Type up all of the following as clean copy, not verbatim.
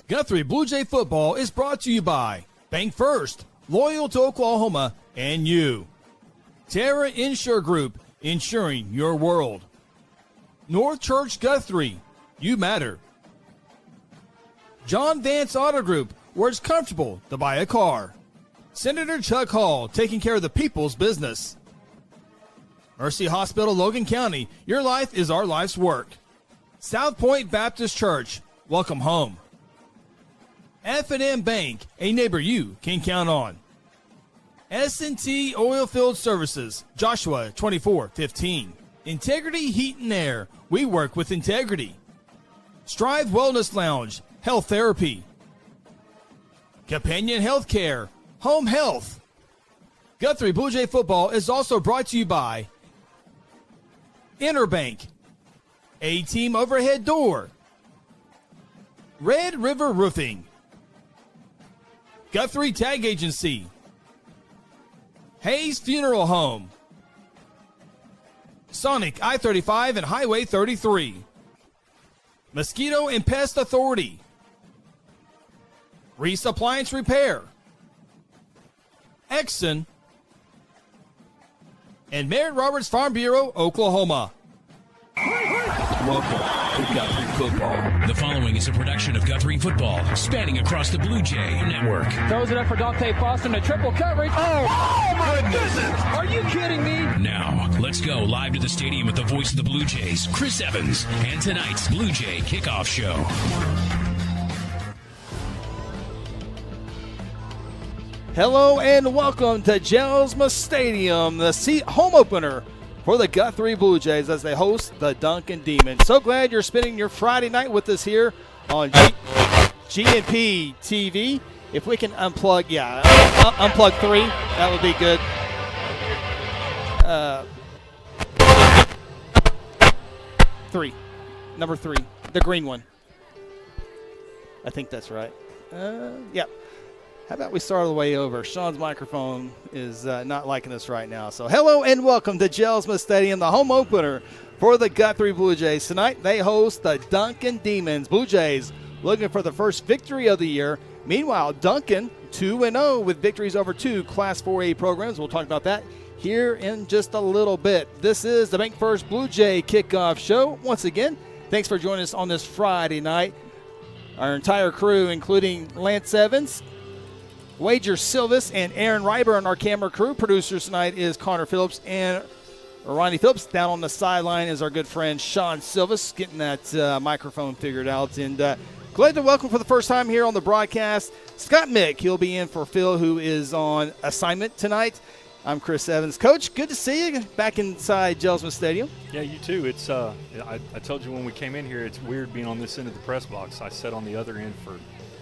Guthrie Bluejay football is brought to you by Bank First, loyal to Oklahoma, and you. Terra Insure Group, insuring your world. North Church Guthrie, you matter. John Vance Auto Group, where it's comfortable to buy a car. Senator Chuck Hall, taking care of the people's business. Mercy Hospital, Logan County, your life is our life's work. South Point Baptist Church, welcome home. F&M Bank, a neighbor you can count on. S&T Oilfield Services, Joshua 2415. Integrity Heat and Air, we work with integrity. Strive Wellness Lounge, health therapy. Companion Healthcare, home health. Guthrie Bluejay football is also brought to you by Interbank, A-Team Overhead Door, Red River Roofing, Guthrie Tag Agency, Hayes Funeral Home, Sonic I-35 and Highway 33, Mosquito and Pest Authority, Reese Appliance Repair, Exxon, and Merritt Roberts Farm Bureau, Oklahoma. Welcome to Guthrie Football. The following is a production of Guthrie Football, spanning across the Bluejay Network. Throws it up for Dante Boston, a triple coverage. Oh my goodness! Are you kidding me? Now, let's go live to the stadium with the voice of the Bluejays, Chris Evans, and tonight's Bluejay Kickoff Show. Hello and welcome to Jelsma Stadium, the home opener for the Guthrie Bluejays as they host the Duncan Demons. So glad you're spending your Friday night with us here on GNP TV. If we can unplug, unplug 3, that would be good. Number 3, the green one. I think that's right. Yeah. How about we start all the way over? Shawn's microphone is not liking us right now. So hello and welcome to Jelsma Stadium, the home opener for the Guthrie Bluejays. Tonight they host the Duncan Demons. Bluejays looking for the first victory of the year. Meanwhile, Duncan 2-0 with victories over 2 Class 4A programs. We'll talk about that here in just a little bit. This is the Bank First Bluejay Kickoff Show. Once again, thanks for joining us on this Friday night. Our entire crew, including Lance Evans, Wager Silvis, and Aaron Ryburn, our camera crew. Producers tonight is Connor Phillips and Ronnie Phillips. Down on the sideline is our good friend Shawn Silvis, getting that microphone figured out. And glad to welcome for the first time here on the broadcast Scott Mick. He'll be in for Phil, who is on assignment tonight. I'm Chris Evans. Coach, good to see you back inside Jelsma Stadium. Yeah, you too. It's I told you when we came in here, it's weird being on this end of the press box. I sat on the other end for,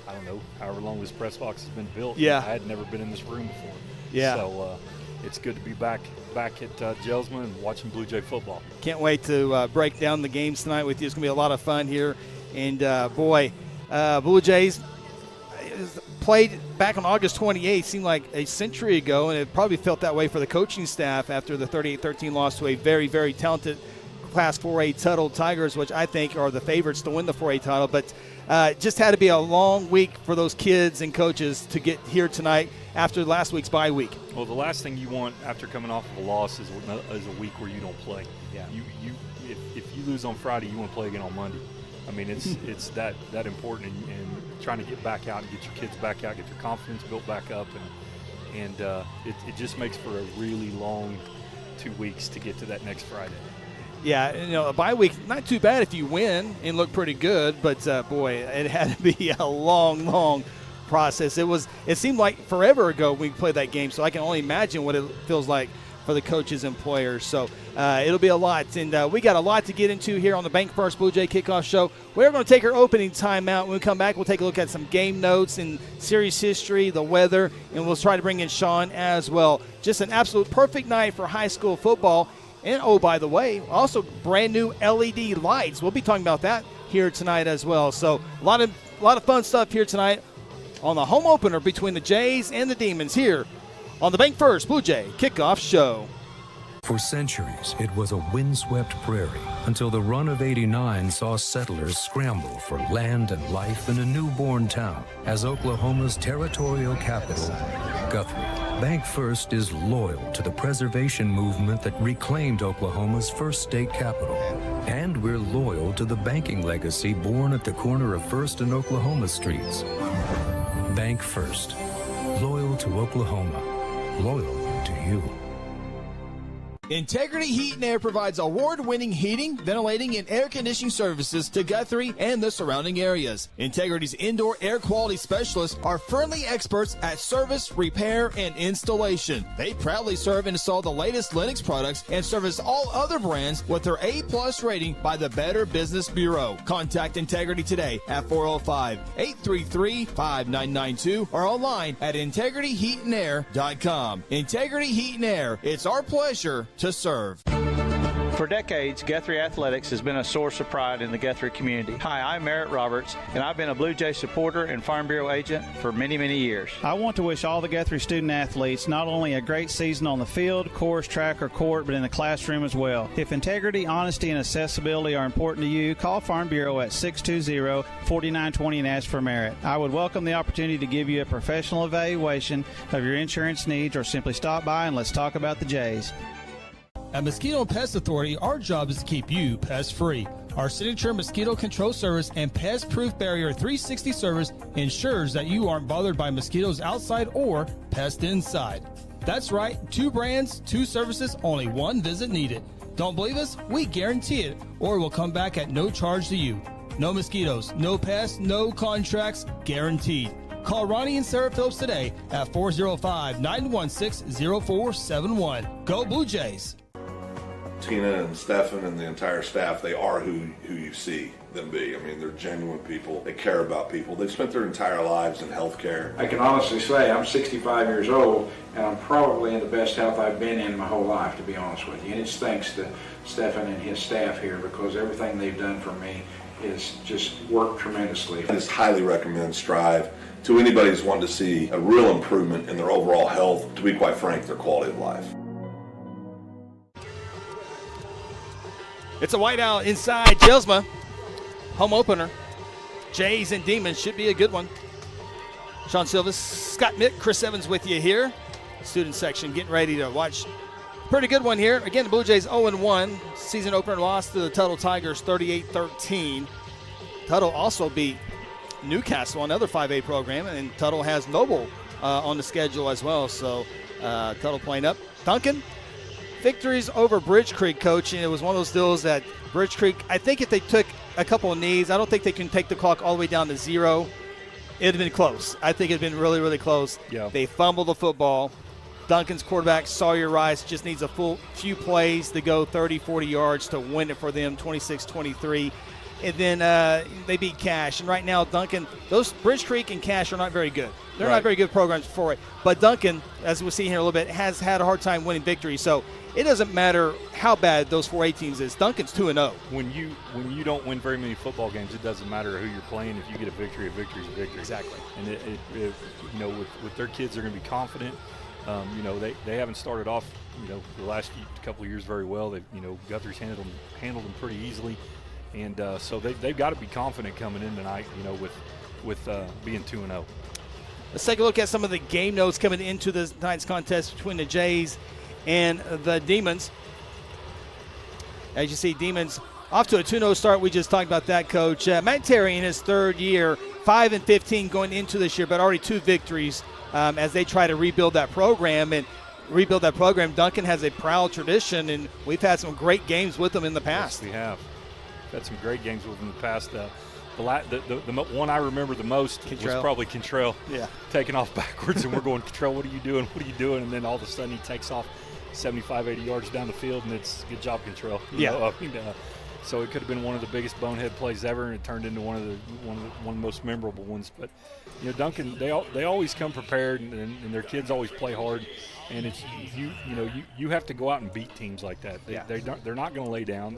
I don't know, however long this press box has been built. Yeah. I had never been in this room before. Yeah. So it's good to be back at Jelsma and watching Bluejay football. Can't wait to break down the games tonight with you. It's going to be a lot of fun here. And, Bluejays played back on August 28th. Seemed like a century ago, and it probably felt that way for the coaching staff after the 38-13 loss to a very, very talented Class 4A Tuttle Tigers, which I think are the favorites to win the 4A title. But just had to be a long week for those kids and coaches to get here tonight after last week's bye week. Well, the last thing you want after coming off of a loss is a week where you don't play. Yeah. If you lose on Friday, you want to play again on Monday. I mean, it's that important, and trying to get back out and get your kids back out, get your confidence built back up, and it just makes for a really long 2 weeks to get to that next Friday. Yeah, a bye week, not too bad if you win and look pretty good, but boy, it had to be a long, long process. It seemed like forever ago we played that game, so I can only imagine what it feels like for the coaches and players. So it'll be a lot, and we got a lot to get into here on the Bank First Bluejay Kickoff Show. We're going to take our opening timeout. When we come back, we'll take a look at some game notes and series history, the weather, and we'll try to bring in Shawn as well. Just an absolute perfect night for high school football. And, oh, by the way, also brand new LED lights. We'll be talking about that here tonight as well. So a lot of fun stuff here tonight on the home opener between the Jays and the Demons here on the Bank First Bluejay Kickoff Show. For centuries, it was a windswept prairie until the run of '89 saw settlers scramble for land and life in a newborn town as Oklahoma's territorial capital, Guthrie. Bank First is loyal to the preservation movement that reclaimed Oklahoma's first state capital. And we're loyal to the banking legacy born at the corner of First and Oklahoma streets. Bank First. Loyal to Oklahoma. Loyal to you. Integrity Heat and Air provides award-winning heating, ventilating, and air conditioning services to Guthrie and the surrounding areas. Integrity's indoor air quality specialists are friendly experts at service, repair, and installation. They proudly serve and install the latest Linux products and service all other brands with their A+ rating by the Better Business Bureau. Contact Integrity today at 405-833-5992 or online at integrityheatandair.com. Integrity Heat and Air. It's our pleasure to serve. For decades, Guthrie Athletics has been a source of pride in the Guthrie community. Hi, I'm Merritt Roberts, and I've been a Blue Jay supporter and Farm Bureau agent for many, many years. I want to wish all the Guthrie student athletes not only a great season on the field, course, track, or court, but in the classroom as well. If integrity, honesty, and accessibility are important to you, call Farm Bureau at 620-4920 and ask for Merritt. I would welcome the opportunity to give you a professional evaluation of your insurance needs, or simply stop by and let's talk about the Jays. At Mosquito and Pest Authority, our job is to keep you pest-free. Our signature mosquito control service and pest-proof barrier 360 service ensures that you aren't bothered by mosquitoes outside or pests inside. That's right, 2 brands, 2 services, only 1 visit needed. Don't believe us? We guarantee it, or we'll come back at no charge to you. No mosquitoes, no pests, no contracts, guaranteed. Call Ronnie and Sarah Phillips today at 405-916-0471. Go Blue Jays! Tina and Stefan and the entire staff, they are who you see them be. I mean, they're genuine people. They care about people. They've spent their entire lives in healthcare. I can honestly say I'm 65 years old, and I'm probably in the best health I've been in my whole life, to be honest with you. And it's thanks to Stefan and his staff here, because everything they've done for me is just worked tremendously. I just highly recommend Strive to anybody who's wanting to see a real improvement in their overall health, to be quite frank, their quality of life. It's a whiteout inside Jelsma. Home opener. Jays and Demons should be a good one. Shawn Silvis, Scott Mick, Chris Evans with you here. Student section getting ready to watch. Pretty good one here. Again, the Blue Jays 0-1. Season opener loss to the Tuttle Tigers 38-13. Tuttle also beat Newcastle, another 5A program, and Tuttle has Noble on the schedule as well. So Tuttle playing up. Duncan. Victories over Bridge Creek, coach, and it was one of those deals that Bridge Creek, I think if they took a couple of knees, I don't think they can take the clock all the way down to 0. It would have been close. I think it would have been really, really close. Yeah. They fumbled the football. Duncan's quarterback, Sawyer Rice, just needs a full few plays to go 30, 40 yards to win it for them, 26-23. And then they beat Cash. And right now, Duncan, those Bridge Creek and Cash are not very good. They're not very good programs for it. But Duncan, as we'll see here in a little bit, has had a hard time winning victory. So it doesn't matter how bad those 4A teams is. Duncan's 2-0. When you don't win very many football games, it doesn't matter who you're playing. If you get a victory is a victory. Exactly. And it with their kids, they're going to be confident. They haven't started off, the last couple of years very well. Guthrie's handled them pretty easily. And so they've got to be confident coming in tonight, with being 2-0. Let's take a look at some of the game notes coming into this tonight's contest between the Jays and the Demons. As you see, Demons off to a 2-0 start. We just talked about that, Coach. Matt Terry in his 3rd year, 5-15 going into this year, but already 2 victories as they try to rebuild that program. Duncan has a proud tradition, and we've had some great games with them in the past. Yes, we have. We've had some great games with them in the past. The one I remember the most was probably Cantrell. Yeah. Taking off backwards, and we're going, Cantrell, what are you doing? What are you doing? And then all of a sudden he takes off 75, 80 yards down the field, and it's good job, Cantrell. So it could have been one of the biggest bonehead plays ever, and it turned into one of the most memorable ones. But Duncan, they always come prepared, and their kids always play hard. And it's you have to go out and beat teams like that. They're not going to lay down.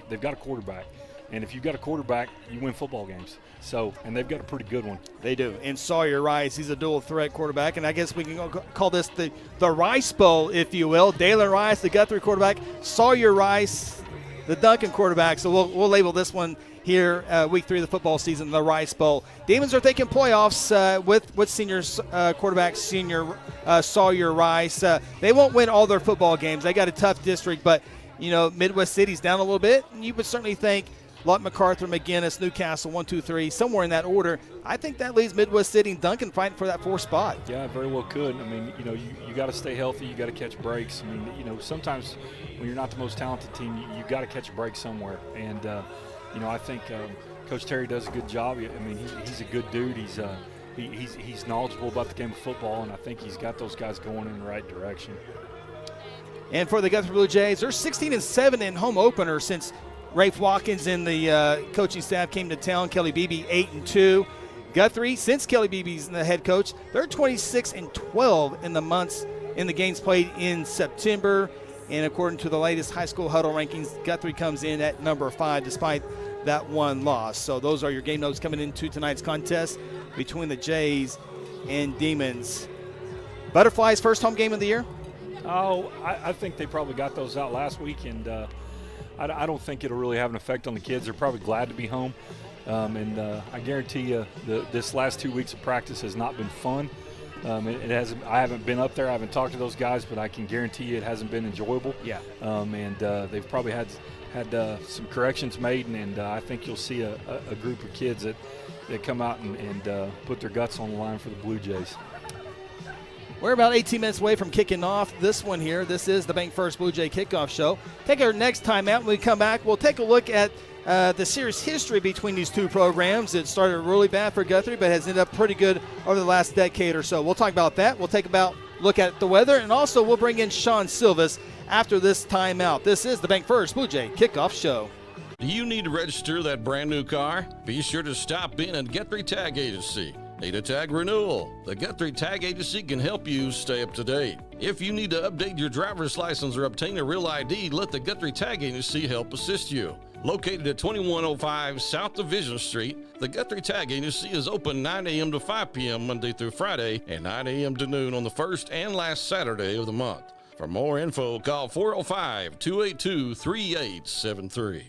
They've got a quarterback. And if you've got a quarterback, you win football games. So, and they've got a pretty good one. They do. And Sawyer Rice, he's a dual threat quarterback, and I guess we can call this the Rice Bowl, if you will. Dalen Rice, the Guthrie quarterback, Sawyer Rice, the Duncan quarterback. So we'll label this one here, week 3 of the football season, the Rice Bowl. Demons are thinking playoffs with senior quarterback, Sawyer Rice. They won't win all their football games. They got a tough district, but, Midwest City's down a little bit. And you would certainly think Lott, MacArthur, McGinnis, Newcastle, 1, 2, 3, somewhere in that order. I think that leaves Midwest City and Duncan fighting for that 4th spot. Yeah, it very well could. I mean, you got to stay healthy. You got to catch breaks. I mean, sometimes when you're not the most talented team, you got to catch a break somewhere. And, I think Coach Terry does a good job. I mean, he's a good dude. He's knowledgeable about the game of football, and I think he's got those guys going in the right direction. And for the Guthrie Bluejays, they're 16-7 in home opener since Rafe Watkins and the coaching staff came to town. Kelly Beebe 8-2. Guthrie, since Kelly Beebe's the head coach, they're 26-12 in the games played in September. And according to the latest high school huddle rankings, Guthrie comes in at number 5 despite that one loss. So those are your game notes coming into tonight's contest between the Jays and Demons. Butterflies' first home game of the year? Oh, I think they probably got those out last week, and I don't think it'll really have an effect on the kids. They're probably glad to be home. And I guarantee you this last 2 weeks of practice has not been fun. It hasn't. I haven't been up there. I haven't talked to those guys, but I can guarantee you it hasn't been enjoyable. Yeah. And they've probably had some corrections made, and I think you'll see a group of kids that come out and put their guts on the line for the Blue Jays. We're about 18 minutes away from kicking off this one here. This is the Bank First Blue Jay Kickoff Show. Take our next time out. When we come back, we'll take a look at the series history between these two programs. It started really bad for Guthrie, but has ended up pretty good over the last decade or so. We'll talk about that. We'll look at the weather, and also we'll bring in Shawn Silvis after this timeout. This is the Bank First Blue Jay Kickoff Show. Do you need to register that brand new car? Be sure to stop in at Guthrie Tag Agency. Need a tag renewal? The Guthrie Tag Agency can help you stay up to date. If you need to update your driver's license or obtain a real ID, let the Guthrie Tag Agency help assist you. Located at 2105 South Division Street, the Guthrie Tag Agency is open 9 a.m. to 5 p.m. Monday through Friday and 9 a.m. to noon on the first and last Saturday of the month. For more info, call 405-282-3873.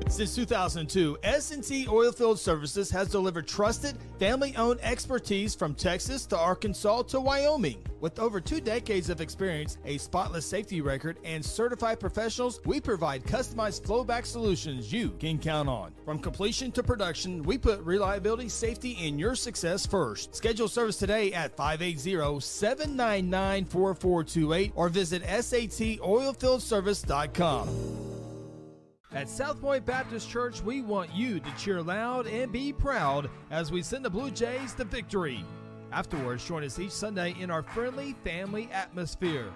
Since 2002, S&T Oilfield Services has delivered trusted, family-owned expertise from Texas to Arkansas to Wyoming. With over 2 decades of experience, a spotless safety record, and certified professionals, we provide customized flowback solutions you can count on. From completion to production, we put reliability, safety, and your success first. Schedule service today at 580-799-4428 or visit satoilfieldservice.com. At South Point Baptist Church, we want you to cheer loud and be proud as we send the Blue Jays to victory. Afterwards, join us each Sunday in our friendly family atmosphere.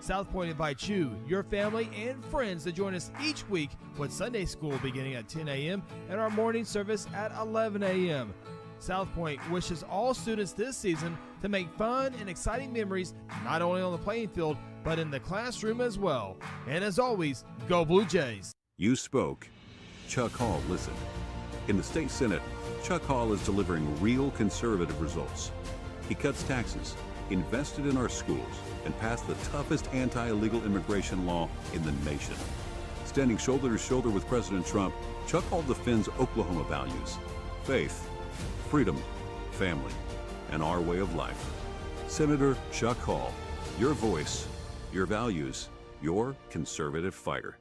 South Point invites you, your family, and friends to join us each week with Sunday school beginning at 10 a.m. and our morning service at 11 a.m. South Point wishes all students this season to make fun and exciting memories not only on the playing field, but in the classroom as well. And as always, go Blue Jays! You spoke. Chuck Hall listened. In the state Senate, Chuck Hall is delivering real conservative results. He cuts taxes, invested in our schools, and passed the toughest anti-illegal immigration law in the nation. Standing shoulder to shoulder with President Trump, Chuck Hall defends Oklahoma values: faith, freedom, family, and our way of life. Senator Chuck Hall, your voice, your values, your conservative fighter.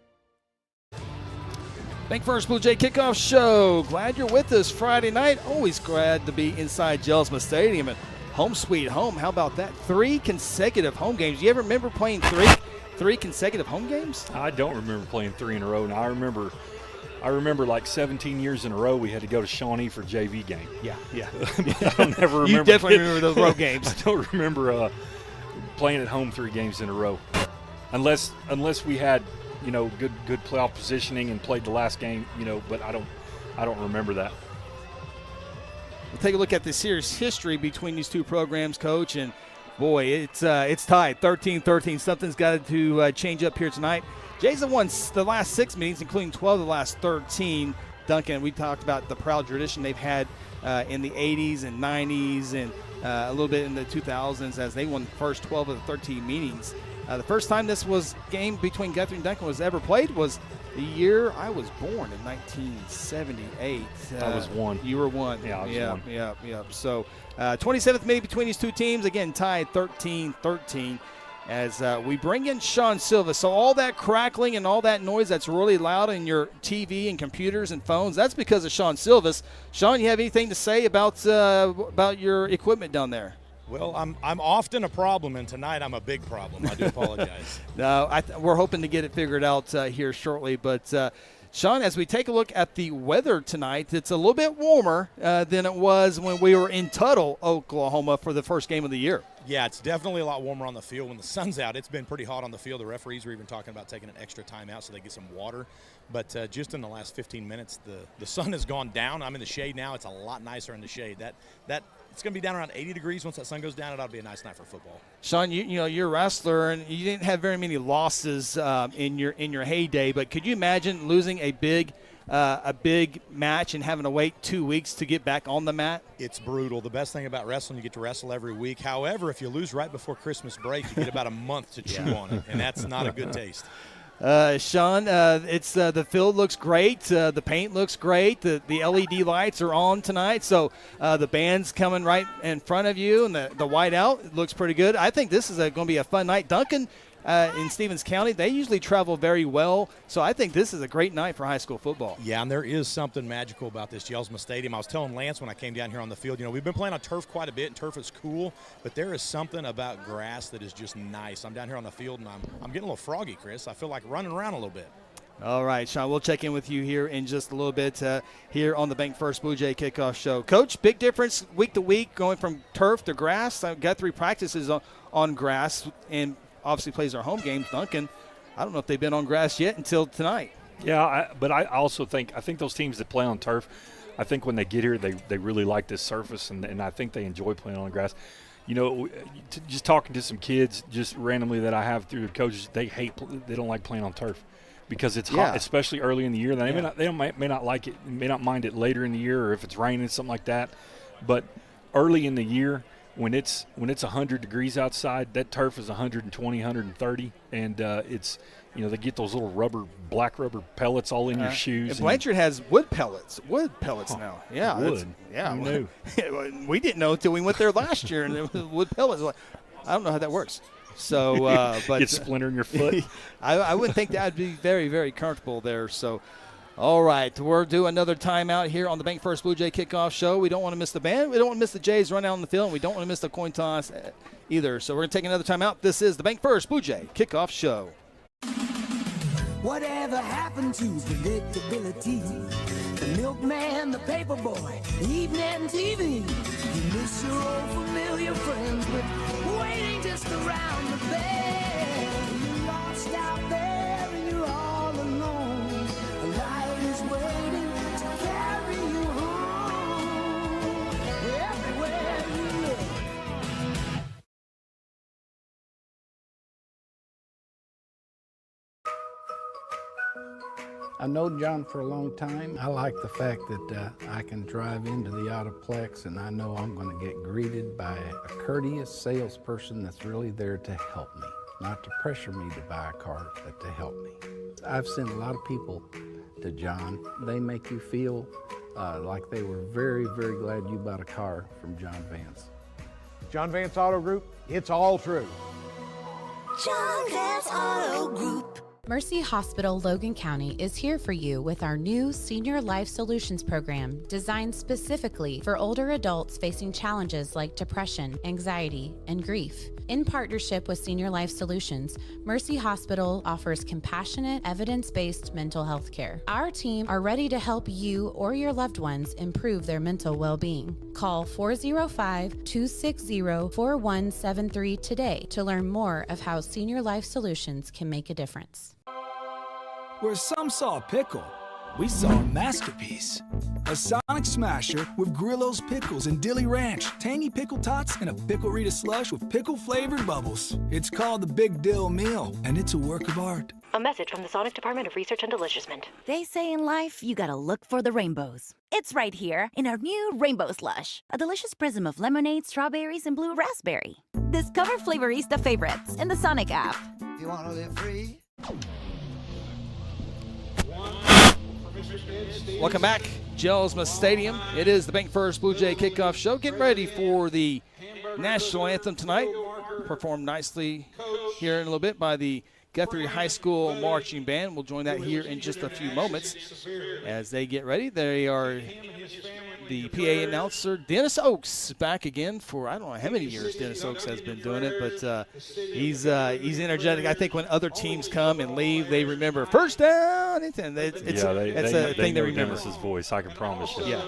Bank First Blue Jay Kickoff Show. Glad you're with us Friday night. Always glad to be inside Jelsma Stadium and home sweet home. How about that? 3 consecutive home games. You ever remember playing three consecutive home games? I don't remember playing 3 in a row. Now I remember like 17 years in a row we had to go to Shawnee for JV game. Yeah. I don't ever remember. You definitely remember those road games. I don't remember playing at home 3 games in a row, unless we had good playoff positioning and played the last game, but I don't remember that. We'll take a look at the series history between these two programs, Coach, and Boy, it's tied 13-13. Something's got to change up here tonight. Jays have won the last 6 meetings, including 12 of the last 13. Duncan, we talked about the proud tradition they've had in the 80s and 90s and a little bit in the 2000s as they won the first 12 of the 13 meetings. The first time this game between Guthrie and Duncan was ever played was the year I was born in 1978. I was 1. You were 1. Yeah, I was 1. Yeah. So 27th meeting between these two teams, again tied 13-13 as we bring in Shawn Silvis. So all that crackling and all that noise that's really loud in your TV and computers and phones, that's because of Shawn Silvis. Shawn, you have anything to say about your equipment down there? Well, I'm often a problem, and tonight I'm a big problem. I do apologize. No, we're hoping to get it figured out here shortly. But, Shawn, as we take a look at the weather tonight, it's a little bit warmer than it was when we were in Tuttle, Oklahoma, for the first game of the year. Yeah, it's definitely a lot warmer on the field. When the sun's out, it's been pretty hot on the field. The referees were even talking about taking an extra timeout so they get some water. But just in the last 15 minutes, the sun has gone down. I'm in the shade now. It's a lot nicer in the shade. It's going to be down around 80 degrees once that sun goes down. It ought to be a nice night for football. Shawn, you're a wrestler, and you didn't have very many losses in your heyday. But could you imagine losing a big match and having to wait 2 weeks to get back on the mat? It's brutal. The best thing about wrestling, you get to wrestle every week. However, if you lose right before Christmas break, you get about a month to chew on it, and that's not a good taste. Shawn, it's the field looks great. The paint looks great. The LED lights are on tonight. So the band's coming right in front of you, and the white out looks pretty good. I think this is going to be a fun night. Duncan in Stevens County, they usually travel very well. So I think this is a great night for high school football. Yeah, and there is something magical about this Jelsma Stadium. I was telling Lance when I came down here on the field, we've been playing on turf quite a bit, and turf is cool, but there is something about grass that is just nice. I'm down here on the field, and I'm getting a little froggy, Chris. I feel like running around a little bit. All right, Shawn, we'll check in with you here in just a little bit here on the Bank First Blue Jay Kickoff Show. Coach, big difference week to week going from turf to grass. Guthrie practices on grass and obviously plays our home games. Duncan, I don't know if they've been on grass yet until tonight. Yeah, but I also think those teams that play on turf, I think when they get here, they really like this surface, and I think they enjoy playing on the grass. Just talking to some kids just randomly that I have through the coaches, they don't like playing on turf because it's hot, especially early in the year. They may not like it, may not mind it later in the year, or if it's raining, something like that. But early in the year, when it's 100 degrees outside, that turf is 120, 130, and it's they get those little black rubber pellets all in your shoes. And Blanchard has wood pellets now. Yeah, wood. Yeah, Who knew? We didn't know until we went there last year, and it was wood pellets. I don't know how that works. So, but it's splintering your foot. I wouldn't think that would be very, very comfortable there. So. All right, we're doing another timeout here on the Bank First Blue Jay Kickoff Show. We don't want to miss the band. We don't want to miss the Jays run out on the field, and we don't want to miss the coin toss either. So we're going to take another timeout. This is the Bank First Blue Jay Kickoff Show. Whatever happened to predictability? The milkman, the paper boy, evening TV. You miss your old familiar friends, but waiting just around the bend. You're lost out there and you're all alone. Life is waiting to carry you home. Everywhere you look. I've known John for a long time. I like the fact that I can drive into the Autoplex and I know I'm going to get greeted by a courteous salesperson that's really there to help me. Not to pressure me to buy a car, but to help me. I've sent a lot of people to John. They make you feel like they were very, very glad you bought a car from John Vance. John Vance Auto Group, it's all true. John Vance Auto Group. Mercy Hospital Logan County is here for you with our new Senior Life Solutions program designed specifically for older adults facing challenges like depression, anxiety, and grief. In partnership with Senior Life Solutions, Mercy Hospital offers compassionate, evidence-based mental health care. Our team are ready to help you or your loved ones improve their mental well-being. Call 405-260-4173 today to learn more of how Senior Life Solutions can make a difference. Where some saw a pickle, we saw a masterpiece. A Sonic Smasher with Grillo's Pickles and Dilly Ranch, tangy pickle tots, and a Pickle Rita slush with pickle-flavored bubbles. It's called the Big Dill Meal, and it's a work of art. A message from the Sonic Department of Research and Deliciousment. They say in life, you gotta look for the rainbows. It's right here in our new Rainbow Slush, a delicious prism of lemonade, strawberries, and blue raspberry. Discover Flavorista favorites in the Sonic app. You wanna live free? Welcome back, Jelsma Stadium. It is the Bank First Blue Jay Kickoff Show. Getting ready for the national anthem tonight. Performed nicely here in a little bit by the Guthrie High School Marching Band. We'll join that here in just a few moments as they get ready. They are the PA announcer, Dennis Oaks, back again for I don't know how many years Dennis Oaks has been doing it, but he's energetic. I think when other teams come and leave, they remember first down. It's a thing they remember. Dennis's voice, I can promise you. Yeah.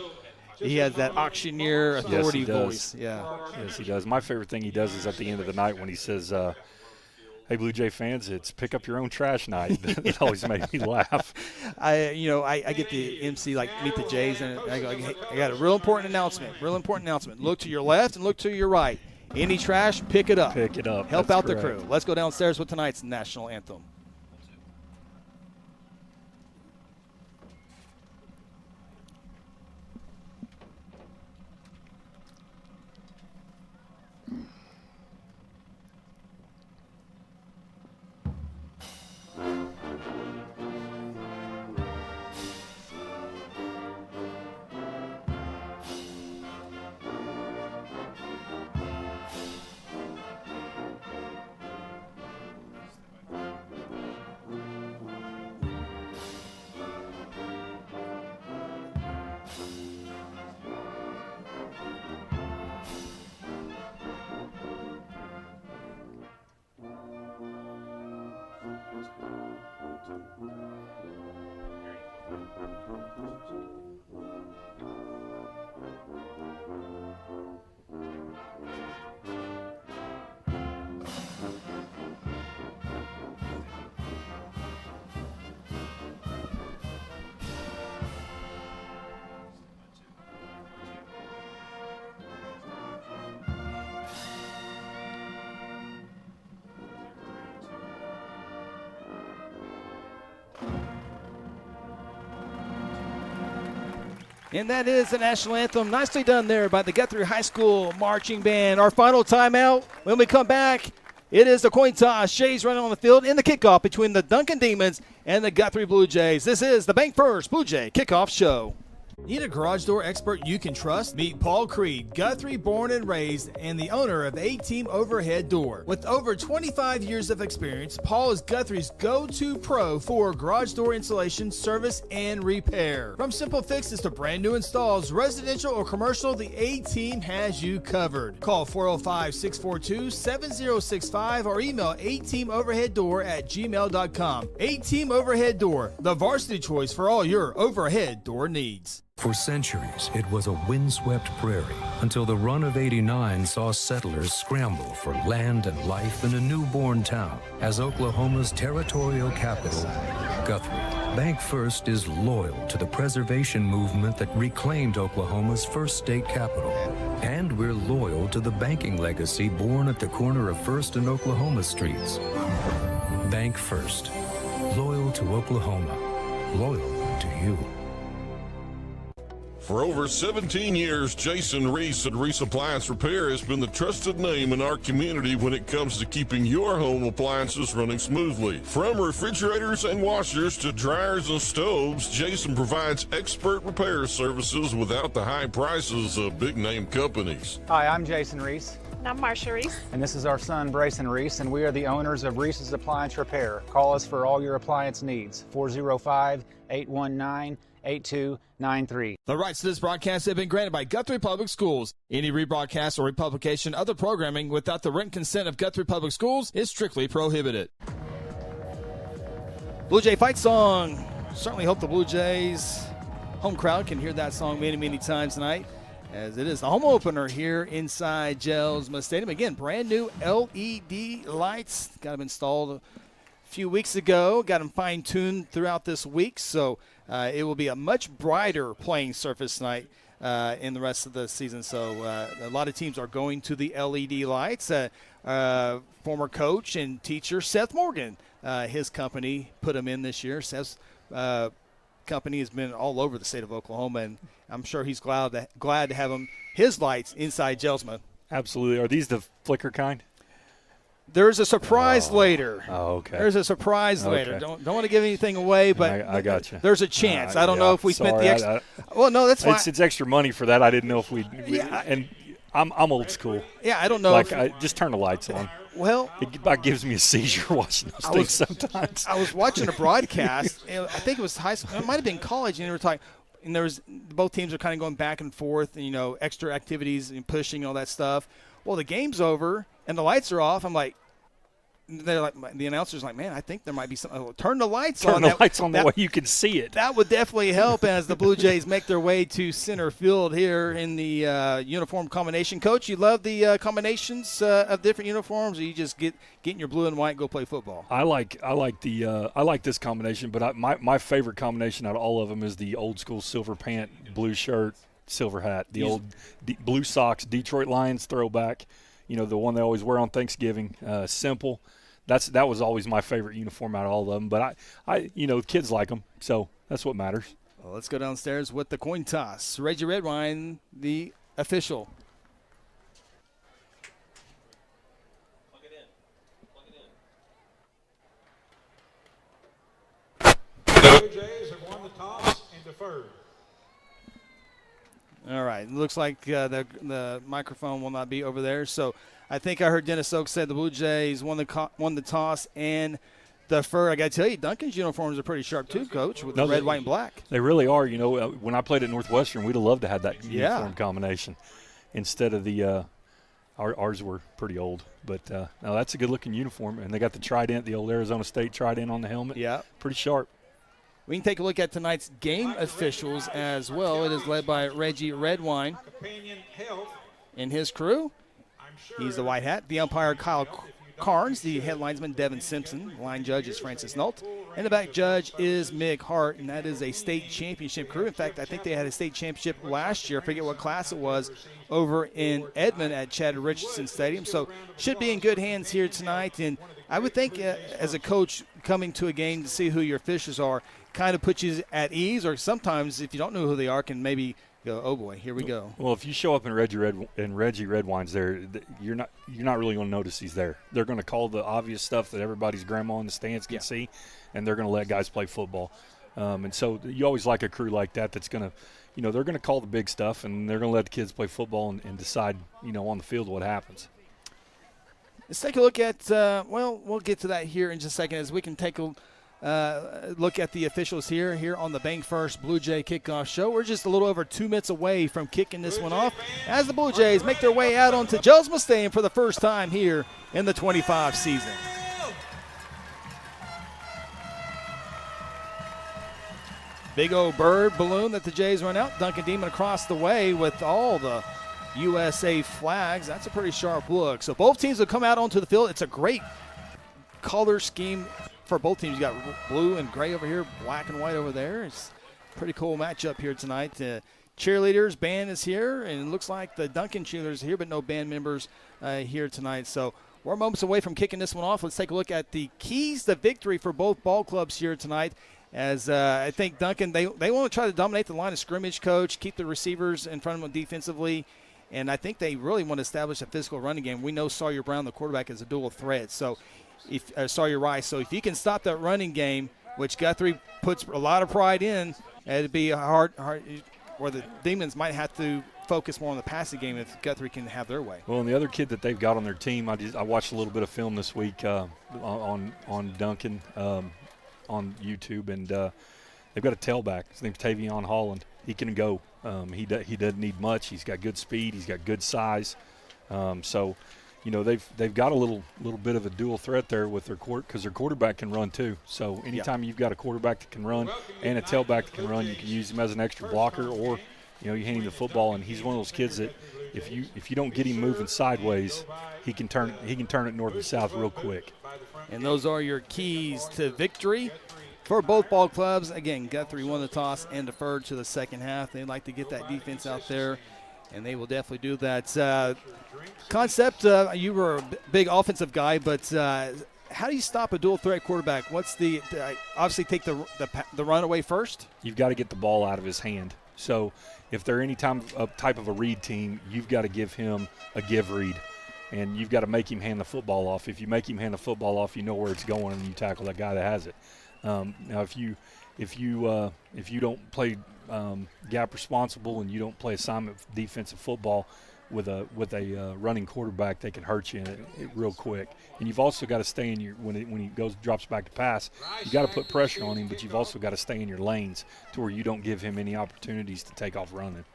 He has that auctioneer authority voice. Yeah. Yes, he does. My favorite thing he does is at the end of the night when he says, hey, Blue Jay fans, it's pick up your own trash night. It always makes me laugh. I get the MC, like, Meet the Jays, and I go, hey, I got a real important announcement. Look to your left and look to your right. Any trash, pick it up. Pick it up. Help out the crew. Let's go downstairs with tonight's national anthem. And that is the national anthem. Nicely done there by the Guthrie High School Marching Band. Our final timeout. When we come back, it is the coin toss. Shays running on the field in the kickoff between the Duncan Demons and the Guthrie Blue Jays. This is the Bank First Blue Jay Kickoff Show. Need a garage door expert you can trust? Meet Paul Creed, Guthrie born and raised, and the owner of A-Team Overhead Door. With over 25 years of experience, Paul is Guthrie's go-to pro for garage door installation, service, and repair. From simple fixes to brand new installs, residential or commercial, the A-Team has you covered. Call 405-642-7065 or email ateamoverheaddoor@gmail.com. A-Team Overhead Door, the varsity choice for all your overhead door needs. For centuries, it was a windswept prairie until the run of '89 saw settlers scramble for land and life in a newborn town as Oklahoma's territorial capital, Guthrie. Bank First is loyal to the preservation movement that reclaimed Oklahoma's first state capital. And we're loyal to the banking legacy born at the corner of First and Oklahoma Streets. Bank First. Loyal to Oklahoma. Loyal to you. For over 17 years, Jason Reese at Reese Appliance Repair has been the trusted name in our community when it comes to keeping your home appliances running smoothly. From refrigerators and washers to dryers and stoves, Jason provides expert repair services without the high prices of big-name companies. Hi, I'm Jason Reese. And I'm Marsha Reese. And this is our son, Brayson Reese, and we are the owners of Reese's Appliance Repair. Call us for all your appliance needs, 405-819-8293. The rights to this broadcast have been granted by Guthrie Public Schools. Any rebroadcast or republication of the programming without the written consent of Guthrie Public Schools is strictly prohibited. Blue Jay fight song. Certainly hope the Blue Jays home crowd can hear that song many, many times tonight, as it is the home opener here inside Jelsma Stadium. Again, brand new LED lights got them installed a few weeks ago. Got them fine-tuned throughout this week, so it will be a much brighter playing surface tonight in the rest of the season. So a lot of teams are going to the LED lights. Former coach and teacher Seth Morgan, his company put them in this year. Seth's company has been all over the state of Oklahoma, and I'm sure he's glad to have his lights inside Jelsma. Absolutely. Are these the flicker kind? There's a surprise later. Oh, okay. There's a surprise later. Don't want to give anything away, but I got you. There's a chance. I don't know if we spent the extra. Well, no, that's fine. It's extra money for that. I didn't know if we. And I'm old school. Yeah, I don't know. Like I just turn the lights on. Well, it about gives me a seizure watching those things sometimes. I was watching a broadcast. I think it was high school. It might have been college, and they were talking. And there was both teams are kind of going back and forth, and extra activities and pushing and all that stuff. Well, the game's over and the lights are off. I'm like. They're like, the announcer's like, man, I think there might be something. Turn the lights on. Turn the lights on the way you can see it. That would definitely help as the Blue Jays make their way to center field here in the uniform combination. Coach, you love the combinations of different uniforms, or you just get in your blue and white and go play football? I like this combination, but my favorite combination out of all of them is the old school silver pant, blue shirt, silver hat, the old blue socks, Detroit Lions throwback. The one they always wear on Thanksgiving. Simple. That was always my favorite uniform out of all of them. But I kids like them, so that's what matters. Well, let's go downstairs with the coin toss. Reggie Redwine, the official. Plug it in. The Blue Jays have won the toss and deferred. All right. It looks like the microphone will not be over there. So I think I heard Dennis Oaks say the Blue Jays won the toss and deferred. I got to tell you, Duncan's uniforms are pretty sharp too, Coach, with the red, white, and black. They really are. When I played at Northwestern, we'd have loved to have that uniform combination instead of the ours were pretty old. But no, that's a good-looking uniform. And they got the trident, the old Arizona State trident on the helmet. Yeah. Pretty sharp. We can take a look at tonight's game officials as well. It is led by Reggie Redwine and his crew. He's the white hat. The umpire, Kyle Carnes. The head linesman, Devin Simpson. Line judge is Francis Nault. And the back judge is Mick Hart, and that is a state championship crew. In fact, I think they had a state championship last year. I forget what class it was over in Edmond at Chad Richardson Stadium. So should be in good hands here tonight. And I would think as a coach coming to a game to see who your officials are kind of puts you at ease, or sometimes if you don't know who they are can maybe go, oh boy, here we go. Well, if you show up in Reggie Redwine's there, you're not really going to notice he's there. They're going to call the obvious stuff that everybody's grandma in the stands can see, and they're going to let guys play football. And so you always like a crew like that that's going to, they're going to call the big stuff, and they're going to let the kids play football and decide, on the field what happens. Let's take a look at, we'll get to that here in just a second as we can take a look at the officials here on the Bank First Blue Jay Kickoff Show. We're just a little over 2 minutes away from kicking this one off as the Blue Jays make their way out onto Jelsma Stadium for the first time here in the 25 season. Big old bird balloon that the Jays run out. Duncan Demon across the way with all the USA flags. That's a pretty sharp look. So both teams will come out onto the field. It's a great color scheme for both teams. You got blue and gray over here, black and white over there. It's a pretty cool matchup here tonight. Cheerleaders band is here, and it looks like the Duncan cheerleaders are here, but no band members here tonight. So we're moments away from kicking this one off. Let's take a look at the keys to victory for both ball clubs here tonight. As I think Duncan, they want to try to dominate the line of scrimmage, Coach, keep the receivers in front of them defensively. And I think they really want to establish a physical running game. We know Sawyer Brown, the quarterback, is a dual threat. So Sawyer Rice. So if you can stop that running game, which Guthrie puts a lot of pride in, it'd be hard where the Demons might have to focus more on the passing game if Guthrie can have their way. Well, and the other kid that they've got on their team, I watched a little bit of film this week on Duncan on YouTube, and they've got a tailback. His name's Tavion Holland. He can go. He doesn't need much. He's got good speed. He's got good size. So they've got a little bit of a dual threat there with their because their quarterback can run too. So anytime you've got a quarterback that can run and a tailback that can run, you can use him as an extra blocker, or you hand him the football, and he's one of those kids that if you don't get him moving sideways, he can turn it north and south real quick. And those are your keys to victory for both ball clubs. Again, Guthrie won the toss and deferred to the second half. They like to get that defense out there, and they will definitely do that. Concept, you were a big offensive guy, but how do you stop a dual threat quarterback? What's the obviously take the run away first? You've got to get the ball out of his hand. So if they're any type of a read team, you've got to give him a give read, and you've got to make him hand the football off. If you make him hand the football off, you know where it's going, and you tackle that guy that has it. Now, if you don't play gap responsible and you don't play assignment defensive football with a running quarterback, they can hurt you real quick. And you've also got to stay in your when he drops back to pass, you got to put pressure on him, but you've also got to stay in your lanes to where you don't give him any opportunities to take off running.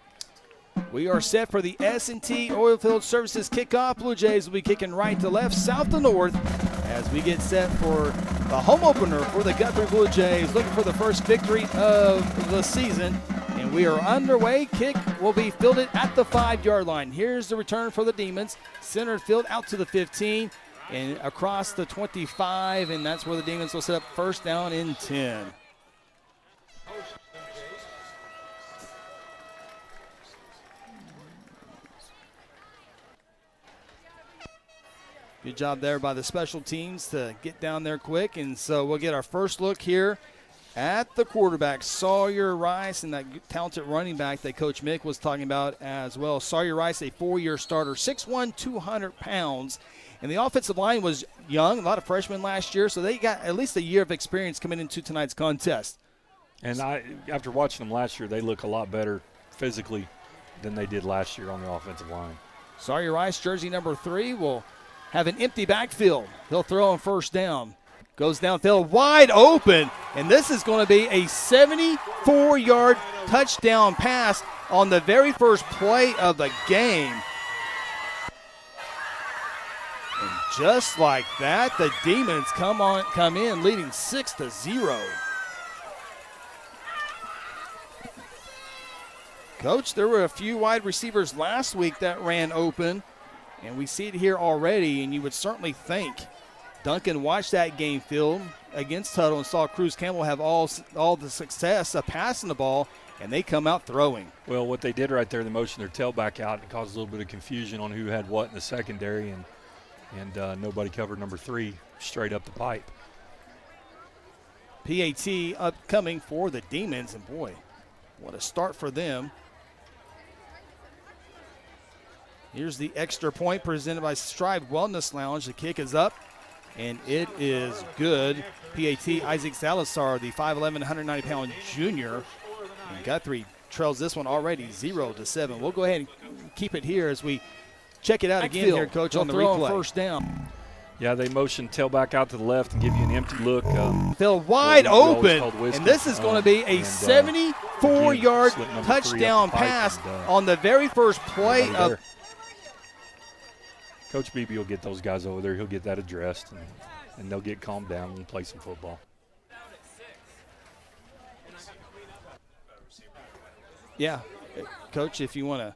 We are set for the S&T Oilfield Services kickoff. Blue Jays will be kicking right to left, south to north, as we get set for the home opener for the Guthrie Blue Jays, looking for the first victory of the season. And we are underway. Kick will be fielded at the 5-yard line. Here's the return for the Demons. Center field out to the 15 and across the 25, and that's where the Demons will set up first down and 10. Good job there by the special teams to get down there quick. And so we'll get our first look here at the quarterback, Sawyer Rice, and that talented running back that Coach Mick was talking about as well. Sawyer Rice, a 4-year starter, 6'1", 200 pounds. And the offensive line was young, a lot of freshmen last year, so they got at least a year of experience coming into tonight's contest. And after watching them last year, they look a lot better physically than they did last year on the offensive line. Sawyer Rice, jersey number 3, will have an empty backfield. He'll throw on first down. Goes downfield wide open, and this is going to be a 74-yard touchdown pass on the very first play of the game. And just like that, the Demons come in leading 6-0. Coach, there were a few wide receivers last week that ran open, and we see it here already, and you would certainly think Duncan watched that game film against Tuttle and saw Cruz Campbell have all the success of passing the ball, and they come out throwing. Well, what they did right there, they motioned their tailback out and caused a little bit of confusion on who had what in the secondary, and nobody covered number 3 straight up the pipe. PAT upcoming for the Demons, and boy, what a start for them. Here's the extra point presented by Strive Wellness Lounge. The kick is up, and it is good. PAT Isaac Salazar, the 5'11", 190-pound junior. And Guthrie trails this one already 0-7. We'll go ahead and keep it here as we check it out again here, Coach, on the replay. First down. Yeah, they motion tailback out to the left and give you an empty look. Phil wide open, and this is going to be a 74-yard touchdown pass on the very first play of – Coach Beebe will get those guys over there. He'll get that addressed, and they'll get calmed down and play some football. Yeah, Coach, if you want to,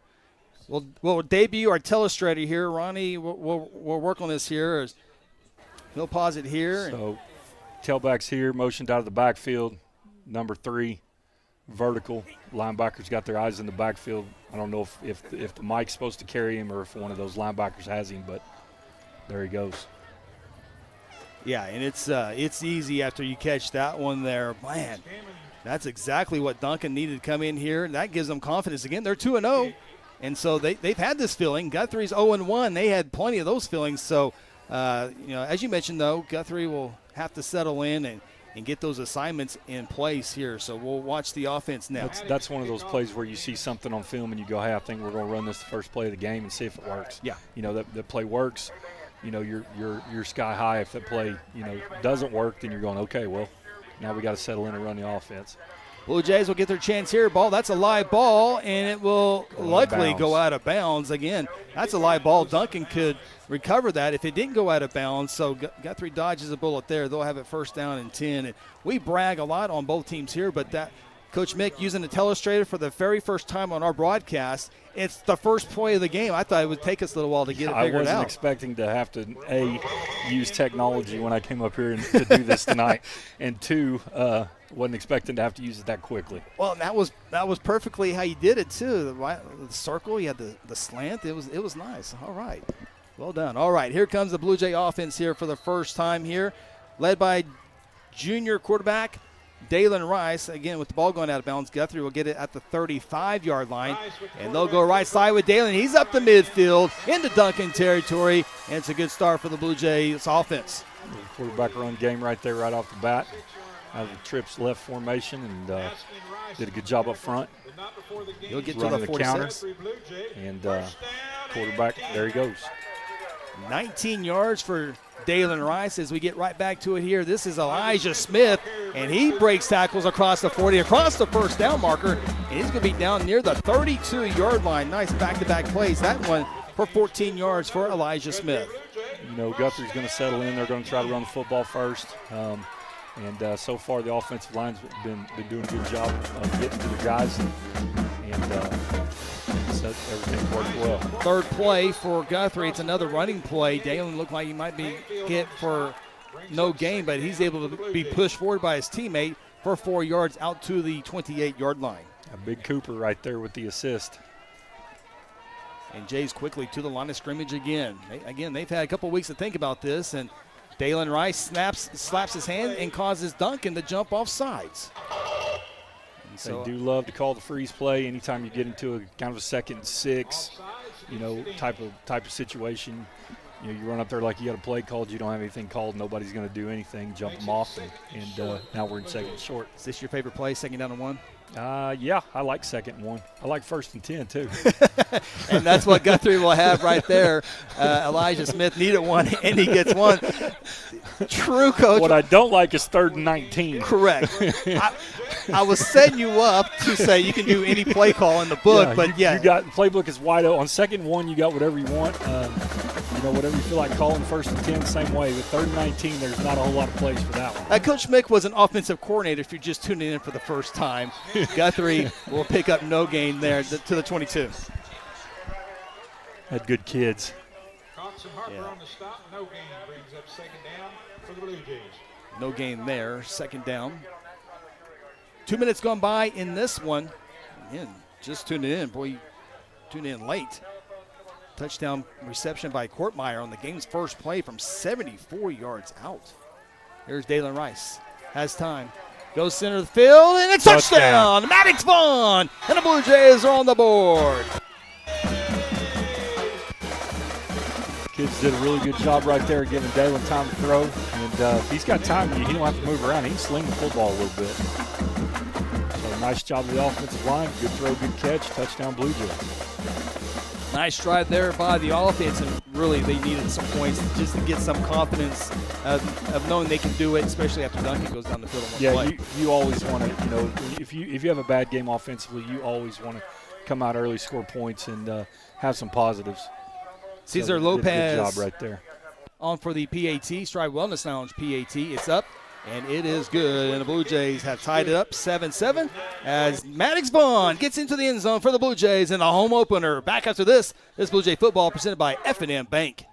we'll debut our telestrator here. Ronnie, we'll work on this here. He'll pause it here. So tailback's here, motioned out of the backfield, number 3. Vertical. Linebackers got their eyes in the backfield. I don't know if the Mike's supposed to carry him or if one of those linebackers has him, but there he goes. Yeah, and it's easy after you catch that one there. Man, that's exactly what Duncan needed to come in here. That gives them confidence again. They're 2-0, and so they've had this feeling. Guthrie's 0-1. They had plenty of those feelings. So, as you mentioned, though, Guthrie will have to settle in and get those assignments in place here. So we'll watch the offense now. That's one of those plays where you see something on film and you go, hey, I think we're going to run this the first play of the game and see if it works. Yeah. That play works. You're sky high. If that play, doesn't work, then you're going, okay, well, now we got to settle in and run the offense. Blue Jays will get their chance here. Ball, that's a live ball, and it will likely go out of bounds. Again, that's a live ball. Duncan could recover that if it didn't go out of bounds. So Guthrie dodges a bullet there. They'll have it first down and 10. And we brag a lot on both teams here, but that Coach Mick using the telestrator for the very first time on our broadcast. It's the first play of the game. I thought it would take us a little while to get it figured out. I wasn't expecting to have to, use technology when I came up here to do this tonight, and 2, wasn't expecting to have to use it that quickly. Well, and that was perfectly how you did it, too. The circle, you had the slant. It was nice. All right. Well done. All right, here comes the Blue Jay offense here for the first time here, led by junior quarterback Dalen Rice. Again, with the ball going out of bounds, Guthrie will get it at the 35-yard line, and they'll go right side with Dalen. He's up the midfield into Duncan territory, and it's a good start for the Blue Jays offense. Quarterback run game right there, right off the bat. Out of the trips left formation, and did a good job up front. He'll get to the 46. Counter, and quarterback, there he goes. 19 yards for Dalen Rice as we get right back to it here. This is Elijah Smith, and he breaks tackles across the 40, across the first down marker, and he's going to be down near the 32-yard line. Nice back-to-back plays. That one for 14 yards for Elijah Smith. You know, Guthrie's going to settle in. They're going to try to run the football first. And so far the offensive line's been doing a good job of getting to the guys, and so everything worked well. Third play for Guthrie. It's another running play. Dalen looked like he might be hit for no gain, but he's able to be pushed forward by his teammate for 4 yards out to the 28-yard line. A big Cooper right there with the assist. And Jays quickly to the line of scrimmage again. They've had a couple weeks to think about this, and Dalen Rice slaps his hand and causes Duncan to jump off sides. So, they do love to call the freeze play anytime you get into a kind of a 2nd and 6, type of situation. You run up there like you got a play called, you don't have anything called, nobody's going to do anything, jump them off, and now we're in 2nd and short. Is this your favorite play, 2nd down and 1? Yeah, I like 2nd and 1. I like 1st and 10 too. And that's what Guthrie will have right there. Elijah Smith needed one, and he gets one. True, Coach. What I don't like is 3rd and 19. Correct. I was setting you up to say you can do any play call in the book, but you got the playbook is wide open. On 2nd and 1, you got whatever you want. Whatever you feel like calling 1st and 10, same way. With 3rd and 19, there's not a whole lot of plays for that one. Coach Mick was an offensive coordinator if you're just tuning in for the first time. Guthrie will pick up no gain there to the 22. Had good kids. Thompson Harper on the stop. No gain brings up 2nd down for the Blue Jays. No gain there. 2nd down. 2 minutes gone by in this one. Again, just tuning in. Boy, you tuned in late. Touchdown reception by Courtmeyer on the game's first play from 74 yards out. Here's Dalen Rice. Has time. Goes center of the field, and a touchdown! Maddox Vaughn! And the Blue Jays are on the board. Kids did a really good job right there giving Dalen time to throw. And he's got time. He don't have to move around. He can sling the football a little bit. So nice job of the offensive line. Good throw, good catch. Touchdown Blue Jays. Nice drive there by the offense, and really they needed some points just to get some confidence of knowing they can do it, especially after Duncan goes down the field on one play. You always want to, if you have a bad game offensively, you always want to come out early, score points, and have some positives. Cesar Lopez did a good job right there. On for the PAT, Stride Wellness Lounge PAT. It's up, and it is good. And the Blue Jays have tied it up 7-7 as Maddox Vaughn gets into the end zone for the Blue Jays in the home opener. Back after this Blue Jay football presented by F&M Bank.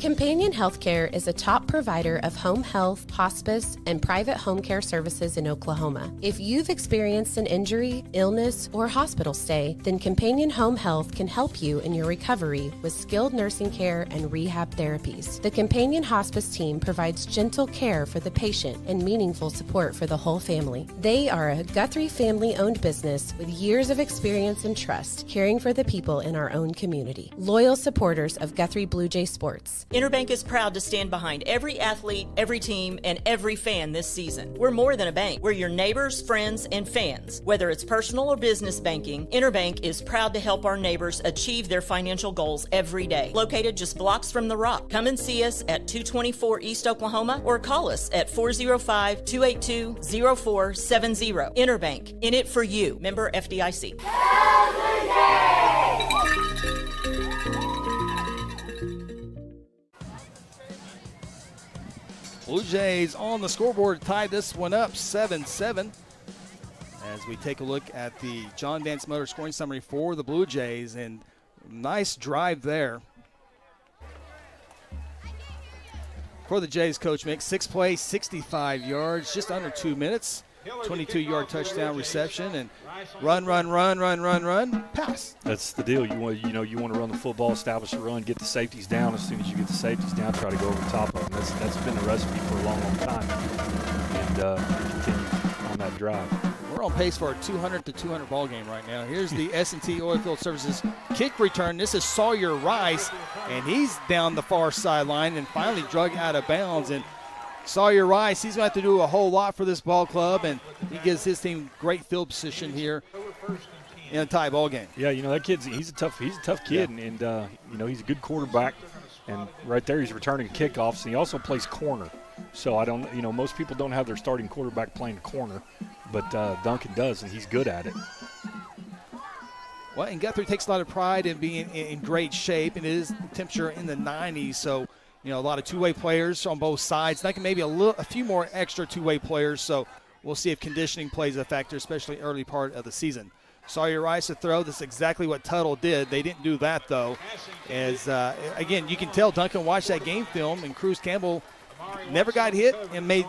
Companion Healthcare is a top provider of home health, hospice, and private home care services in Oklahoma. If you've experienced an injury, illness, or hospital stay, then Companion Home Health can help you in your recovery with skilled nursing care and rehab therapies. The Companion Hospice team provides gentle care for the patient and meaningful support for the whole family. They are a Guthrie family-owned business with years of experience and trust, caring for the people in our own community. Loyal supporters of Guthrie Bluejay Sports. Interbank is proud to stand behind every athlete, every team, and every fan this season. We're more than a bank. We're your neighbors, friends, and fans. Whether it's personal or business banking, Interbank is proud to help our neighbors achieve their financial goals every day. Located just blocks from the Rock. Come and see us at 224 East Oklahoma or call us at 405-282-0470. Interbank, in it for you. Member FDIC. Blue Jays on the scoreboard to tie this one up 7-7 as we take a look at the John Vance Motor scoring summary for the Blue Jays, and nice drive there for the Jays, Coach Mick. 6 plays, 65 yards, just under 2 minutes. 22-yard touchdown reception, and run, pass. That's the deal. You want to run the football, establish a run, get the safeties down. As soon as you get the safeties down, try to go over the top of them. That's been the recipe for a long time, and continue on that drive. We're on pace for a 200-200 ball game right now. Here's the S&T Oilfield Services kick return. This is Sawyer Rice, and he's down the far sideline and finally drug out of bounds. And Sawyer Rice, he's going to have to do a whole lot for this ball club, and he gives his team great field position here in a tie ball game. Yeah, that kid's he's a tough kid, yeah. and he's a good quarterback, and right there he's returning kickoffs, and he also plays corner. So I don't, most people don't have their starting quarterback playing corner, but Duncan does, and he's good at it. Well, and Guthrie takes a lot of pride in being in great shape, and it is temperature in the 90s, so a lot of two-way players on both sides. That can maybe a few more extra two-way players, so we'll see if conditioning plays a factor, especially early part of the season. Sawyer Rice to throw. This is exactly what Tuttle did. They didn't do that, though. As, again, you can tell Duncan watched that game film, and Cruz Campbell never got hit and made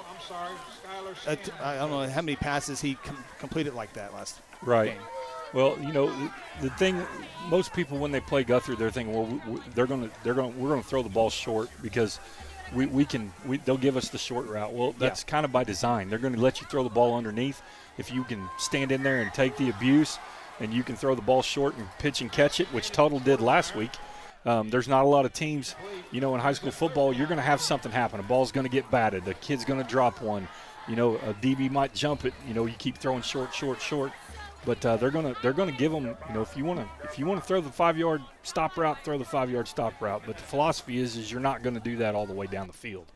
I don't know how many passes he completed like that last game. Well, the thing, most people when they play Guthrie, they're thinking, well, we're going to throw the ball short because they'll give us the short route. Well, that's kind of by design. They're going to let you throw the ball underneath. If you can stand in there and take the abuse, and you can throw the ball short and pitch and catch it, which Tuttle did last week. There's not a lot of teams, in high school football, you're going to have something happen. A ball's going to get batted. The kid's going to drop one. A DB might jump it. You keep throwing short. But they're gonna give them. If you want to throw the 5-yard stop route, throw the 5-yard stop route. But the philosophy is you're not going to do that all the way down the field.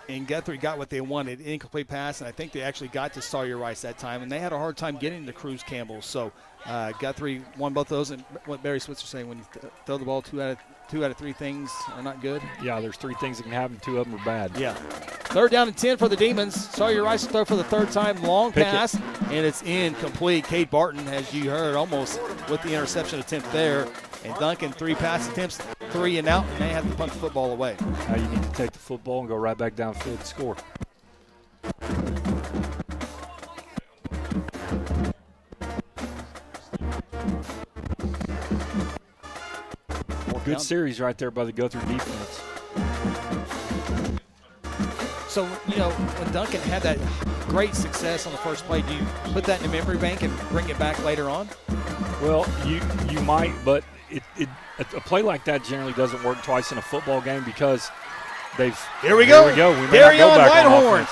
And Guthrie got what they wanted, incomplete pass, and I think they actually got to Sawyer Rice that time, and they had a hard time getting to Cruz Campbell. So Guthrie won both of those. And what Barry Switzer saying, when you throw the ball, two out of 3 things are not good. Yeah, there's 3 things that can happen. 2 of them are bad. Yeah. 3rd down and 10 for the Demons. Sawyer Rice will throw for the 3rd time, long pass, and it's incomplete. Cade Barton, as you heard, almost with the interception attempt there. And Duncan, 3 pass attempts, 3 and out, and they have to punt the football away. Now you need to take the football and go right back downfield to score. Good series right there by the Guthrie defense. So, when Duncan had that great success on the first play, do you put that in the memory bank and bring it back later on? Well, you might, but a play like that generally doesn't work twice in a football game because they've. Here we go. We may not go back on offense.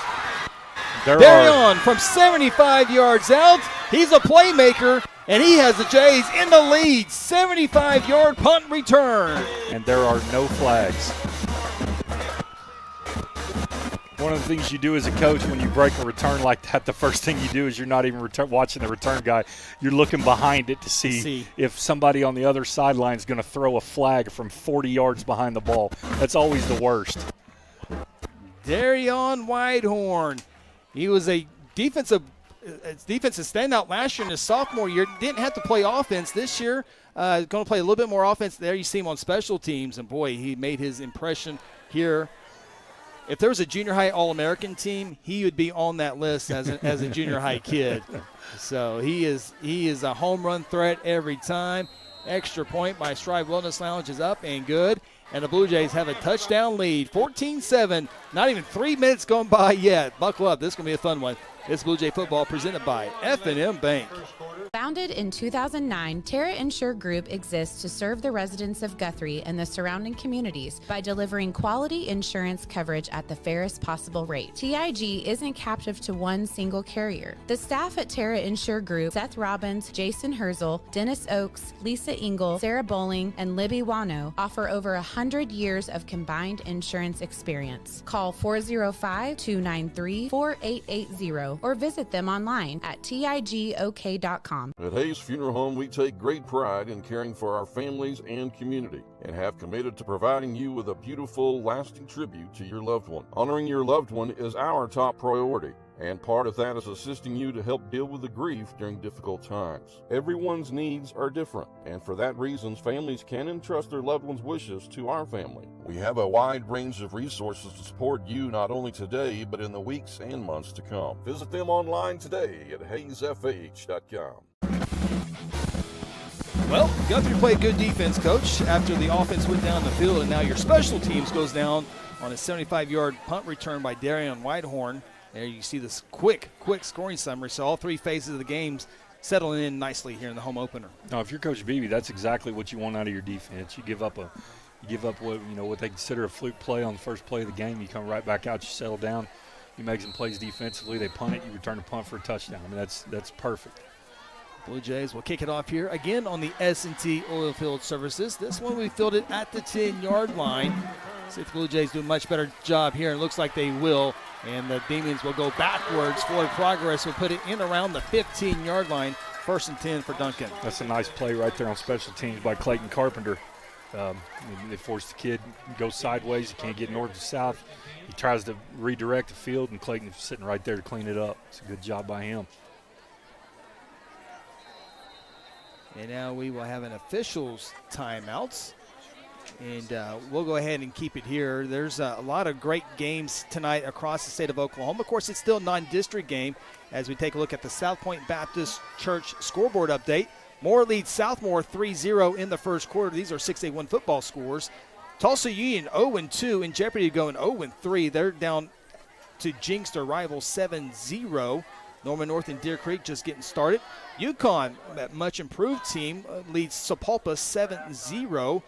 Darion from 75 yards out. He's a playmaker, and he has the Jays in the lead. 75-yard punt return. And there are no flags. One of the things you do as a coach when you break a return like that, the first thing you do is you're not even watching the return guy. You're looking behind it to see if somebody on the other sideline is going to throw a flag from 40 yards behind the ball. That's always the worst. Darion Whitehorn. He was a defensive standout last year in his sophomore year. Didn't have to play offense this year. Going to play a little bit more offense there. You see him on special teams, and boy, he made his impression here. If there was a junior high All-American team, he would be on that list as a junior high kid. So he is a home run threat every time. Extra point by Strive Wellness Lounge is up and good. And the Blue Jays have a touchdown lead, 14-7. Not even 3 minutes gone by yet. Buckle up. This is going to be a fun one. It's Blue Jay football presented by F&M Bank. Founded in 2009, Terra Insure Group exists to serve the residents of Guthrie and the surrounding communities by delivering quality insurance coverage at the fairest possible rate. TIG isn't captive to one single carrier. The staff at Terra Insure Group, Seth Robbins, Jason Herzl, Dennis Oakes, Lisa Engel, Sarah Bowling, and Libby Wano, offer over 100 years of combined insurance experience. Call 405-293-4880 or visit them online at tigok.com. At Hayes Funeral Home, we take great pride in caring for our families and community and have committed to providing you with a beautiful, lasting tribute to your loved one. Honoring your loved one is our top priority. and part of that is assisting you to help deal with the grief during difficult times. Everyone's needs are different, and for that reason, families can entrust their loved ones' wishes to our family. We have a wide range of resources to support you not only today, but in the weeks and months to come. Visit them online today at hayesfh.com. Well, Guthrie played good defense, Coach, after the offense went down the field, and now your special teams goes down on a 75-yard punt return by Darian Whitehorn. There you see this quick scoring summary. So all three phases of the games settling in nicely here in the home opener. Now, if you're Coach Beebe, that's exactly what you want out of your defense. You give up what they consider a fluke play on the first play of the game. You come right back out, you settle down, you make some plays defensively. They punt it, you return the punt for a touchdown. I mean, that's perfect. Blue Jays will kick it off here again on the S&T Oilfield Services. This one we fielded at the 10-yard line. See if the Blue Jays do a much better job here. It looks like they will. And the Demons will go backwards. Forward progress will put it in around the 15-yard line. 1st and 10 for Duncan. That's a nice play right there on special teams by Clayton Carpenter. They force the kid to go sideways. He can't get north to south. He tries to redirect the field, and Clayton's sitting right there to clean it up. It's a good job by him. And now we will have an officials timeouts. And we'll go ahead and keep it here. There's a lot of great games tonight across the state of Oklahoma. Of course, it's still a non-district game as we take a look at the South Point Baptist Church scoreboard update. Moore leads Southmore 3-0 in the first quarter. These are 6A1 football scores. Tulsa Union 0-2 in jeopardy of going 0-3. They're down to jinx their rival 7-0. Norman North and Deer Creek just getting started. UConn, that much improved team, leads Sapulpa 7-0.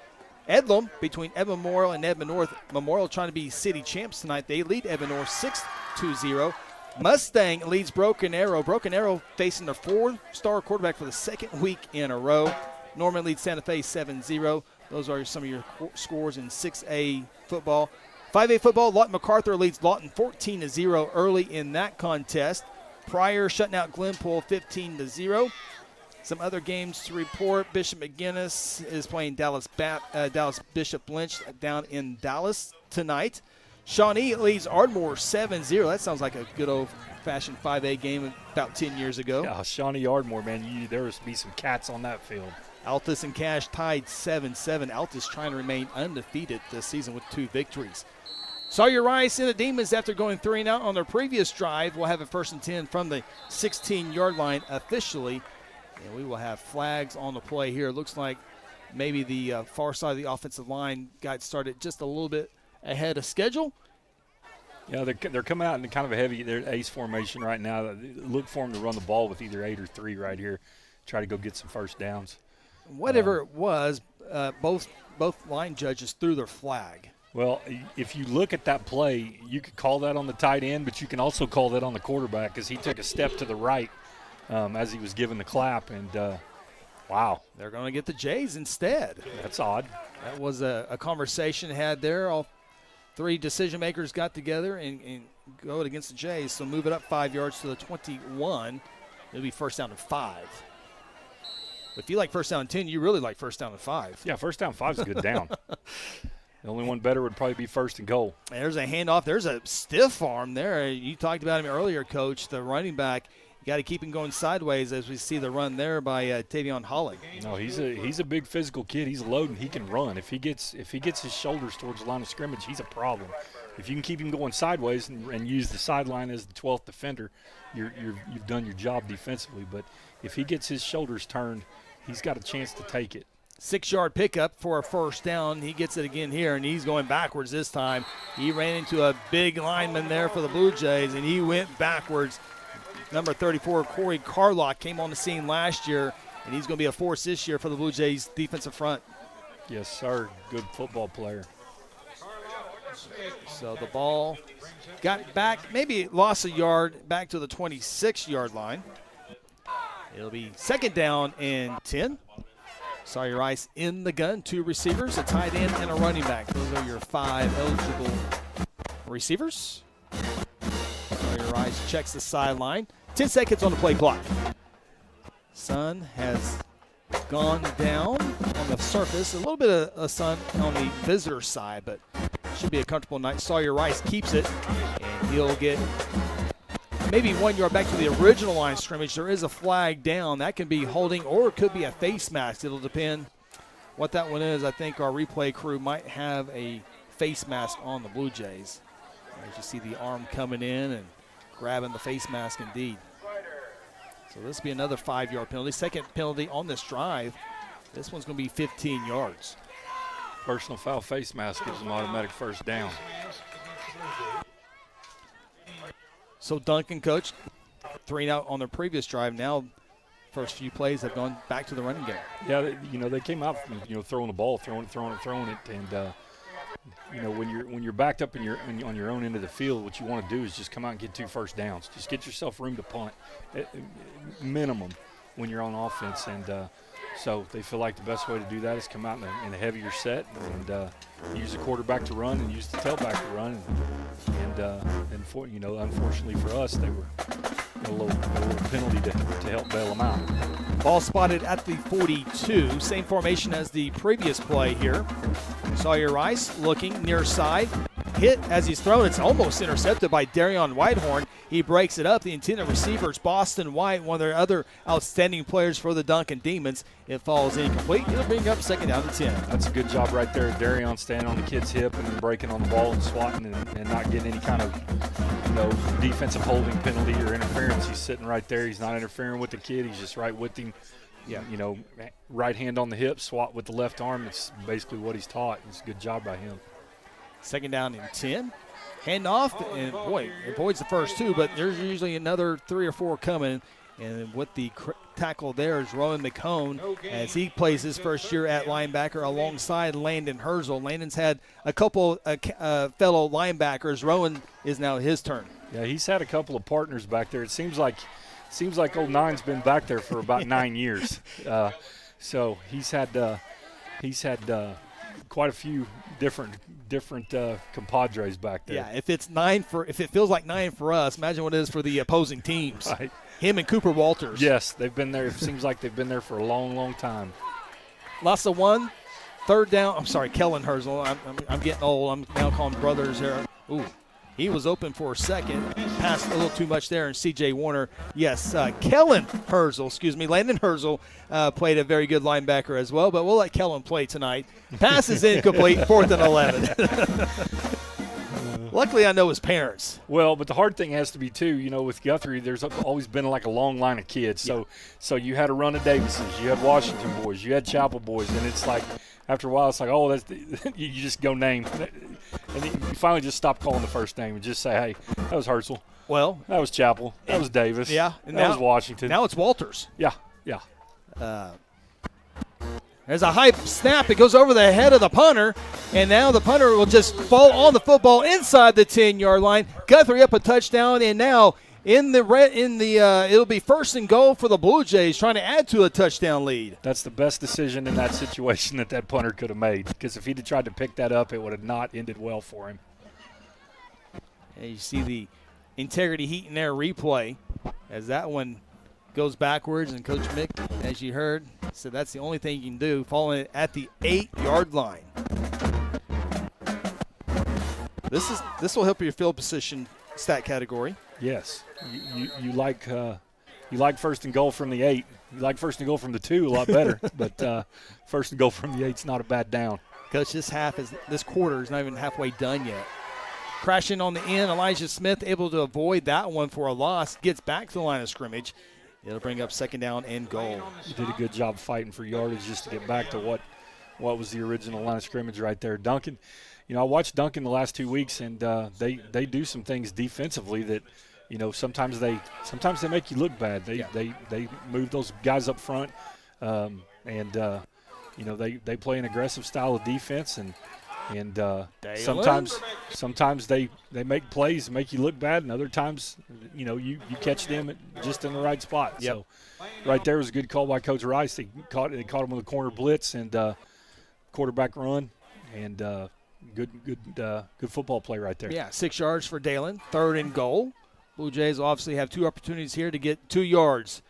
Edlum, between Edmond Memorial and Edmond North, Memorial trying to be city champs tonight. They lead Edmond North 6-0. Mustang leads Broken Arrow. Broken Arrow facing their 4-star quarterback for the second week in a row. Norman leads Santa Fe 7-0. Those are some of your scores in 6A football. 5A football, Lawton MacArthur leads Lawton 14-0 early in that contest. Pryor shutting out Glenpool 15-0. Some other games to report. Bishop McGinnis is playing Dallas Bishop Lynch down in Dallas tonight. Shawnee leads Ardmore 7-0. That sounds like a good old-fashioned 5A game about 10 years ago. Yeah, Shawnee Ardmore, man, there must be some cats on that field. Altus and Cash tied 7-7. Altus trying to remain undefeated this season with 2 victories. Sawyer Rice and the Demons, after going 3 and out on their previous drive, will have a 1st and 10 from the 16-yard line officially. And we will have flags on the play here. Looks like maybe the far side of the offensive line got started just a little bit ahead of schedule. Yeah, they're coming out in kind of a heavy ace formation right now. Look for them to run the ball with either 8 or 3 right here. Try to go get some first downs. Whatever it was, both line judges threw their flag. Well, if you look at that play, you could call that on the tight end, but you can also call that on the quarterback because he took a step to the right as he was given the clap, and wow. They're going to get the Jays instead. That's odd. That was a conversation had there. All 3 decision makers got together and go against the Jays, so move it up 5 yards to the 21. It'll be 1st down and 5. If you like 1st down and 10, you really like 1st down and 5. Yeah, 1st down 5 is a good down. The only one better would probably be 1st and goal. There's a handoff. There's a stiff arm there. You talked about him earlier, Coach, the running back. You got to keep him going sideways as we see the run there by Tavion Holland. No, he's a big physical kid. He's loading. He can run. If he gets his shoulders towards the line of scrimmage, he's a problem. If you can keep him going sideways and use the sideline as the 12th defender, you've done your job defensively. But if he gets his shoulders turned, he's got a chance to take it. 6-yard pickup for a 1st down. He gets it again here, and he's going backwards this time. He ran into a big lineman there for the Blue Jays, and he went backwards. Number 34, Corey Carlock, came on the scene last year, and he's going to be a force this year for the Blue Jays defensive front. Yes, sir. Good football player. So the ball got back, maybe lost a yard back to the 26-yard line. It'll be 2nd down and 10. Sawyer Rice in the gun, 2 receivers, a tight end, and a running back. Those are your 5 eligible receivers. Sawyer Rice checks the sideline. 10 seconds on the play clock. Sun has gone down on the surface. A little bit of sun on the visitor side, but should be a comfortable night. Sawyer Rice keeps it, and he'll get maybe 1 yard back to the original line of scrimmage, there is a flag down. That can be holding or it could be a face mask. It'll depend what that one is. I think our replay crew might have a face mask on the Blue Jays. As you see the arm coming in and grabbing the face mask indeed. So this will be another 5-yard penalty. Second penalty on this drive. This one's going to be 15 yards. Personal foul face mask gives an automatic first down. So Duncan, coach, 3 out on their previous drive. Now, first few plays have gone back to the running game. Yeah, they came out from throwing the ball, throwing it, and when you're backed up on your own end of the field, what you want to do is just come out and get 2 first downs. Just get yourself room to punt, at minimum, when you're on offense. And so they feel like the best way to do that is come out in a heavier set and use the quarterback to run and use the tailback to run. Unfortunately for us, they were a little penalty to help bail them out. Ball spotted at the 42. Same formation as the previous play here. Sawyer Rice looking near side. Hit as he's thrown. It's almost intercepted by Darion Whitehorn. He breaks it up. The intended receiver is Boston White, one of their other outstanding players for the Duncan Demons. It falls incomplete. It'll bring up second down to 10. That's a good job right there. Darion standing on the kid's hip and then breaking on the ball and swatting and not getting any kind of defensive holding penalty or interference. He's sitting right there. He's not interfering with the kid. He's just right with him. Yeah. Right hand on the hip, swat with the left arm. It's basically what he's taught. It's a good job by him. Second down and 10. Hand off, and boy, avoids the first 2, but there's usually another 3 or 4 coming. And with the tackle there is Rowan McCone as he plays his first year at linebacker alongside Landon Herzl. Landon's had a couple fellow linebackers. Rowan is now his turn. Yeah, he's had a couple of partners back there. It seems like Old Nine's been back there for about 9 years. So he's had quite a few different compadres back there. Yeah, if it feels like 9 for us, imagine what it is for the opposing teams. Right. Him and Cooper Walters. Yes, they've been there. It seems like they've been there for a long, long time. Loss of 1, third down. I'm sorry, Kellen Herzl. I'm getting old. I'm now calling brothers here. Ooh, he was open for a second. Passed a little too much there, and C.J. Warner. Yes, Kellen Herzl, Landon Herzl played a very good linebacker as well, but we'll let Kellen play tonight. Pass is incomplete, 4th and 11. Luckily, I know his parents. Well, but the hard thing has to be, too, with Guthrie, there's always been like a long line of kids. So you had a run of Davises, you had Washington boys, you had Chapel boys, and it's like after a while it's like, oh, you just go name. And you finally just stop calling the first name and just say, hey, that was Herzl. Well, that was Chapel. That was Davis. Yeah. That was Washington. Now it's Walters. Yeah. There's a high snap. It goes over the head of the punter, and now the punter will just fall on the football inside the 10-yard line. Guthrie up a touchdown, and now it'll be 1st and goal for the Blue Jays, trying to add to a touchdown lead. That's the best decision in that situation that punter could have made, because if he'd have tried to pick that up, it would have not ended well for him. And you see the integrity heat and air replay as that one goes backwards, and Coach Mick, as you heard, said that's the only thing you can do, falling at the 8-yard line. This will help your field position stat category. Yes, you like 1st and goal from the 8. You like 1st and goal from the 2 a lot better, but 1st and goal from the 8's not a bad down. Coach, this quarter is not even halfway done yet. Crashing on the end, Elijah Smith able to avoid that one for a loss, gets back to the line of scrimmage. It'll bring up 2nd down and goal. He did a good job fighting for yardage just to get back to what was the original line of scrimmage right there. Duncan, I watched Duncan the last 2 weeks, and they do some things defensively that, sometimes they make you look bad. They move those guys up front, and they play an aggressive style of defense, and sometimes they make plays and make you look bad, and other times you catch them just in the right spot. Yep. So right there was a good call by Coach Rice. They caught him with a corner blitz and quarterback run, and good football play right there. Yeah, 6 yards for Dalen, 3rd and goal. Blue Jays will obviously have 2 opportunities here to get 2 yards.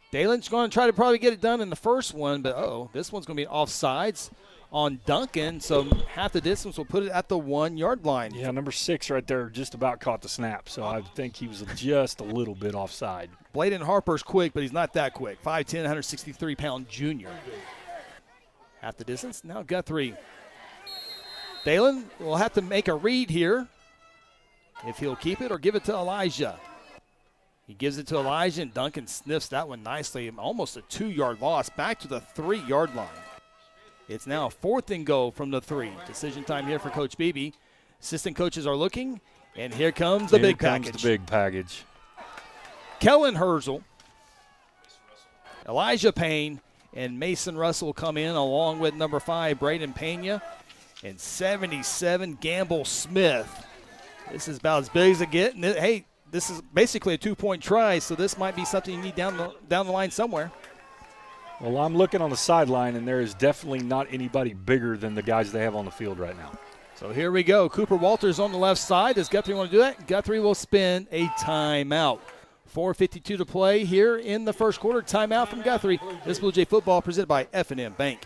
Dalen's going to try to probably get it done in the first one, but this one's going to be offsides on Duncan, so half the distance will put it at the 1 yard line. Yeah, number 6 right there just about caught the snap, so I think he was just a little bit offside. Bladen Harper's quick, but he's not that quick. 5'10", 163-pound junior. Half the distance. Now Guthrie. Dalen will have to make a read here if he'll keep it or give it to Elijah. He gives it to Elijah, and Duncan sniffs that one nicely. Almost a 2-yard loss, back to the 3-yard line. It's now 4th and goal from the 3. Decision time here for Coach Beebe. Assistant coaches are looking, and here comes the big package. Here comes the big package. Kellen Herzl, Elijah Payne, and Mason Russell come in along with number 5, Braden Pena, and 77, Gamble Smith. This is about as big as it gets. And hey, this is basically a 2-point try, so this might be something you need down the line somewhere. Well, I'm looking on the sideline, and there is definitely not anybody bigger than the guys they have on the field right now. So here we go. Cooper Walters on the left side. Does Guthrie want to do that? Guthrie will spin a timeout. 4:52 to play here in the first quarter. Timeout from Guthrie. This Blue Jay football presented by F&M Bank.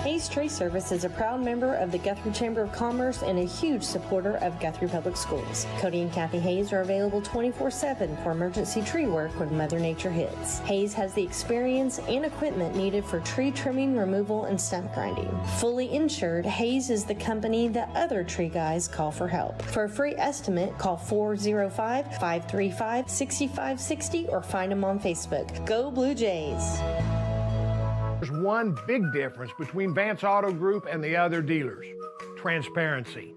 Hayes Tree Service is a proud member of the Guthrie Chamber of Commerce and a huge supporter of Guthrie Public Schools. Cody and Kathy Hayes are available 24/7 for emergency tree work when Mother Nature hits. Hayes has the experience and equipment needed for tree trimming, removal, and stump grinding. Fully insured, Hayes is the company that other tree guys call for help. For a free estimate, call 405-535-6560 or find them on Facebook. Go Blue Jays! There's one big difference between Vance Auto Group and the other dealers: transparency.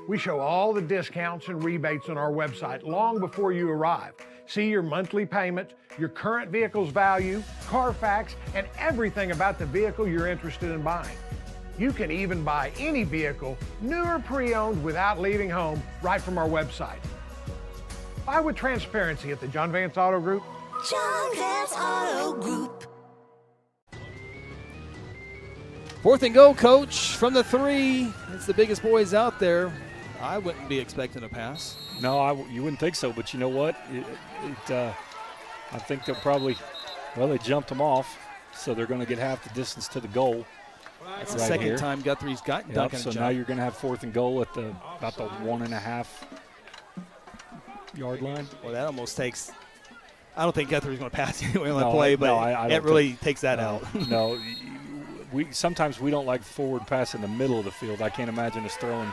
We show all the discounts and rebates on our website long before you arrive. See your monthly payment, your current vehicle's value, Carfax, and everything about the vehicle you're interested in buying. You can even buy any vehicle, new or pre-owned, without leaving home, right from our website. Buy with transparency at the John Vance Auto Group. John Vance Auto Group. 4th and goal, Coach, from the 3. It's the biggest boys out there. I wouldn't be expecting a pass. No, you wouldn't think so, but you know what? I think they'll probably, they jumped them off, so they're going to get half the distance to the goal. That's the second time Guthrie's gotten Duncan. So now you're going to have 4th and goal at about the 1.5 yard line. Well, that almost takes – I don't think Guthrie's going to pass anyway on the No, play, but no, I it really takes that out. No, sometimes we don't like forward pass in the middle of the field. I can't imagine us throwing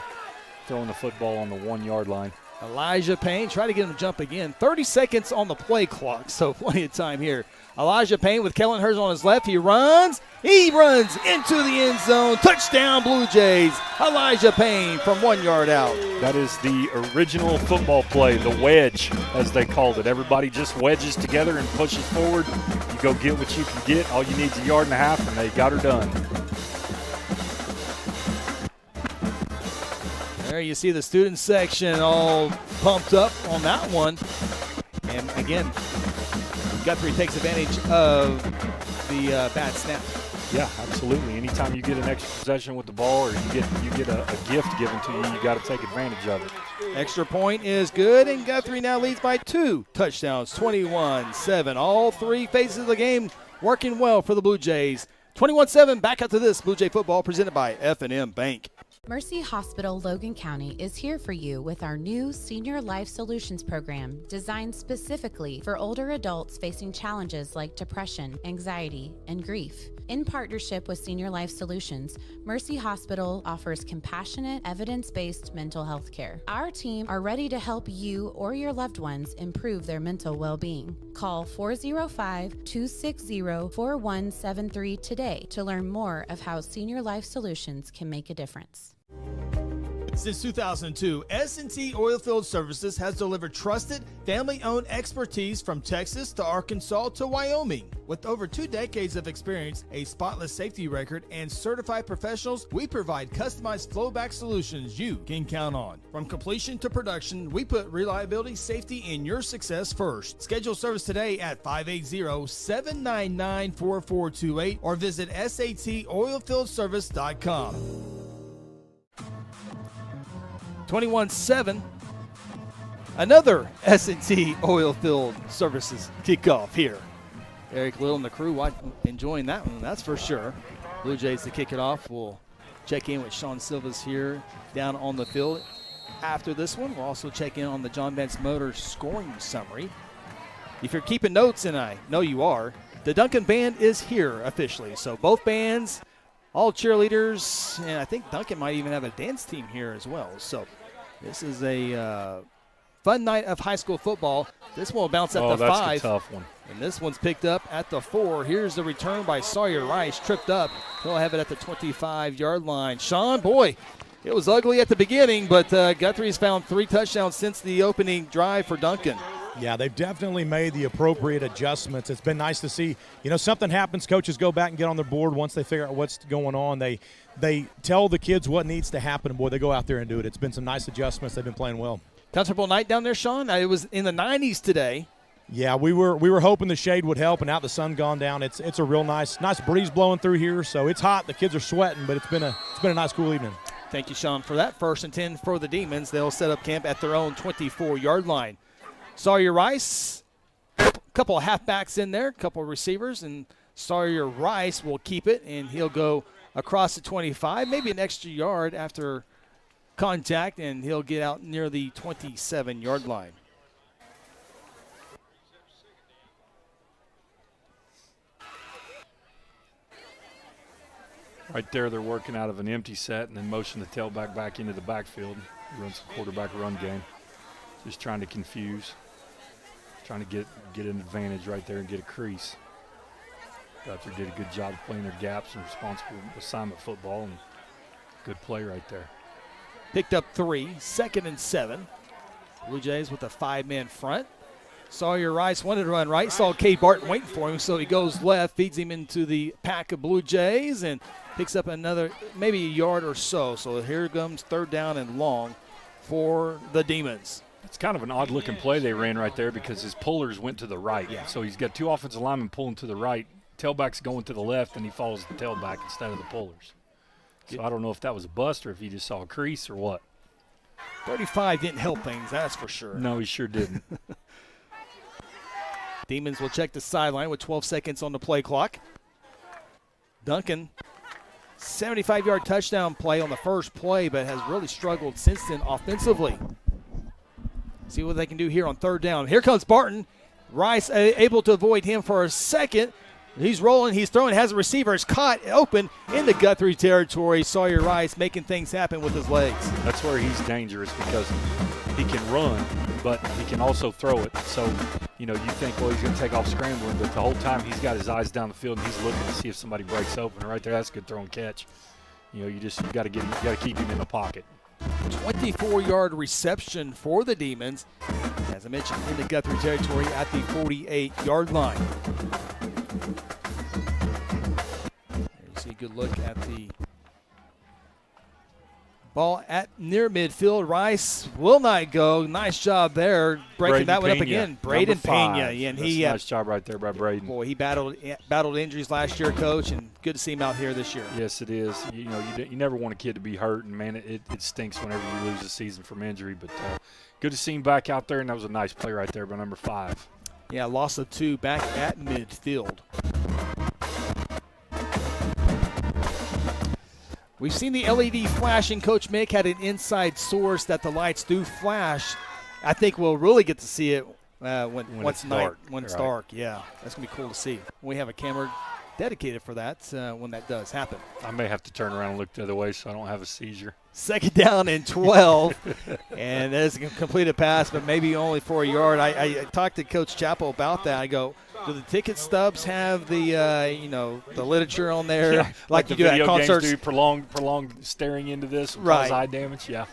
the football on the 1 yard line. Elijah Payne, try to get him to jump again. 30 seconds on the play clock, so plenty of time here. Elijah Payne with Kellen Herzl on his left. He runs into the end zone. Touchdown, Blue Jays. Elijah Payne from 1 yard out. That is the original football play, the wedge, as they called it. Everybody just wedges together and pushes forward. You go get what you can get. All you need is 1.5 yards, and they got her done. There you see the student section all pumped up on that one. And again, Guthrie takes advantage of the bad snap. Yeah, absolutely. Anytime you get an extra possession with the ball, or you get a gift given to you got to take advantage of it. Extra point is good, and Guthrie now leads by 2 touchdowns, 21-7. All 3 phases of the game working well for the Blue Jays. 21-7, back out to this Blue Jay football presented by F&M Bank. Mercy Hospital Logan County is here for you with our new Senior Life Solutions program designed specifically for older adults facing challenges like depression, anxiety, and grief. In partnership with Senior Life Solutions, Mercy Hospital offers compassionate, evidence-based mental health care. Our team are ready to help you or your loved ones improve their mental well-being. Call 405-260-4173 today to learn more of how Senior Life Solutions can make a difference. Since 2002, S&T Oilfield Services has delivered trusted, family-owned expertise from Texas to Arkansas to Wyoming. With over 2 decades of experience, a spotless safety record, and certified professionals, we provide customized flowback solutions you can count on. From completion to production, we put reliability, safety, and your success first. Schedule service today at 580-799-4428 or visit satoilfieldservice.com. 21-7. Another S&T Oilfield Services kickoff here. Eric Little and the crew enjoying that one, that's for sure. Blue Jays to kick it off. We'll check in with Shawn Silvis here down on the field. After this one, we'll also check in on the John Vance Motors scoring summary. If you're keeping notes, and I know you are, the Duncan Band is here officially. So both bands, all cheerleaders, and I think Duncan might even have a dance team here as well. So this is a fun night of high school football. This one will bounce at the 5. That's a tough one. And this one's picked up at the 4. Here's the return by Sawyer Rice, tripped up. He'll have it at the 25-yard line. Shawn, boy, it was ugly at the beginning, but Guthrie's found 3 touchdowns since the opening drive for Duncan. Yeah, they've definitely made the appropriate adjustments. It's been nice to see. You know, something happens, coaches go back and get on their board once they figure out what's going on. They tell the kids what needs to happen, and, boy, they go out there and do it. It's been some nice adjustments. They've been playing well. Comfortable night down there, Shawn? It was in the 90s today. Yeah, we were hoping the shade would help, and now the sun gone down. It's a real nice breeze blowing through here, so it's hot. The kids are sweating, but it's been a nice cool evening. Thank you, Shawn, for that. 1st and 10 for the Demons. They'll set up camp at their own 24-yard line. Sawyer Rice, a couple of halfbacks in there, a couple of receivers, and Sawyer Rice will keep it, and he'll go across the 25, maybe an extra yard after contact, and he'll get out near the 27-yard line. Right there, they're working out of an empty set and then motion the tailback back into the backfield. Runs the quarterback run game. Just trying to confuse. Trying to get an advantage right there and get a crease. Guthrie did a good job of playing their gaps and responsible assignment football, and good play right there. Picked up 3, 2nd and 7. Blue Jays with a 5-man front. Sawyer Rice wanted to run right, saw Cade Barton waiting for him, so he goes left, feeds him into the pack of Blue Jays, and picks up another, maybe a yard or so. So here comes 3rd down and long for the Demons. It's kind of an odd-looking play they ran right there because his pullers went to the right. Yeah. So he's got 2 offensive linemen pulling to the right. Tailback's going to the left, and he follows the tailback instead of the pullers. So I don't know if that was a bust or if he just saw a crease or what. 35 didn't help things, that's for sure. No, he sure didn't. Demons will check the sideline with 12 seconds on the play clock. Duncan, 75-yard touchdown play on the first play, but has really struggled since then offensively. See what they can do here on 3rd down. Here comes Barton. Rice able to avoid him for a second. He's rolling, he's throwing, has a receiver. It's caught open in the Guthrie territory. Sawyer Rice making things happen with his legs. That's where he's dangerous because he can run, but he can also throw it. So, you think, well, he's going to take off scrambling, but the whole time he's got his eyes down the field and he's looking to see if somebody breaks open. Right there, that's a good throw and catch. You got to keep him in the pocket. 24-yard reception for the Demons, as I mentioned, in the Guthrie territory at the 48-yard line. There you see a good look at the ball at near midfield. Rice will not go. Nice job there, breaking that one up again. Braden Pena, and he nice job right there by Braden. Boy, he battled injuries last year, Coach, and good to see him out here this year. Yes, it is. You never want a kid to be hurt, and man, it stinks whenever you lose a season from injury. But good to see him back out there, and that was a nice play right there by number 5. Yeah, loss of 2 back at midfield. We've seen the LED flashing. Coach Mick had an inside source that the lights do flash. I think we'll really get to see it when it's dark. When it's dark, yeah. That's going to be cool to see. We have a camera dedicated for that when that does happen. I may have to turn around and look the other way so I don't have a seizure. 2nd down and 12. And that is a completed pass, but maybe only for a yard. I talked to Coach Chappell about that. I go, do the ticket stubs have the the literature on there like you do at concerts? Games do prolonged staring into this right. Cause eye damage. Yeah,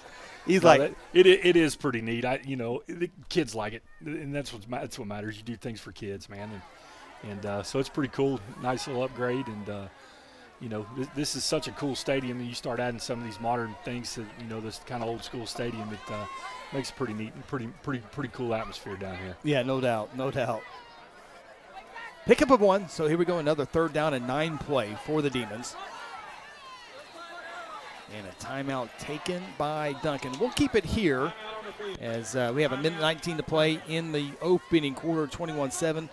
he's like it is pretty neat. The kids like it, and that's what matters. You do things for kids, man, and so it's pretty cool. Nice little upgrade, and this is such a cool stadium. And you start adding some of these modern things to this kind of old school stadium. It makes it pretty neat and pretty cool atmosphere down here. Yeah, no doubt. Pickup of 1, so here we go, another 3rd down and 9 play for the Demons. And a timeout taken by Duncan. We'll keep it here as we have a minute 19 to play in the opening quarter, 21-7.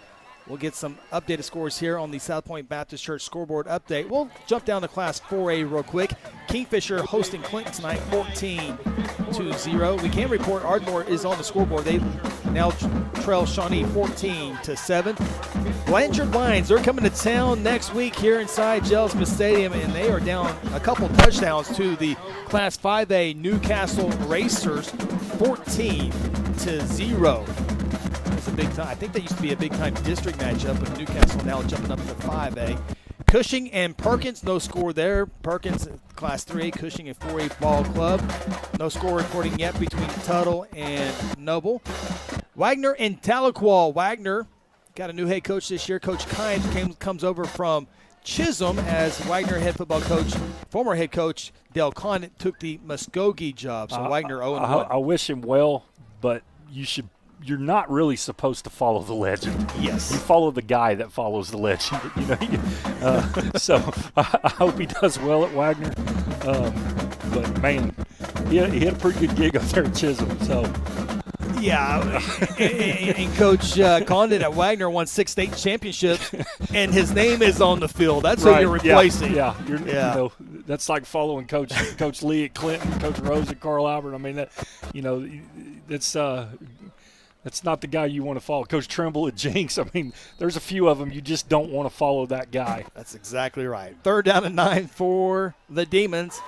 We'll get some updated scores here on the South Point Baptist Church scoreboard update. We'll jump down to Class 4A real quick. Kingfisher hosting Clinton tonight, 14-0. We can report Ardmore is on the scoreboard. They now trail Shawnee 14-7. Blanchard Lions, they're coming to town next week here inside Jelsma Stadium, and they are down a couple touchdowns to the Class 5A Newcastle Racers, 14-0. It's a big time. I think that used to be a big time district matchup, but Newcastle now jumping up to 5A. Cushing and Perkins, no score there. Perkins, Class 3A, Cushing a 4A ball club. No score reporting yet between Tuttle and Noble. Wagner and Tahlequah. Wagner got a new head coach this year. Coach Kynes comes over from Chisholm as Wagner head football coach. Former head coach Dale Condit took the Muskogee job. So Wagner 0-1. I wish him well, but you're not really supposed to follow the legend. Yes. You follow the guy that follows the legend. So I hope he does well at Wagner. But, man, he had a pretty good gig up there at Chisholm. So. Yeah, and Coach Condit at Wagner won 6 state championships, and his name is on the field. That's who you're replacing. Yeah. That's like following Coach Lee at Clinton, Coach Rose at Carl Albert. I mean, that's not the guy you want to follow. Coach Trimble at Jinx. I mean, there's a few of them you just don't want to follow that guy. That's exactly right. 3rd down and 9 for the Demons.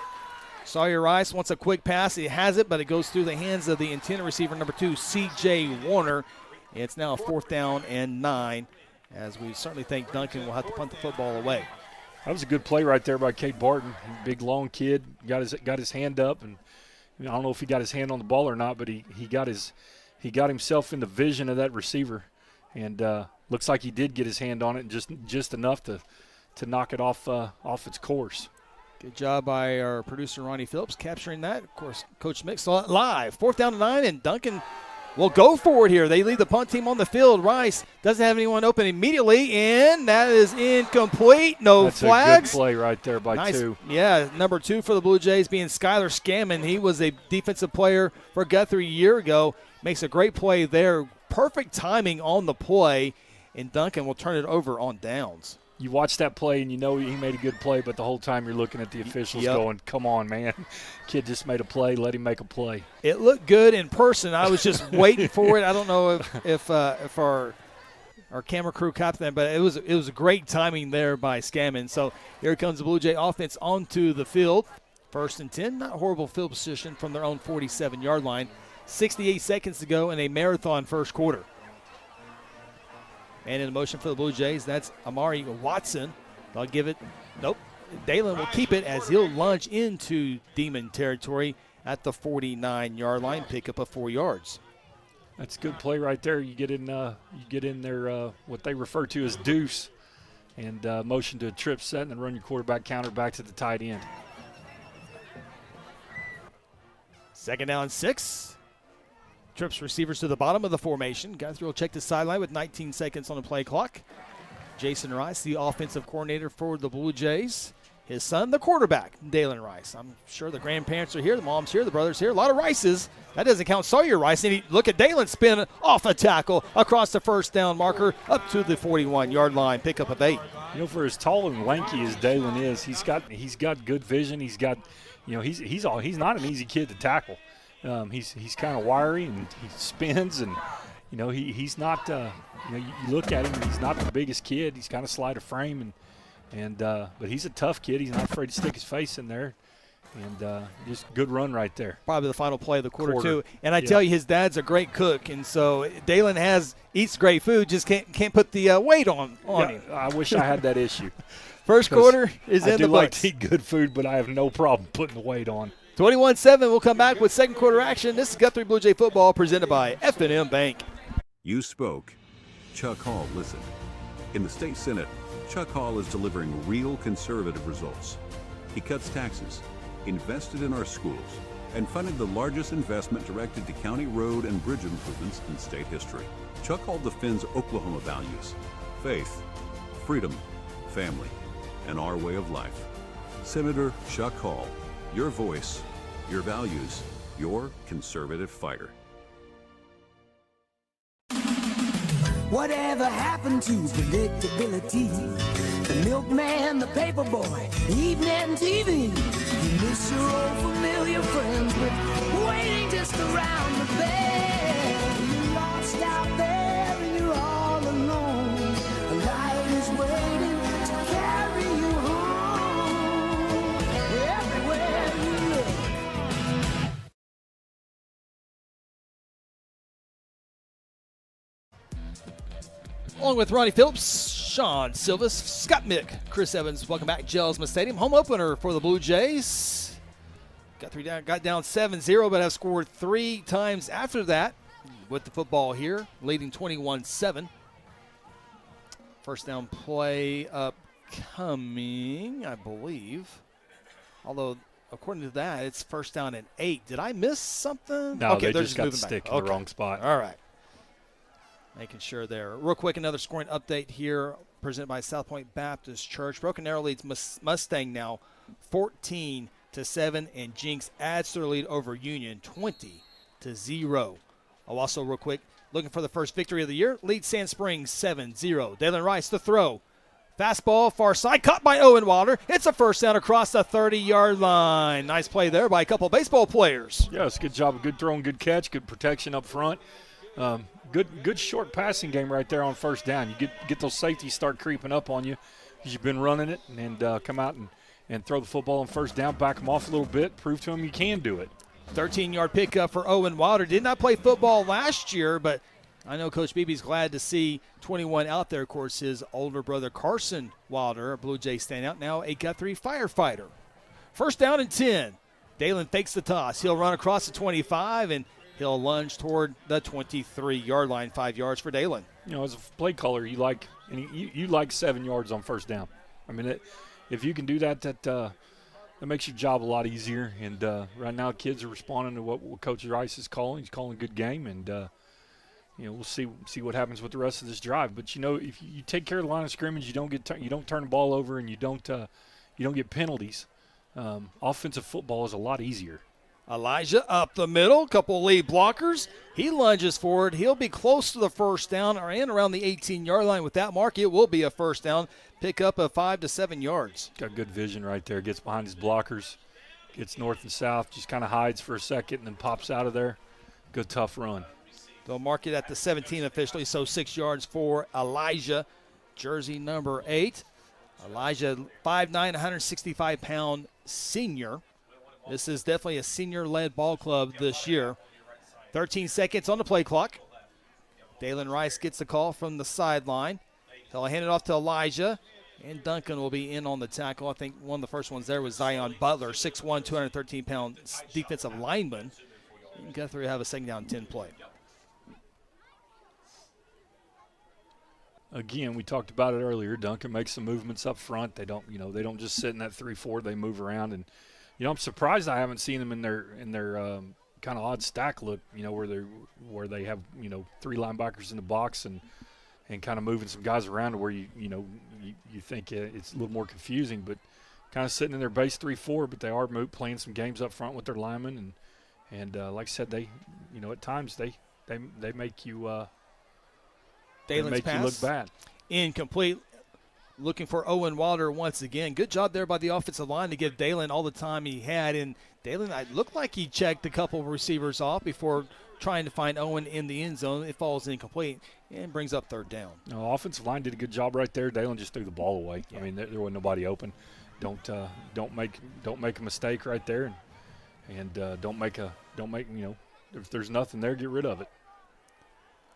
Sawyer Rice wants a quick pass. He has it, but it goes through the hands of the intended receiver, number 2, C.J. Warner. It's now a 4th down and 9, as we certainly think Duncan will have to punt the football away. That was a good play right there by Cade Barton. Big, long kid. Got his hand up, and I don't know if he got his hand on the ball or not, but he got himself in the vision of that receiver, and looks like he did get his hand on it, and just enough to knock it off its course. Good job by our producer, Ronnie Phillips, capturing that. Of course, Coach Mick saw it live. 4th down and 9, and Duncan will go for it here. They lead the punt team on the field. Rice doesn't have anyone open immediately, and that is incomplete. No flags. That's a good play right there by 2. Yeah, number 2 for the Blue Jays being Skylar Scammon. He was a defensive player for Guthrie a year ago. Makes a great play there. Perfect timing on the play, and Duncan will turn it over on downs. You watch that play, and you know he made a good play, but the whole time you're looking at the officials going, come on, man. Kid just made a play. Let him make a play. It looked good in person. I was just waiting for it. I don't know if our camera crew caught that, but it was great timing there by Scammon. So here comes the Blue Jay offense onto the field. 1st and 10. Not horrible field position from their own 47-yard line. 68 seconds to go in a marathon first quarter. And in motion for the Blue Jays, that's Amari Watson. They'll give it. Nope. Dalen will keep it as he'll lunge into Demon territory at the 49-yard line, pick up 4 yards. That's a good play right there. You get in there what they refer to as deuce, and motion to a trip set, and then run your quarterback counter back to the tight end. 2nd down and 6. Trips receivers to the bottom of the formation. Guthrie will check the sideline with 19 seconds on the play clock. Jason Rice, the offensive coordinator for the Blue Jays. His son, the quarterback, Dalen Rice. I'm sure the grandparents are here, the mom's here, the brother's here. A lot of Rices. That doesn't count Sawyer Rice. And look at Dalen spin off a tackle across the 1st down marker up to the 41-yard line. Pickup of 8. For as tall and lanky as Dalen is, he's got good vision. He's got, he's not an easy kid to tackle. He's kind of wiry, and he spins, and he's not. You look at him, and he's not the biggest kid. He's kind of slight of frame, but he's a tough kid. He's not afraid to stick his face in there, and just good run right there. Probably the final play of the quarter. Too. And I tell you, his dad's a great cook, and so Dalen eats great food, just can't put the weight on him. I wish I had that issue. First quarter is in the books. I do like to eat good food, but I have no problem putting the weight on. 21-7, we'll come back with 2nd quarter action. This is Guthrie Blue Jay football presented by F&M Bank. You spoke. Chuck Hall listened. In the state Senate, Chuck Hall is delivering real conservative results. He cuts taxes, invested in our schools, and funded the largest investment directed to county road and bridge improvements in state history. Chuck Hall defends Oklahoma values, faith, freedom, family, and our way of life. Senator Chuck Hall. Your voice, your values, your conservative fighter. Whatever happened to predictability? The milkman, the paper boy, evening TV. You miss your old familiar friends, but waiting just around the bend. You're lost out there and you're all alone. A light is waiting to carry you home. Everywhere you look. Along with Ronnie Phillips, Shawn Silvis, Scott Mick, Chris Evans. Welcome back, Jelsma Stadium. Home opener for the Blue Jays. Got down 7-0, but have scored 3 times after that with the football here, leading 21-7. First down play upcoming, I believe. Although, according to that, it's first down and 8. Did I miss something? No, okay, they they're just got the moving stick back. in the wrong spot. All right. Making sure there. Real quick, another scoring update here presented by South Point Baptist Church. Broken Arrow leads Mustang now 14-7, and Jinx adds to their lead over Union 20-0. Oh, also, real quick, looking for the first victory of the year, leads Sand Springs 7-0. Dalen Rice to throw. Fastball, far side, caught by Owen Wilder. It's a first down across the 30-yard line. Nice play there by a couple of baseball players. Yeah, it's a good job, good throw and good catch, good protection up front. Good short passing game right there on first down. You get those safeties start creeping up on you because you've been running it, and come out and throw the football on first down, back them off a little bit, prove to them you can do it. 13-yard pickup for Owen Wilder. Did not play football last year, but I know Coach Beebe's glad to see 21 out there. Of course, his older brother Carson Wilder, a Blue Jay standout, now a Guthrie firefighter. First down and 10. Dalen fakes the toss. He'll run across the 25, and he'll lunge toward the 23-yard line, 5 yards for Dalen. You know, as a play caller, you like 7 yards on first down. I mean, if you can do that, that makes your job a lot easier. And right now, kids are responding to what Coach Rice is calling. He's calling a good game, and we'll see what happens with the rest of this drive. But if you take care of the line of scrimmage, you don't turn the ball over, and you don't get penalties. Offensive football is a lot easier. Elijah up the middle, couple lead blockers. He lunges forward. He'll be close to the first down or in around the 18-yard line. With that mark, it will be a first down. Pick up of 5 to 7 yards. Got good vision right there. Gets behind his blockers, gets north and south, just kind of hides for a second and then pops out of there. Good, tough run. They'll mark it at the 17 officially, so 6 yards for Elijah, jersey number 8. Elijah, 5'9", 165-pound senior. This is definitely a senior-led ball club this year. 13 seconds on the play clock. Dalen Rice gets the call from the sideline. He'll hand it off to Elijah, and Duncan will be in on the tackle. I think one of the first ones there was Zion Butler, 6'1", 213-pound defensive lineman. And Guthrie have a second down 10 play. Again, we talked about it earlier. Duncan makes some movements up front. They don't just sit in that 3-4. They move around, and I'm surprised I haven't seen them in their kind of odd stack look. Where they have 3 linebackers in the box and kind of moving some guys around to where you think it's a little more confusing, but kind of sitting in their base 3-4. But they are playing some games up front with their linemen, and like I said, they at times they make you. Dalen's make pass. You look bad. Incomplete. Looking for Owen Wilder once again. Good job there by the offensive line to give Dalen all the time he had. And Dalen, it looked like he checked a couple of receivers off before trying to find Owen in the end zone. It falls incomplete and brings up third down. No, offensive line did a good job right there. Dalen just threw the ball away. Yeah. I mean, there wasn't nobody open. Don't make a mistake right there, and don't make if there's nothing there, get rid of it.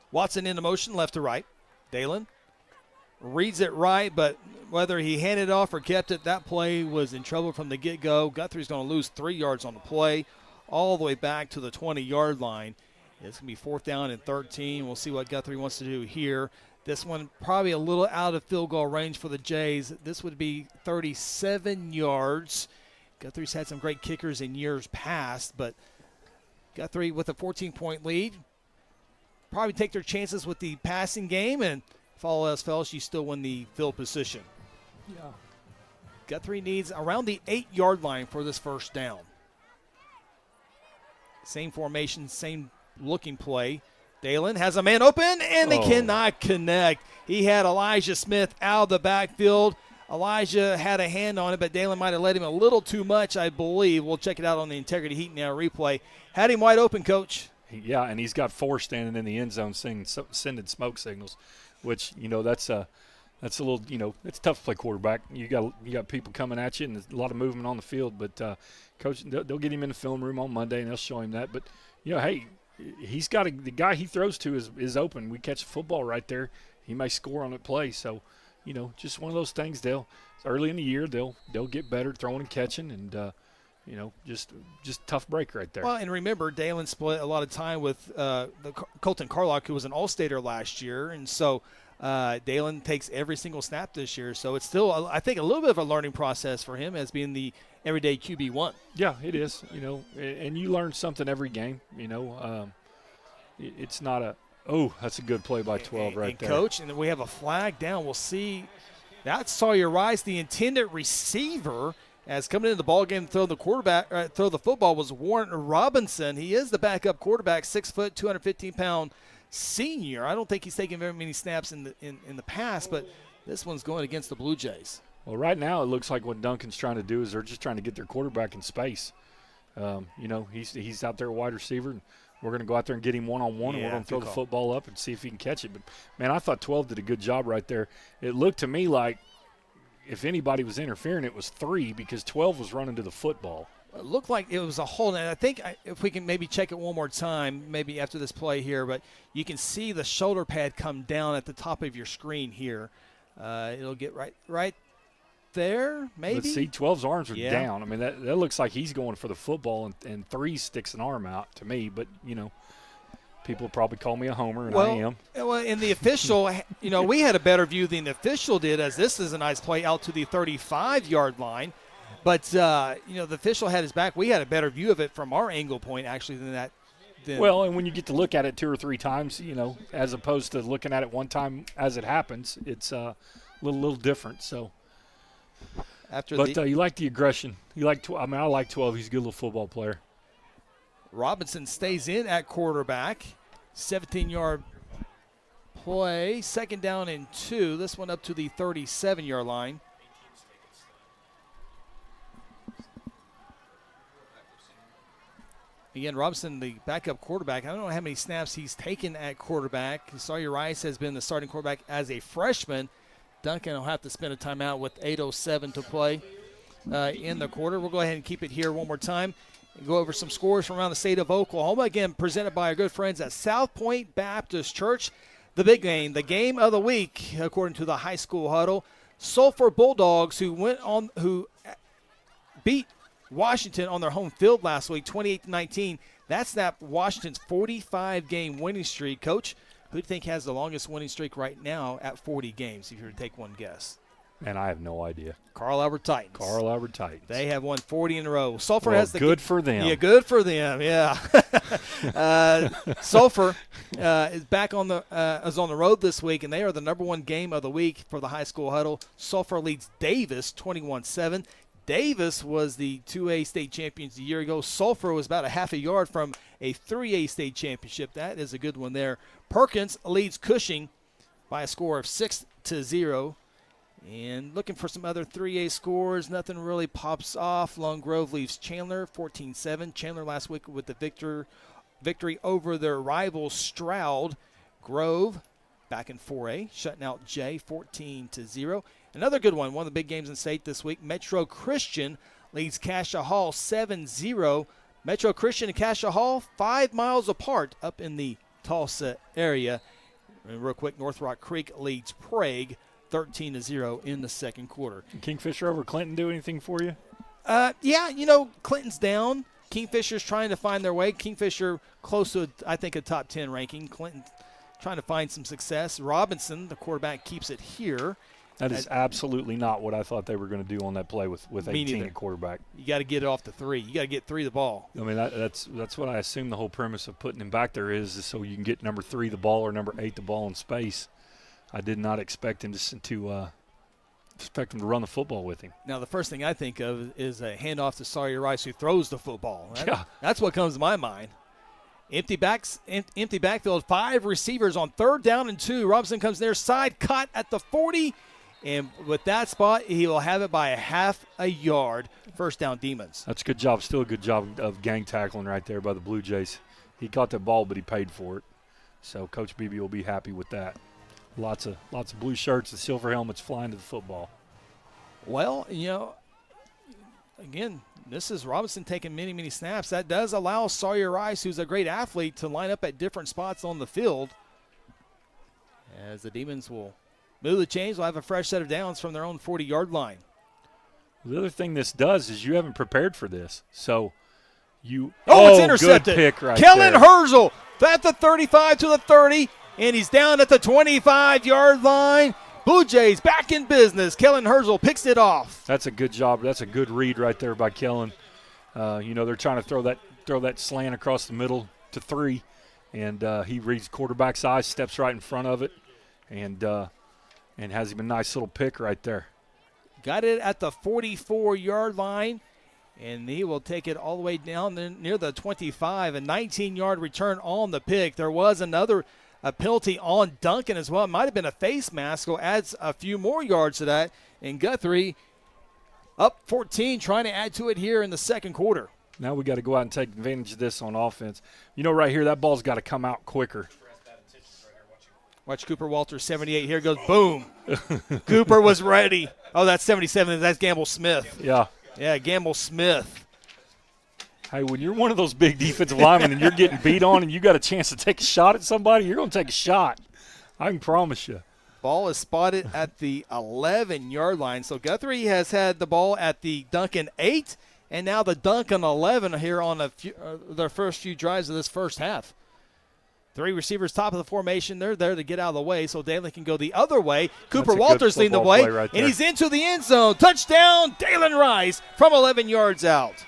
Watson into motion, left to right. Dalen reads it right, but whether he handed it off or kept it, that play was in trouble from the get-go. Guthrie's going to lose 3 yards on the play, all the way back to the 20-yard line. It's going to be 4th down and 13. We'll see what Guthrie wants to do here. This one probably a little out of field goal range for the Jays. This would be 37 yards. Guthrie's had some great kickers in years past, but Guthrie with a 14-point lead. Probably take their chances with the passing game, and if all else fails, you still win the field position. Yeah. Guthrie needs around the 8-yard line for this first down. Same formation, same looking play. Dalen has a man open, and they cannot connect. He had Elijah Smith out of the backfield. Elijah had a hand on it, but Dalen might have let him a little too much, I believe. We'll check it out on the Integrity Heat Now replay. Had him wide open, Coach. Yeah, and he's got 4 standing in the end zone sending smoke signals, which, that's a little, it's tough to play quarterback. You got people coming at you, and there's a lot of movement on the field. But, Coach, they'll get him in the film room on Monday, and they'll show him that. But, hey, he's got the guy he throws to is open. We catch the football right there. He may score on that play. So, just one of those things. It's early in the year. They'll get better throwing and catching, and just tough break right there. Well, and remember, Dalen split a lot of time with Colton Carlock, who was an All-Stater last year, and so Dalen takes every single snap this year. So it's still, I think, a little bit of a learning process for him as being the everyday QB1. Yeah, it is. And you learn something every game. It's not a. Oh, that's a good play by 12 right there. Coach, and then we have a flag down. We'll see. That's Sawyer Rice, the intended receiver, as coming into the ball game to throw the football was Warren Robinson. He is the backup quarterback, 6 foot, 215-pound senior. I don't think he's taken very many snaps in the past, but this one's going against the Blue Jays. Well, right now it looks like what Duncan's trying to do is they're just trying to get their quarterback in space. He's out there wide receiver, and we're going to go out there and get him one-on-one, and we're going to throw the football up and see if he can catch it. But, man, I thought 12 did a good job right there. It looked to me like if anybody was interfering, it was 3 because 12 was running to the football. It looked like it was a hold, and I think if we can maybe check it one more time, maybe after this play here, but you can see the shoulder pad come down at the top of your screen here. It'll get right there, maybe. Let's see, 12's arms are down. I mean, that looks like he's going for the football, and 3 sticks an arm out to me. But, people probably call me a homer, and I am. Well, in the official, we had a better view than the official did, as this is a nice play out to the 35-yard line. But, the official had his back. We had a better view of it from our angle point, actually, than that. Well, and when you get to look at it 2 or 3 times, as opposed to looking at it one time as it happens, it's a little different. So. You like the aggression. I like 12. He's a good little football player. Robinson stays in at quarterback. 17-yard play. 2nd down and 2. This one up to the 37-yard line. Again, Robinson, the backup quarterback. I don't know how many snaps he's taken at quarterback. Sawyer Rice has been the starting quarterback as a freshman. Duncan will have to spend a timeout with 8:07 to play in the quarter. We'll go ahead and keep it here one more time and go over some scores from around the state of Oklahoma. Again, presented by our good friends at South Point Baptist Church. The big game, the game of the week, according to the high school huddle. Sulphur Bulldogs, who beat Washington on their home field last week, 28-19. That snapped Washington's 45-game winning streak. Coach, who do you think has the longest winning streak right now at 40 games, if you were to take one guess? And I have no idea. Carl Albert Titans. They have won 40 in a row. Sulphur has the good for them. Yeah, good for them. Yeah. Sulphur is back on the road this week, and they are the number 1 game of the week for the high school huddle. Sulphur leads Davis 21-7. Davis was the 2A state champions a year ago. Sulphur was about a half a yard from a 3A state championship. That is a good one there. Perkins leads Cushing by a score of 6-0. And looking for some other 3A scores, nothing really pops off. Lone Grove leaves Chandler 14-7. Chandler last week with the victory over their rival Stroud. Grove back in 4A, shutting out Jay 14-0. Another good one of the big games in state this week. Metro Christian leads Cassia Hall 7-0. Metro Christian and Cassia Hall 5 miles apart up in the Tulsa area. And real quick, North Rock Creek leads Prague 13-0 in the second quarter. Kingfisher over Clinton do anything for you? Yeah, Clinton's down. Kingfisher's trying to find their way. Kingfisher close to, I think, a top 10 ranking. Clinton trying to find some success. Robinson, the quarterback, keeps it here. That is absolutely not what I thought they were going to do on that play with 18 at quarterback. You got to get it off the 3. You got to get 3 the ball. I mean, that's what I assume the whole premise of putting him back there is so you can get number 3 the ball or number 8 the ball in space. I did not expect him to run the football with him. Now, the first thing I think of is a handoff to Sawyer Rice, who throws the football. Yeah. That's what comes to my mind. Empty backfield, 5 receivers on 3rd down and 2. Robinson comes near side, caught at the 40. And with that spot, he will have it by a half a yard. 1st down, Demons. That's a good job. Still a good job of gang tackling right there by the Blue Jays. He caught that ball, but he paid for it. So Coach Beebe will be happy with that. Lots of blue shirts and silver helmets flying to the football. Well, again, this is Robinson taking many, many snaps. That does allow Sawyer Rice, who's a great athlete, to line up at different spots on the field. As the Demons will move the chains, we'll have a fresh set of downs from their own 40-yard line. The other thing this does is you haven't prepared for this. So you – it's intercepted. Good pick right Kellen there. Herzl at the 35 to the 30, and he's down at the 25-yard line. Blue Jays back in business. Kellen Herzl picks it off. That's a good job. That's a good read right there by Kellen. They're trying to throw that slant across the middle to 3, and he reads quarterback's eyes, steps right in front of it, and has him a nice little pick right there. Got it at the 44-yard line, and he will take it all the way down near the 25. A 19-yard return on the pick. There was a penalty on Duncan as well. It might have been a face mask. So adds a few more yards to that. And Guthrie up 14, trying to add to it here in the second quarter. Now we got to go out and take advantage of this on offense. Right here, that ball's got to come out quicker. Watch Cooper Walters, 78. Here goes, boom. Cooper was ready. Oh, that's 77. That's Gamble Smith. Yeah, Gamble Smith. Hey, when you're one of those big defensive linemen and you're getting beat on and you got a chance to take a shot at somebody, you're going to take a shot. I can promise you. Ball is spotted at the 11-yard line. So Guthrie has had the ball at the Duncan 8, and now the Duncan 11 here on their first few drives of this first half. 3 receivers top of the formation. They're there to get out of the way so Dalen can go the other way. Cooper Walters leading the way, right and he's into the end zone. Touchdown, Dalen Rice from 11 yards out.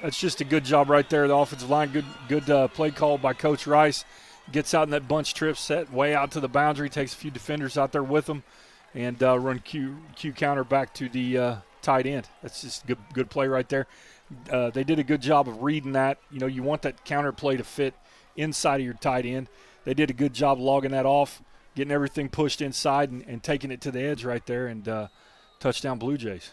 That's just a good job right there. The offensive line, good play call by Coach Rice. Gets out in that bunch trip set way out to the boundary, takes a few defenders out there with him, and run Q counter back to the tight end. That's just good play right there. They did a good job of reading that. You want that counter play to fit inside of your tight end. They did a good job logging that off, getting everything pushed inside and taking it to the edge right there, and touchdown Blue Jays.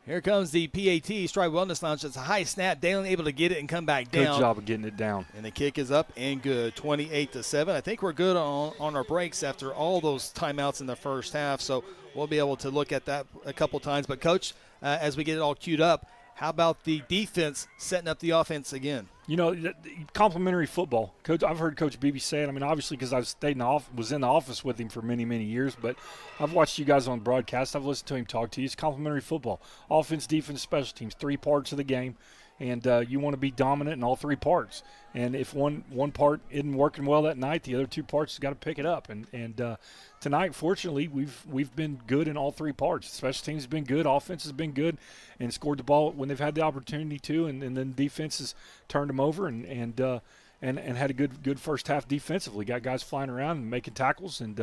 Here comes the PAT, Stride Wellness Lounge. It's a high snap. Dalen able to get it and come back down. Good job of getting it down. And the kick is up and good, 28-7. I think we're good on our breaks after all those timeouts in the first half, so we'll be able to look at that a couple times. But, Coach, as we get it all queued up, how about the defense setting up the offense again? Complimentary football. Coach, I've heard Coach Beebe say it. Obviously because I've was in the office with him for many, many years, but I've watched you guys on broadcast. I've listened to him talk to you. It's complimentary football. Offense, defense, special teams, 3 parts of the game, and you want to be dominant in all 3 parts. And if one part isn't working well that night, the other 2 parts has got to pick it up. And tonight, fortunately, we've been good in all 3 parts. Special teams has been good, offense has been good, and scored the ball when they've had the opportunity to, and then defense has turned them over and had a good first half defensively. Got guys flying around and making tackles, and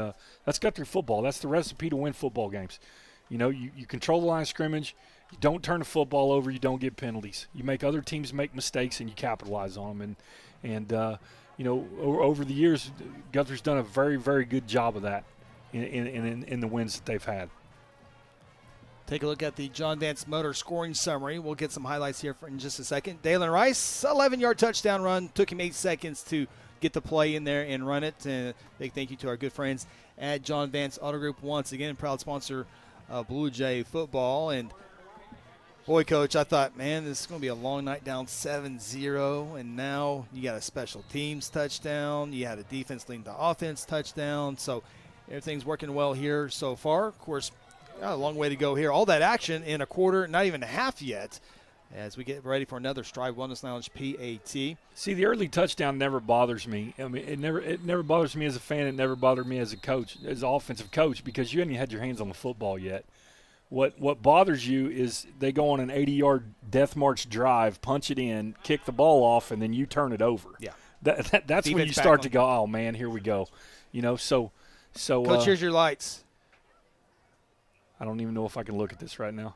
that's Guthrie football. That's the recipe to win football games. You control the line of scrimmage. You don't turn the football over. You don't get penalties. You make other teams make mistakes, and you capitalize on them. And over the years, Guthrie's done a very, very good job of that in the wins that they've had. Take a look at the John Vance Motor scoring summary. We'll get some highlights here in just a second. Dalen Rice, 11-yard touchdown run. Took him 8 seconds to get the play in there and run it. And big thank you to our good friends at John Vance Auto Group. Once again, proud sponsor of Blue Jay football. And boy, Coach, I thought, man, this is going to be a long night down 7-0, and now you got a special teams touchdown. You had a defense leading the offense touchdown. So everything's working well here so far. Of course, got a long way to go here. All that action in a quarter, not even a half yet, as we get ready for another Strive Wellness Lounge PAT. See, the early touchdown never bothers me. It never bothers me as a fan. It never bothered me as a coach, as an offensive coach, because you hadn't had your hands on the football yet. What bothers you is they go on an 80-yard death march drive, punch it in, kick the ball off, and then you turn it over. Yeah, that's when you start to go, oh man, here we go. So Coach, here's your lights. I don't even know if I can look at this right now.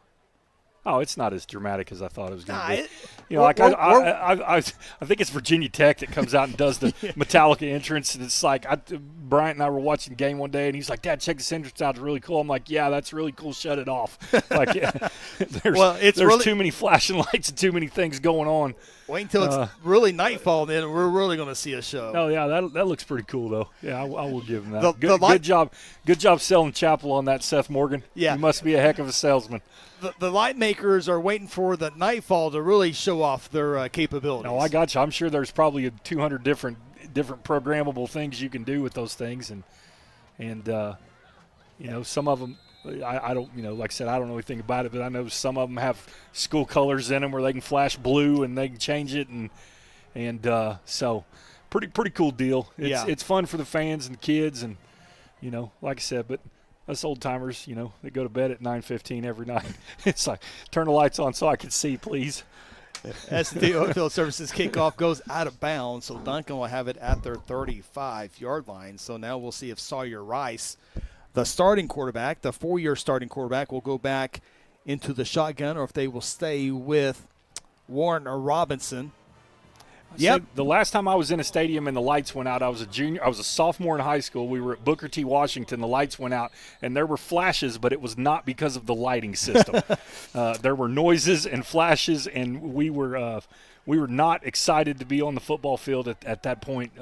Oh, it's not as dramatic as I thought it was going to be. You know, I think it's Virginia Tech that comes out and does the Metallica entrance, and it's like Bryant and I were watching the game one day, and he's like, "Dad, check this entrance out. It's really cool." I'm like, "Yeah, that's really cool. Shut it off." Like, there's really too many flashing lights and too many things going on. Wait until it's really nightfall, then we're really going to see a show. Oh yeah, that looks pretty cool though. Yeah, I will give him that. Good job selling Chapel on that, Seth Morgan. Yeah, you must be a heck of a salesman. The light makers are waiting for the nightfall to really show off their capabilities. No, I got you. I'm sure there's probably 200 different programmable things you can do with those things, and you know, some of them I don't, you know, like I said, I don't know anything about it, but I know some of them have school colors in them where they can flash blue and they can change it, and so pretty cool deal. It's fun for the fans and the kids, and you know, like I said, but us old timers, you know, they go to bed at 9:15 every night. It's like, turn the lights on so I can see, please. SD Oilfield Services kickoff goes out of bounds, so Duncan will have it at their 35-yard line. So now we'll see if Sawyer Rice, the starting quarterback, the 4-year starting quarterback, will go back into the shotgun, or if they will stay with Warren or Robinson. Yep. See, the last time I was in a stadium and the lights went out, I was a junior. I was a sophomore in high school. We were at Booker T. Washington. The lights went out, and there were flashes, but it was not because of the lighting system. There were noises and flashes, and we were not excited to be on the football field at that point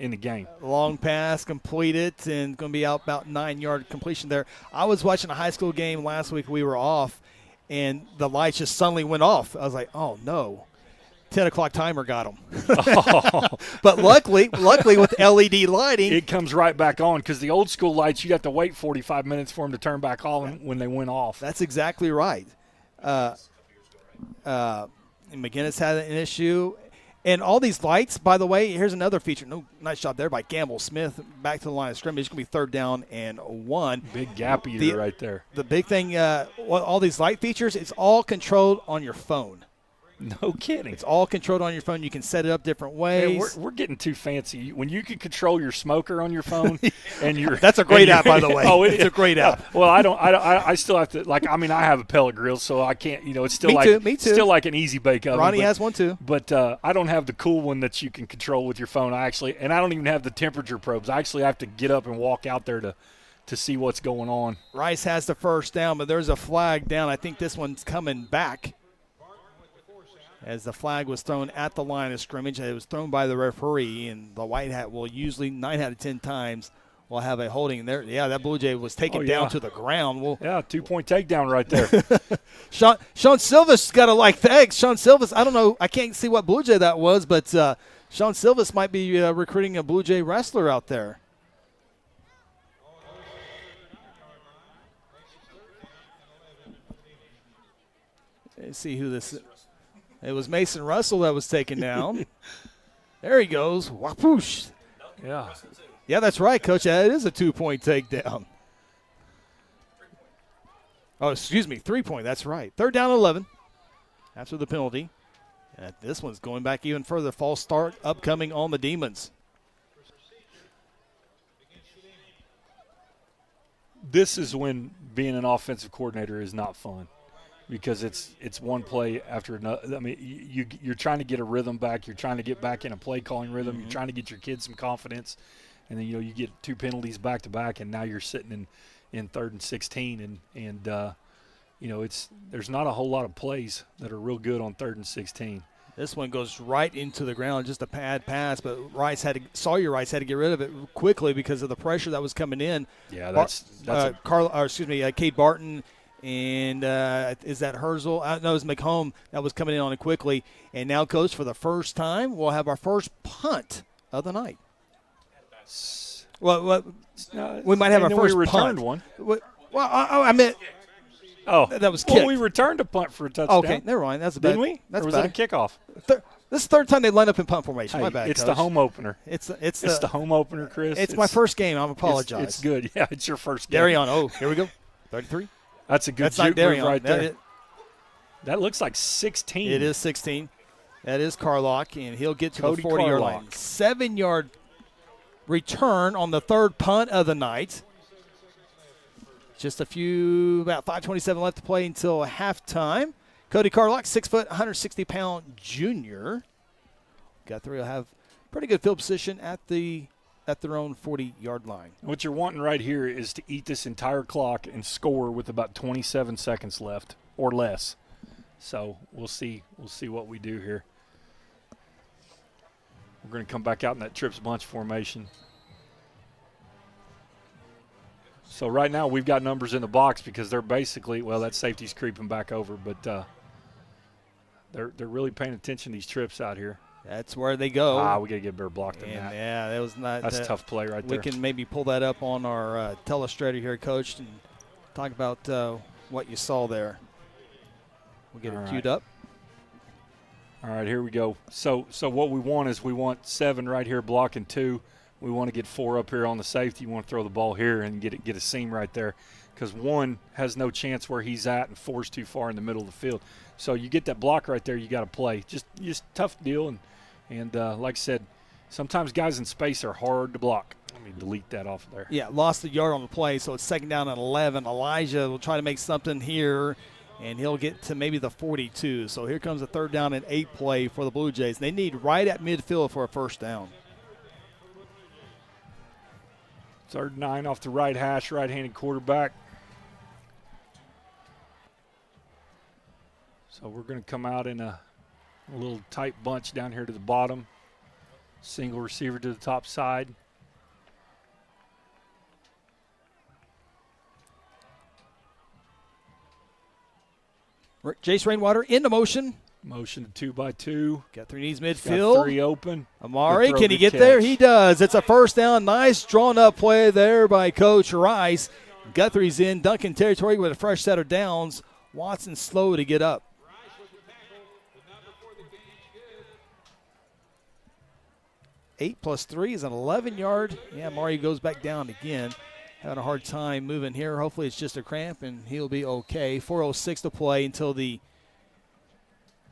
in the game. Long pass completed, and going to be out about 9-yard completion there. I was watching a high school game last week. We were off, and the lights just suddenly went off. I was like, oh, no. 10 o'clock timer got them. But luckily with LED lighting, it comes right back on, because the old school lights, you have to wait 45 minutes for them to turn back on when they went off. That's exactly right. McGinnis had an issue. And all these lights, by the way, here's another feature. Nice job there by Gamble Smith. Back to the line of scrimmage. It's going to be 3rd down and 1. Big gap eater right there. The big thing, all these light features, it's all controlled on your phone. No kidding. It's all controlled on your phone. You can set it up different ways. Man, we're getting too fancy. When you can control your smoker on your phone, and that's a great app, by the way. Oh, it's a great app. Well, I still have to, like, I mean, I have a pellet grill, so I can't, you know, it's still me too. Still like an easy bake oven. Ronnie has one too. But I don't have the cool one that you can control with your phone. I don't even have the temperature probes. I actually have to get up and walk out there to see what's going on. Rice has the first down, but there's a flag down. I think this one's coming back, as the flag was thrown at the line of scrimmage. It was thrown by the referee, and the white hat will usually 9 out of 10 times will have a holding there. Yeah, that Blue Jay was taken down to the ground. 2-point takedown right there. Shawn Silvis got to like thanks. Shawn Silvis, I don't know, I can't see what Blue Jay that was, but Shawn Silvis might be recruiting a Blue Jay wrestler out there. Let's see who this is. It was Mason Russell that was taken down. There he goes. Whoosh. Yeah. Yeah, that's right, Coach. That is a 2-point takedown. Oh, excuse me, 3-point. That's right. 3rd down 11 after the penalty. And this one's going back even further. False start upcoming on the Demons. This is when being an offensive coordinator is not fun, because it's one play after another. I mean, you're trying to get a rhythm back. You're trying to get back in a play calling rhythm. Mm-hmm. You're trying to get your kids some confidence, and then, you know, you get 2 penalties back to back, and now you're sitting in 3rd and 16, and you know, there's not a whole lot of plays that are real good on 3rd and 16. This one goes right into the ground, just a pad pass, but Sawyer Rice had to get rid of it quickly because of the pressure that was coming in. Yeah, Cade Barton. And is that Herzl? No, it was McComb that was coming in on it quickly. And now, Coach, for the first time, we'll have our first punt of the night. Well, we might have our first we returned punt. One. Well, I meant that was kicked. Well, we returned a punt for a touchdown. Okay, never mind. That's a bad. Didn't we? That's or was bad. it a kickoff? This is the 3rd time they line up in punt formation. My bad, It's Coach. the home opener. It's the home opener, Chris. It's my first game. I apologize. It's good. Yeah, it's your first game. Darion. Oh, here we go. 33. That's a good juke move right there. That looks like 16. It is 16. That is Carlock, and he'll get to Cody the 40-yard line. 7-yard return on the 3rd punt of the night. Just about 5:27 left to play until halftime. Cody Carlock, 6 foot, 160-pound junior. Guthrie will have pretty good field position at their own 40-yard line. What you're wanting right here is to eat this entire clock and score with about 27 seconds left or less. So we'll see what we do here. We're going to come back out in that trips bunch formation. So right now we've got numbers in the box because they're basically, well, that safety's creeping back over, but they're really paying attention to these trips out here. That's where they go. We got to get a better block than that. Yeah, that was not. That's a tough play right there. We can maybe pull that up on our telestrator here, Coach, and talk about what you saw there. We'll get it queued up. All right, here we go. So what we want is we want 7 right here blocking 2. We want to get 4 up here on the safety. You want to throw the ball here and get a seam right there because 1 has no chance where he's at and 4's too far in the middle of the field. So you get that block right there, you got to play. Just tough deal. And like I said, sometimes guys in space are hard to block. Let me delete that off of there. Yeah, lost the yard on the play, so it's 2nd down and 11. Elijah will try to make something here, and he'll get to maybe the 42. So here comes a 3rd down and 8 play for the Blue Jays. They need right at midfield for a 1st down. 3rd and 9 off the right hash, right-handed quarterback. So we're going to come out in a little tight bunch down here to the bottom. Single receiver to the top side. Jace Rainwater into motion. Motion to 2x2. Guthrie needs midfield. Got 3 open. Amari, can he get there? He does. It's a 1st down. Nice drawn-up play there by Coach Rice. Guthrie's in Duncan territory with a fresh set of downs. Watson slow to get up. 8 plus 3 is an 11-yard. Yeah, Amari goes back down again. Having a hard time moving here. Hopefully it's just a cramp, and he'll be okay. 4:06 to play until the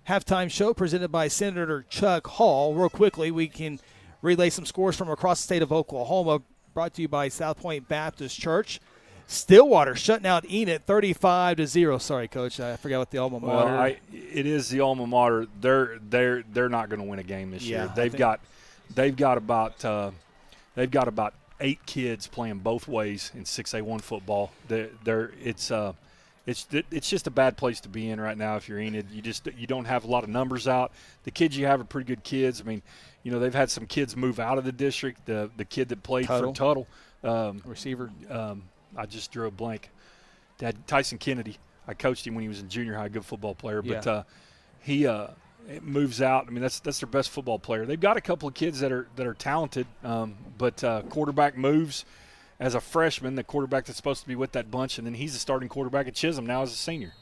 halftime show presented by Senator Chuck Hall. Real quickly, we can relay some scores from across the state of Oklahoma, brought to you by South Point Baptist Church. Stillwater shutting out Enid 35-0. Sorry, Coach, I forgot what the alma mater. Well, it is the alma mater. They're not going to win a game this year. They've got about 8 kids playing both ways in 6A1 football. It's just a bad place to be in right now if you're Enid. You don't have a lot of numbers out. The kids you have are pretty good kids. I mean, they've had some kids move out of the district. The kid that played for Tuttle, receiver. I just drew a blank. Dad, Tyson Kennedy. I coached him when he was in junior high, good football player. But he moves out. I mean, that's their best football player. They've got a couple of kids that are talented, but quarterback moves as a freshman, the quarterback that's supposed to be with that bunch, and then he's the starting quarterback at Chisholm now as a senior.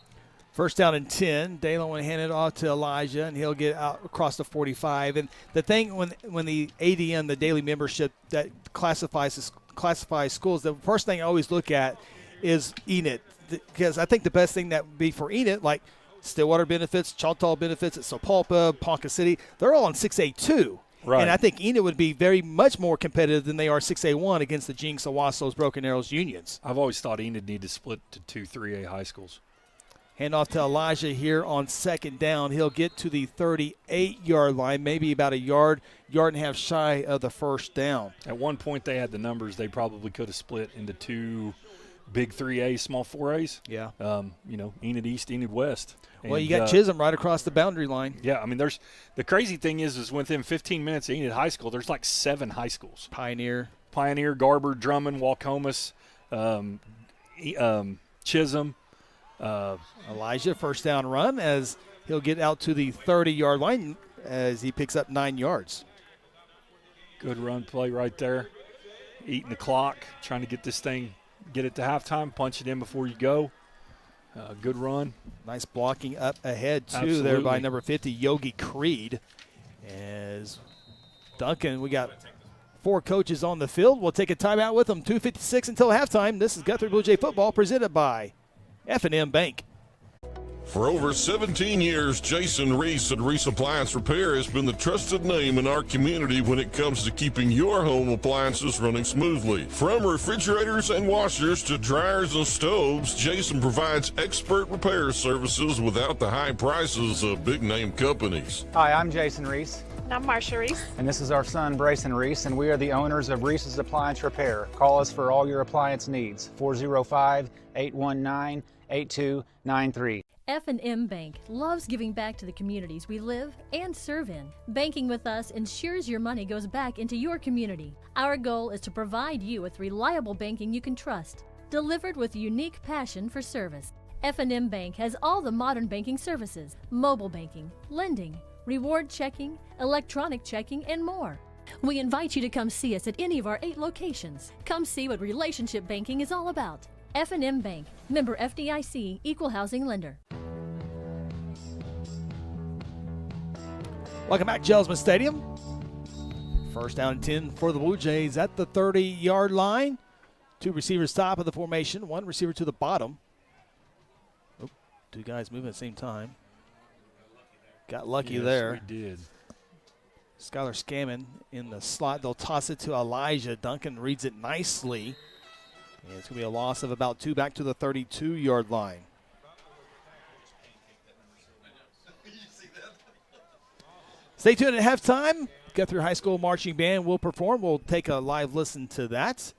1st down and 10. Dalen will hand it off to Elijah, and he'll get out across the 45. And the thing when the ADM, the daily membership that classifies schools, the first thing I always look at is Enid, because I think the best thing that would be for Enid, like Stillwater benefits, Choctaw benefits at Sapulpa, Ponca City, they're all on 6A2. Right. And I think Enid would be very much more competitive than they are 6A1 against the Jinx, Owassos, Broken Arrows unions. I've always thought Enid needed to split to 2 3A high schools. Hand off to Elijah here on 2nd down. He'll get to the 38-yard line, maybe about a yard and a half shy of the 1st down. At one point they had the numbers. They probably could have split into 2 big 3A, small 4As. Yeah. Enid East, Enid West. Well, you got Chisholm right across the boundary line. Yeah, I mean, the crazy thing is within 15 minutes of Enid High School, there's like 7 high schools. Pioneer, Garber, Drummond, Walcomas, Chisholm. Elijah, 1st down run as he'll get out to the 30-yard line as he picks up 9 yards. Good run play right there. Eating the clock, trying to get it to halftime, punch it in before you go. Good run. Nice blocking up ahead, too, Absolutely. there by number 50, Yogi Creed. As Duncan, we got 4 coaches on the field. We'll take a timeout with them. 2:56 until halftime. This is Guthrie Bluejay football presented by F&M Bank. For over 17 years, Jason Reese at Reese Appliance Repair has been the trusted name in our community when it comes to keeping your home appliances running smoothly. From refrigerators and washers to dryers and stoves, Jason provides expert repair services without the high prices of big-name companies. Hi, I'm Jason Reese. And I'm Marsha Reese. And this is our son, Brayson Reese, and we are the owners of Reese's Appliance Repair. Call us for all your appliance needs, 405-819-8293. F&M Bank loves giving back to the communities we live and serve in. Banking with us ensures your money goes back into your community. Our goal is to provide you with reliable banking you can trust, delivered with unique passion for service. F&M Bank has all the modern banking services, mobile banking, lending, reward checking, electronic checking, and more. We invite you to come see us at any of our 8 locations. Come see what relationship banking is all about. F&M Bank, member FDIC, equal housing lender. Welcome back, Jelsma Stadium. First down and 10 for the Blue Jays at the 30-yard line. 2 receivers top of the formation, 1 receiver to the bottom. Oh, 2 guys moving at the same time. Got lucky there. Yes, we did. Skylar Scammon in the slot. They'll toss it to Elijah. Duncan reads it nicely. And it's going to be a loss of about 2 back to the 32-yard line. Stay tuned at halftime. Guthrie High School Marching Band will perform. We'll take a live listen to that.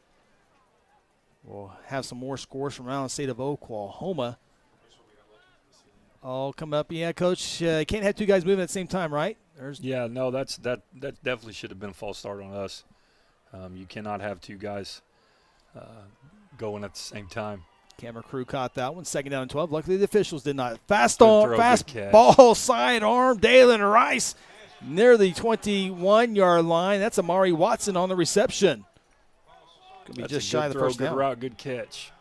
We'll have some more scores from around the state of Oklahoma. All come up. Yeah, Coach, can't have 2 guys moving at the same time, right? Yeah, no, that definitely should have been a false start on us. You cannot have 2 guys going at the same time. Camera crew caught that one. 2nd down and 12. Luckily, the officials did not. Fast ball, sidearm. Dalen Rice near the 21-yard line. That's Amari Watson on the reception. Could be just shy of the first down. Good route, good catch.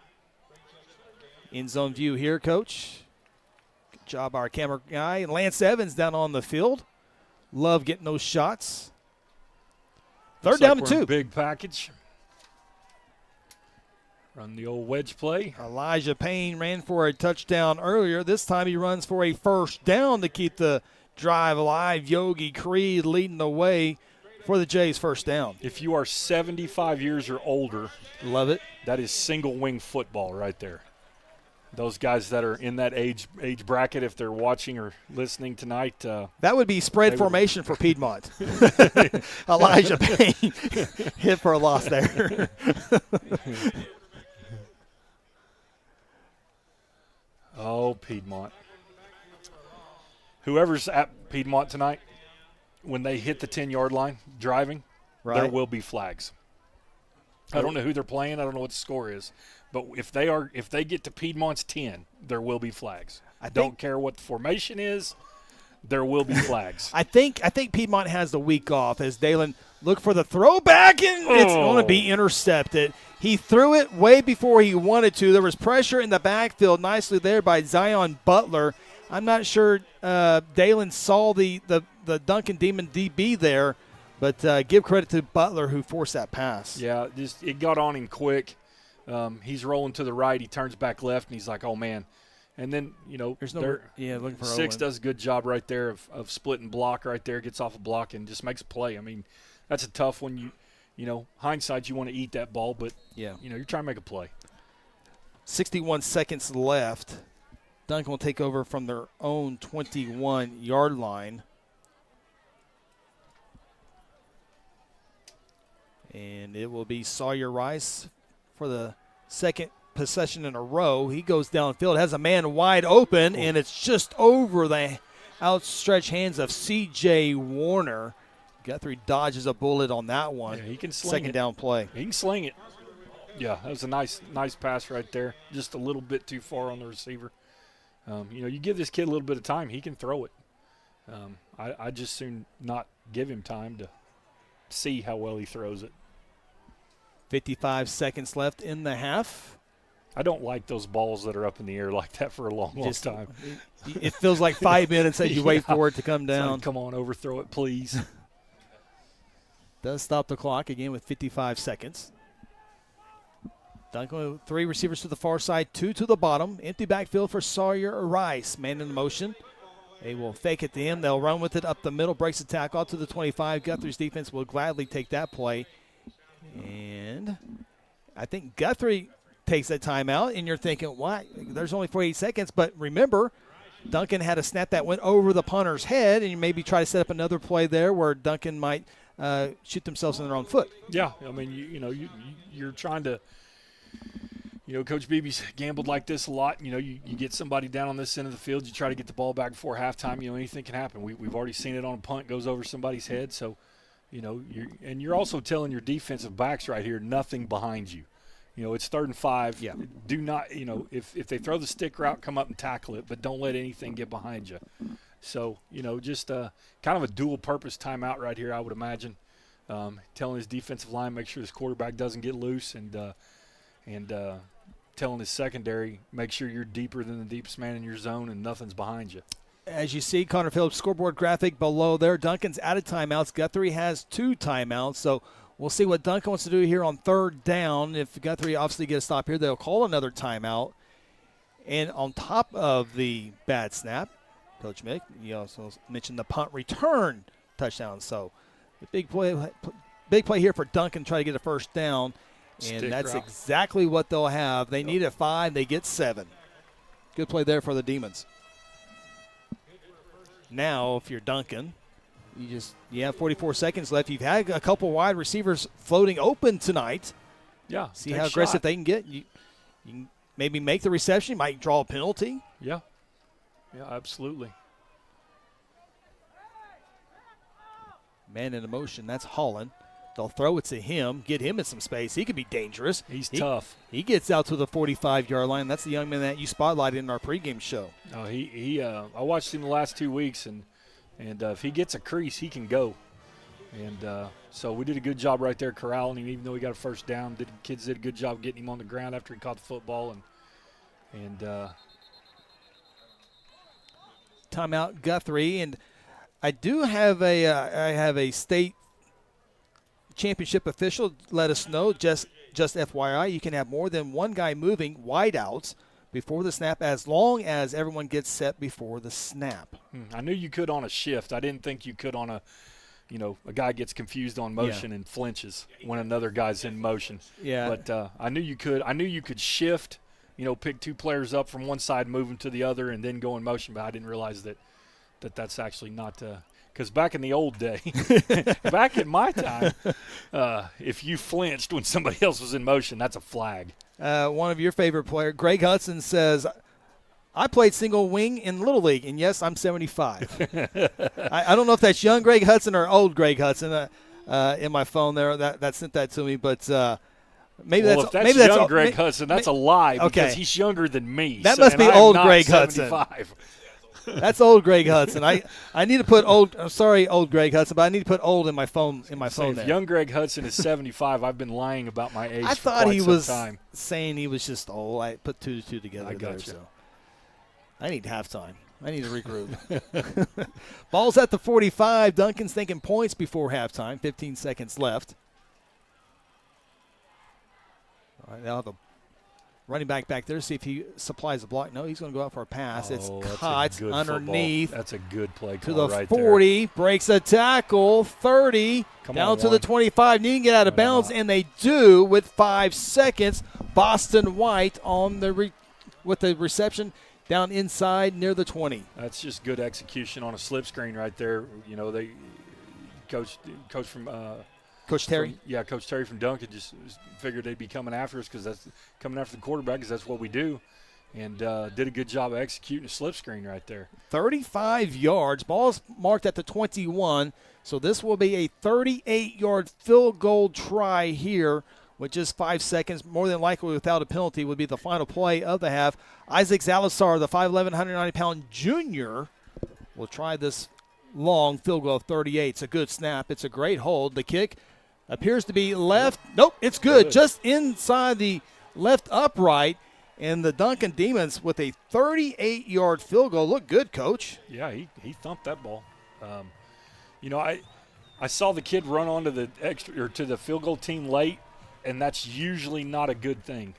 In zone view here, Coach. Good job, our camera guy. And Lance Evans down on the field. Love getting those shots. 3rd down and 2. Big package. Run the old wedge play. Elijah Payne ran for a touchdown earlier. This time he runs for a first down to keep the drive alive. Yogi Creed leading the way for the Jays' first down. If you are 75 years or older, love it. That is single wing football right there. Those guys that are in that age bracket, if they're watching or listening tonight. That would be spread formation for Piedmont. Elijah Payne hit for a loss there. Oh, Piedmont. Whoever's at Piedmont tonight, when they hit the 10-yard line driving, there will be flags. I don't know who they're playing. I don't know what the score is. But if they get to Piedmont's 10, there will be flags. I don't care what the formation is. There will be flags. I think Piedmont has the week off as Dalen look for the throwback, and it's going to be intercepted. He threw it way before he wanted to. There was pressure in the backfield nicely there by Zion Butler. I'm not sure Dalen saw the Duncan Demon DB there, but give credit to Butler who forced that pass. Yeah, it got on him quick. He's rolling to the right. He turns back left, and he's like, oh, man. And then, looking for Six does a good job right there of splitting block right there, gets off a block and just makes a play. I mean, that's a tough one. Hindsight, you want to eat that ball, but, you're trying to make a play. 61 seconds left. Duncan will take over from their own 21-yard line. And it will be Sawyer Rice for the second possession in a row. He goes downfield, has a man wide open, and it's just over the outstretched hands of C.J. Warner. Guthrie dodges a bullet on that one. Yeah, he can sling Second it. down play. He can sling it. Yeah, that was a nice pass right there. Just a little bit too far on the receiver. You give this kid a little bit of time, he can throw it. I just soon not give him time to see how well he throws it. 55 seconds left in the half. I don't like those balls that are up in the air like that for a long time. It feels like 5 minutes as you wait for it to come down. Come on, overthrow it, please. Does stop the clock again with 55 seconds. Duncan with 3 receivers to the far side, 2 to the bottom. Empty backfield for Sawyer Rice. Man in motion. They will fake it to him. They'll run with it up the middle, breaks the tackle out to the 25. Guthrie's defense will gladly take that play. And I think Guthrie takes that timeout, and you're thinking, why? There's only 48 seconds. But remember, Duncan had a snap that went over the punter's head, and you maybe try to set up another play there where Duncan might shoot themselves in their own foot. Yeah, I mean, you're trying to, Coach Beebe's gambled like this a lot. You get somebody down on this end of the field, you try to get the ball back before halftime. Anything can happen. We've already seen it on a punt, goes over somebody's head. So, you're also telling your defensive backs right here, nothing behind you. It's 3rd and 5. Yeah. Do not, if they throw the stick route, come up and tackle it, but don't let anything get behind you. So, just kind of a dual-purpose timeout right here, I would imagine. Telling his defensive line, make sure his quarterback doesn't get loose, and telling his secondary, make sure you're deeper than the deepest man in your zone and nothing's behind you. As you see, Connor Phillips scoreboard graphic below there. Duncan's out of timeouts. Guthrie has 2 timeouts, so we'll see what Duncan wants to do here on 3rd down. If Guthrie obviously gets a stop here, they'll call another timeout. And on top of the bad snap, Coach Mick, you also mentioned the punt return touchdown. So the big play here for Duncan, try to get a 1st down. And that's exactly what they'll have. They need a 5. They get 7. Good play there for the Demons. Now, if you're Duncan, you have 44 seconds left. You've had a couple wide receivers floating open tonight. Yeah. See how aggressive they can get. You can maybe make the reception. You might draw a penalty. Yeah. Yeah, absolutely. Man in motion. That's Holland. They'll throw it to him, get him in some space. He could be dangerous. He's tough. He gets out to the 45-yard line. That's the young man that you spotlighted in our pregame show. Oh, I watched him the last 2 weeks, and if he gets a crease, he can go. And so we did a good job right there corralling him, even though he got a 1st down. Kids did a good job getting him on the ground after he caught the football. And timeout Guthrie, and I do have a state championship official let us know, just FYI, you can have more than one guy moving wideouts before the snap as long as everyone gets set before the snap. I knew you could on a shift. I didn't think you could on a guy gets confused on motion and flinches when another guy's in motion. Yeah. But I knew you could. I knew you could shift, pick 2 players up from one side, move them to the other, and then go in motion. But I didn't realize that's actually not because back in the old day, back in my time, if you flinched when somebody else was in motion, that's a flag. One of your favorite players, Greg Hudson, says, I played single wing in Little League, and yes, I'm 75. I don't know if that's young Greg Hudson or old Greg Hudson in my phone there that sent that to me, but maybe well, that's young that's Greg Hudson. That's a lie because okay. He's younger than me. That must be old Greg 75. Hudson. That's old Greg Hudson. I need to put old. I'm sorry, old Greg Hudson, but I need to put old in my phone. Phone there. If young Greg Hudson is 75, I've been lying about my age. I for thought quite he some was time. saying he was just old. I put 2 to 2 together. I got you. So I need halftime. I need to regroup. Ball's at the 45. Duncan's thinking points before halftime. 15 seconds left. All right, they'll have a running back there to see if he supplies a block. No, he's going to go out for a pass. It's caught underneath. Football. That's a good play to the right 40. There. Breaks a tackle. 30. Down to the 25. Need to get out of bounds, and they do with 5 seconds. Boston White on with the reception down inside near the 20. That's just good execution on a slip screen right there. They coach from Coach Terry? Coach Terry from Duncan just figured they'd be coming after us because that's coming after the quarterback because that's what we do, and did a good job of executing a slip screen right there. 35 yards. Ball's marked at the 21, so this will be a 38-yard field goal try here with just 5 seconds. More than likely without a penalty would be the final play of the half. Isaac Zalazar, the 5'11", 190-pound junior, will try this long field goal of 38. It's a good snap. It's a great hold. The kick appears to be left. Nope, it's good. Just inside the left upright. And the Duncan Demons with a 38-yard field goal. Look good, Coach. Yeah, he thumped that ball. I saw the kid run onto the to the field goal team late, and that's usually not a good thing.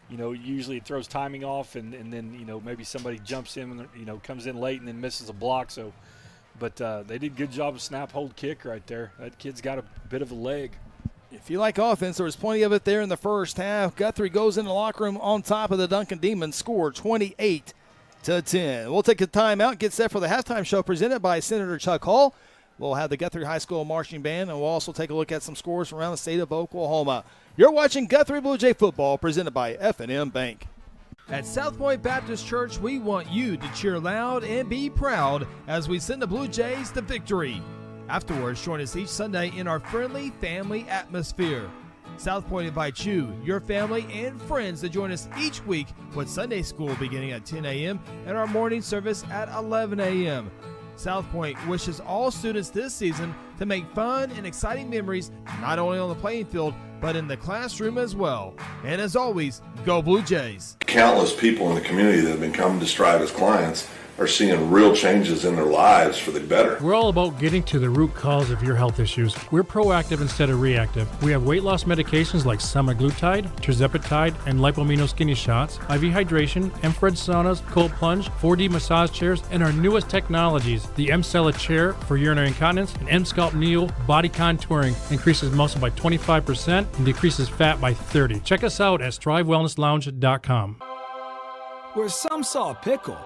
Usually it throws timing off, and then, maybe somebody jumps in, comes in late and then misses a block. So, but they did a good job of snap, hold, kick right there. That kid's got a bit of a leg. If you like offense, there was plenty of it there in the first half. Guthrie goes in the locker room on top of the Duncan Demons, score 28-10. We'll take a timeout, get set for the halftime show presented by Senator Chuck Hall. We'll have the Guthrie High School Marching Band, and we'll also take a look at some scores from around the state of Oklahoma. You're watching Guthrie Bluejay football presented by F&M Bank. At South Point Baptist Church, we want you to cheer loud and be proud as we send the Blue Jays to victory. Afterwards, join us each Sunday in our friendly family atmosphere. South Point invites you, your family, and friends to join us each week with Sunday school beginning at 10 a.m. and our morning service at 11 a.m. South Point wishes all students this season to make fun and exciting memories not only on the playing field, but in the classroom as well. And as always, go Blue Jays. Countless people in the community that have been coming to Strive as clients are seeing real changes in their lives for the better. We're all about getting to the root cause of your health issues. We're proactive instead of reactive. We have weight loss medications like semaglutide, tirzepatide, and lipomino skinny shots, IV hydration, infrared saunas, cold plunge, 4D massage chairs, and our newest technologies, the M-Cella chair for urinary incontinence and M-Sculpt Neo body contouring increases muscle by 25% and decreases fat by 30%. Check us out at strivewellnesslounge.com. Where some saw a pickle,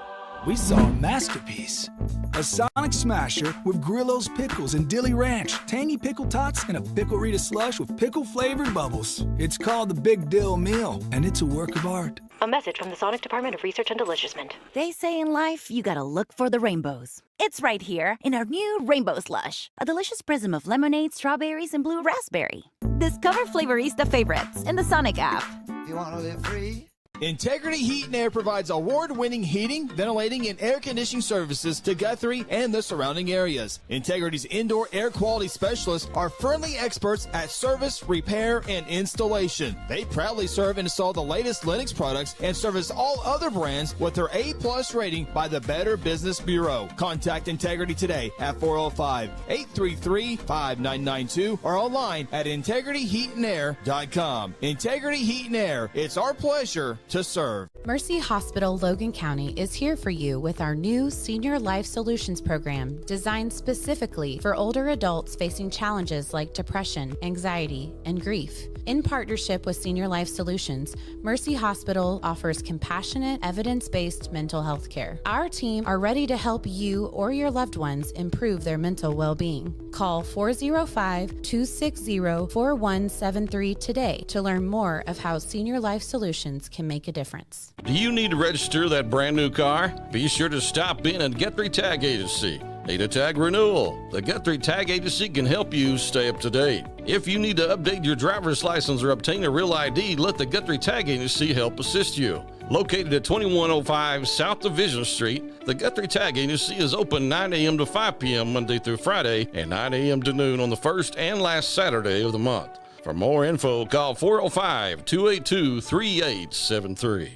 we saw a masterpiece. A Sonic Smasher with Grillo's pickles and Dilly Ranch, tangy pickle tots, and a pickle Rita slush with pickle-flavored bubbles. It's called the Big Dill Meal, and it's a work of art. A message from the Sonic Department of Research and Deliciousment. They say in life, you gotta look for the rainbows. It's right here in our new Rainbow Slush, a delicious prism of lemonade, strawberries, and blue raspberry. Discover Flavorista favorites in the Sonic app. You want to live free? Integrity Heat and Air provides award-winning heating, ventilating, and air conditioning services to Guthrie and the surrounding areas. Integrity's indoor air quality specialists are friendly experts at service, repair, and installation. They proudly serve and install the latest Linux products and service all other brands with their A+ rating by the Better Business Bureau. Contact Integrity today at 405-833-5992 or online at integrityheatandair.com. Integrity Heat and Air, it's our pleasure to serve. Mercy Hospital Logan County is here for you with our new Senior Life Solutions program designed specifically for older adults facing challenges like depression, anxiety, and grief. In partnership with Senior Life Solutions, Mercy Hospital offers compassionate, evidence-based mental health care. Our team are ready to help you or your loved ones improve their mental well-being. Call 405-260-4173 today to learn more of how Senior Life Solutions can make a difference. Do you need to register that brand new car? Be sure to stop in at Guthrie Tag Agency. Need a tag renewal? The Guthrie Tag Agency can help you stay up to date. If you need to update your driver's license or obtain a real ID, let the Guthrie Tag Agency help assist you. Located at 2105 South Division Street, the Guthrie Tag Agency is open 9 a.m. to 5 p.m. Monday through Friday and 9 a.m. to noon on the first and last Saturday of the month. For more info, call 405-282-3873.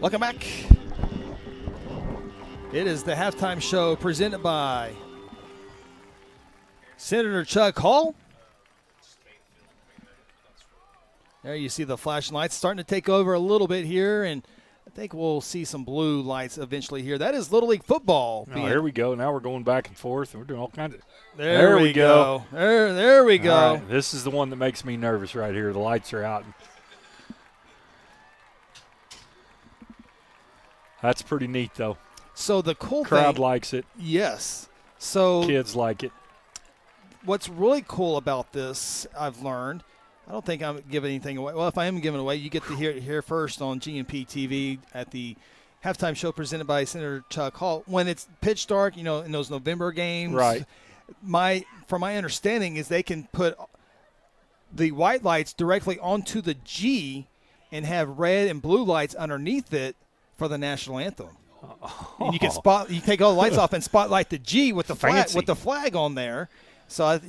Welcome back. It is the halftime show presented by Senator Chuck Hall. There you see the flashing lights starting to take over a little bit here, and I think we'll see some blue lights eventually here. That is Little League football. Oh, here we go. Now we're going back and forth, and we're doing all kinds of. There we go. There we go. All right. This is the one that makes me nervous right here. The lights are out. That's pretty neat, though. So the cool crowd thing, likes it. Yes. So kids like it. What's really cool about this, I've learned, I don't think I'm giving anything away. Well, if I am giving away, you get to hear it here first on GNP TV at the halftime show presented by Senator Chuck Hall. When it's pitch dark, in those November games, right? From my understanding is they can put the white lights directly onto the G and have red and blue lights underneath it for the national anthem. And you can you take all the lights off and spotlight the G with the flag on there. So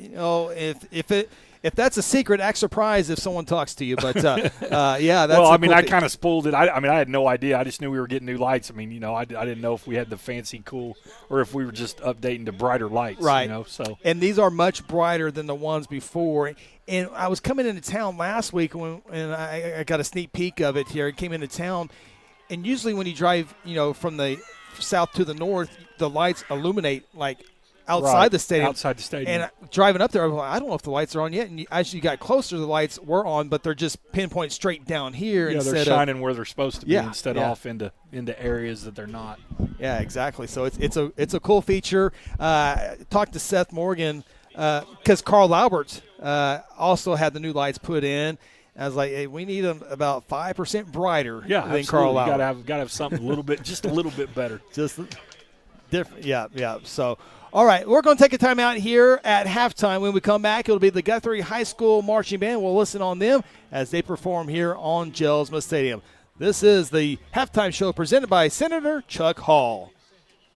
if if that's a secret, act surprised if someone talks to you. But yeah, that's well, I mean, cool I kind of spoiled it. I mean, I had no idea. I just knew we were getting new lights. I mean, you know, I didn't know if we had the fancy cool or if we were just updating to brighter lights. Right. You know, so and these are much brighter than the ones before. And I was coming into town last week and I got a sneak peek of it here. I came into town, and usually when you drive, you know, from the south to the north, the lights illuminate like outside the stadium. Outside the stadium. And driving up there, I was like, I don't know if the lights are on yet. And as you got closer, the lights were on, but they're just pinpoint straight down here. Yeah, they're shining where they're supposed to be instead of off into areas that they're not. Yeah, exactly. So it's a cool feature. Talked to Seth Morgan because Carl Alberts also had the new lights put in. I was like, hey, we need them about 5% brighter than absolutely. Carl Albert. Got to have something a little bit, just a little bit better. Just different. Yeah. So, all right, we're going to take a time out here at halftime. When we come back, it'll be the Guthrie High School Marching Band. We'll listen on them as they perform here on Jelsma Stadium. This is the halftime show presented by Senator Chuck Hall.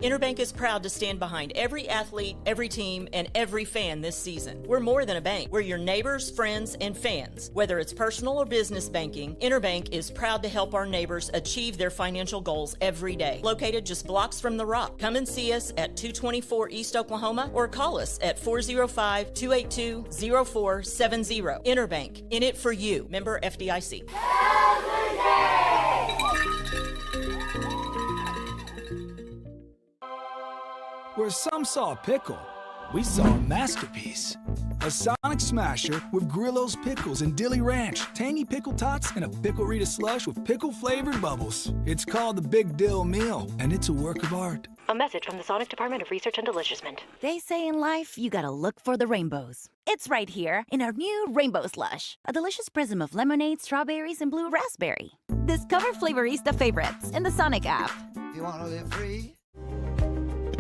Interbank is proud to stand behind every athlete, every team, and every fan this season. We're more than a bank. We're your neighbors, friends, and fans. Whether it's personal or business banking, Interbank is proud to help our neighbors achieve their financial goals every day. Located just blocks from the Rock. Come and see us at 224 East Oklahoma or call us at 405-282-0470. Interbank, in it for you. Member FDIC. Where some saw a pickle, we saw a masterpiece. A Sonic Smasher with Grillo's pickles and Dilly Ranch, tangy pickle tots, and a pickle Rita slush with pickle-flavored bubbles. It's called the Big Dill Meal, and it's a work of art. A message from the Sonic Department of Research and Deliciousment. They say in life, you gotta look for the rainbows. It's right here in our new Rainbow Slush, a delicious prism of lemonade, strawberries, and blue raspberry. Discover Flavorista favorites in the Sonic app. You wanna live free?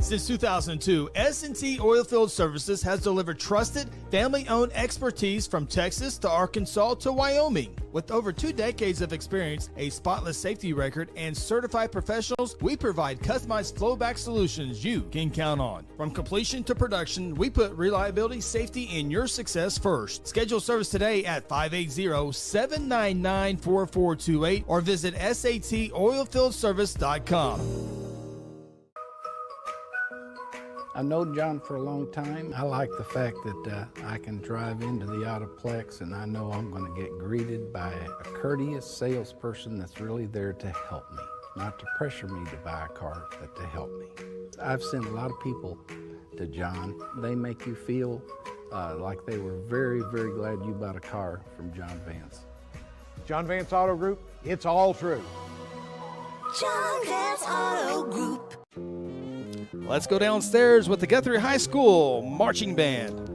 Since 2002, S&T Oilfield Services has delivered trusted, family-owned expertise from Texas to Arkansas to Wyoming. With over 2 decades of experience, a spotless safety record, and certified professionals, we provide customized flowback solutions you can count on. From completion to production, we put reliability, safety, and your success first. Schedule service today at 580-799-4428 or visit satoilfieldservice.com. I've known John for a long time. I like the fact that I can drive into the Autoplex and I know I'm going to get greeted by a courteous salesperson that's really there to help me. Not to pressure me to buy a car, but to help me. I've sent a lot of people to John. They make you feel like they were very, very glad you bought a car from John Vance. John Vance Auto Group, it's all true. John Vance Auto Group. Let's go downstairs with the Guthrie High School Marching Band.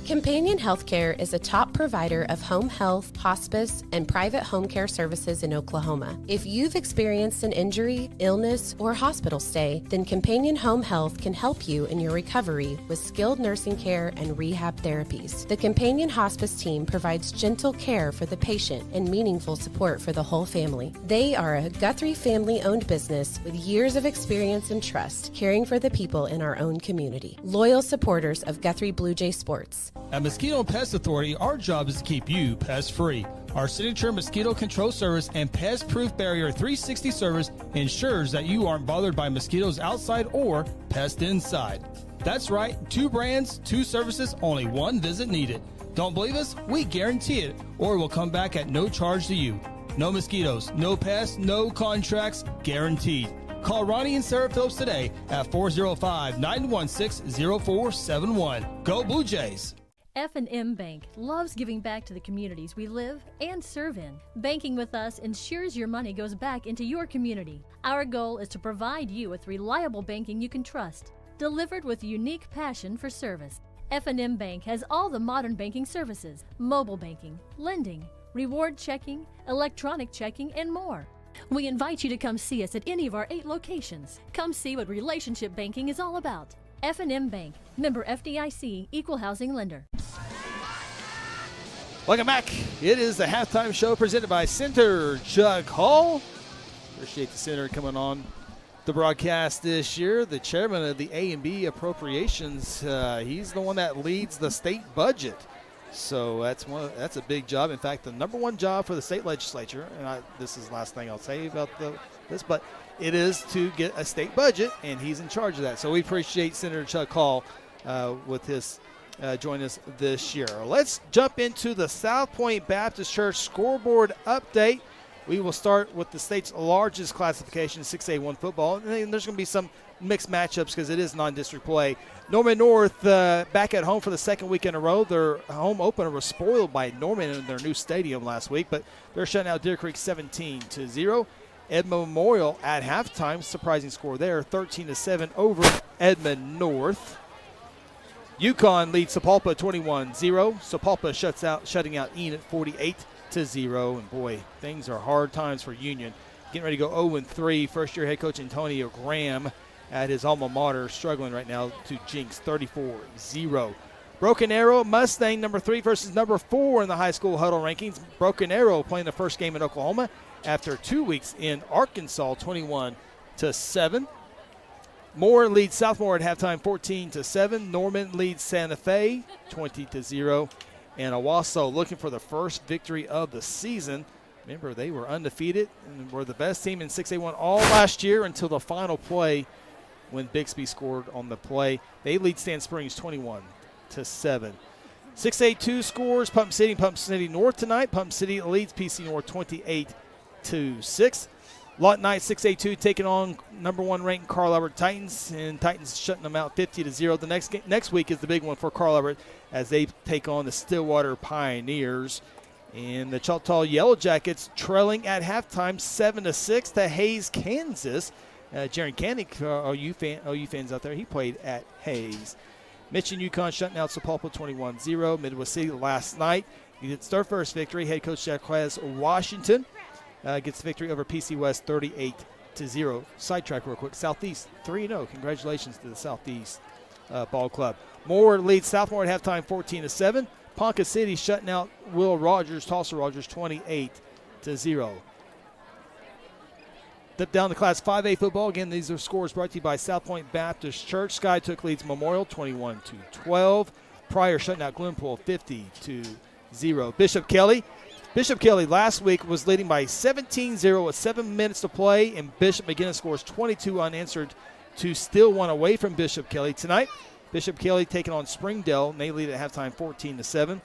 Companion Healthcare is a top provider of home health, hospice, and private home care services in Oklahoma. If you've experienced an injury, illness, or hospital stay, then Companion Home Health can help you in your recovery with skilled nursing care and rehab therapies. The Companion Hospice team provides gentle care for the patient and meaningful support for the whole family. They are a Guthrie family-owned business with years of experience and trust, caring for the people in our own community. Loyal supporters of Guthrie Bluejays sports. At Mosquito and Pest Authority, our job is to keep you pest-free. Our signature mosquito control service and pest-proof barrier 360 service ensures that you aren't bothered by mosquitoes outside or pests inside. That's right, 2 brands, 2 services, only 1 visit needed. Don't believe us? We guarantee it, or we'll come back at no charge to you. No mosquitoes, no pests, no contracts, guaranteed. Call Ronnie and Sarah Phillips today at 405-916-0471. Go Blue Jays! F&M Bank loves giving back to the communities we live and serve in. Banking with us ensures your money goes back into your community. Our goal is to provide you with reliable banking you can trust, delivered with unique passion for service. F&M Bank has all the modern banking services: mobile banking, lending, reward checking, electronic checking, and more. We invite you to come see us at any of our 8 locations. Come see what relationship banking is all about. F&M Bank, member FDIC, equal housing lender. Welcome back. It is the halftime show presented by Center Chuck Hall. Appreciate the center coming on the broadcast this year. The chairman of the A&B Appropriations, he's the one that leads the state budget. So that's a big job. In fact, the number 1 job for the state legislature, and this is the last thing I'll say about this, but it is to get a state budget, and he's in charge of that. So we appreciate Senator Chuck Hall with his join us this year. Let's jump into the South Point Baptist Church scoreboard update. We will start with the state's largest classification, 6A1 football, and then there's going to be some mixed matchups because it is non-district play. Norman North back at home for the second week in a row. Their home opener was spoiled by Norman in their new stadium last week, but they're shutting out Deer Creek 17-0. Edmond Memorial at halftime, surprising score there, 13-7 over Edmond North. UConn leads Sapulpa 21-0. Sapulpa shutting out Enid 48-0. And boy, things are hard times for Union. Getting ready to go 0-3. First-year head coach Antonio Graham at his alma mater, struggling right now to jinx 34-0. Broken Arrow Mustang, number 3 versus number 4 in the high school huddle rankings. Broken Arrow playing the first game in Oklahoma after 2 weeks in Arkansas, 21-7. Moore leads Southmore at halftime, 14-7. Norman leads Santa Fe, 20-0. And Owasso looking for the first victory of the season. Remember, they were undefeated and were the best team in 6A1 all last year until the final play when Bixby scored on the play. They lead Sand Springs 21-7. 6A2 scores, Pump City North tonight. Pump City leads PC North 28-6. Lawton Knight 6A2 taking on number 1 ranked Carl Albert Titans, and Titans shutting them out 50-0. The next week is the big one for Carl Albert as they take on the Stillwater Pioneers. And the Choctaw Yellow Jackets trailing at halftime 7-6 to Hayes, Kansas. Jaron Kannick, OU fans out there, he played at Hayes. Mitch and UConn shutting out Sapulpa 21-0. Midwest City last night gets their first victory. Head coach Jacquez Washington gets the victory over PC West 38-0. Sidetrack real quick. Southeast 3-0. Congratulations to the Southeast Ball Club. Moore leads Southmore at halftime 14-7. Ponca City shutting out Tulsa Rogers 28-0. Step down to Class 5A football. Again, these are scores brought to you by South Point Baptist Church. Skytook leads Memorial 21-12. Pryor shutting out Glenpool 50-0. Bishop Kelly last week was leading by 17-0 with 7 minutes to play, and Bishop McGinnis scores 22 unanswered to steal one away from Bishop Kelly. Tonight, Bishop Kelly taking on Springdale, and they lead at halftime 14-7.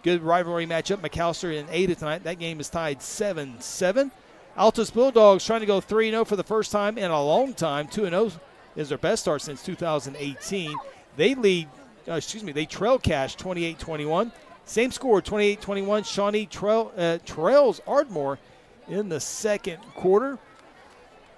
Good rivalry matchup. McAllister and Ada tonight. That game is tied 7-7. Altus Bulldogs trying to go 3-0 for the first time in a long time. 2-0 is their best start since 2018. They trail cash 28-21. Same score, 28-21. Shawnee trails Ardmore in the second quarter.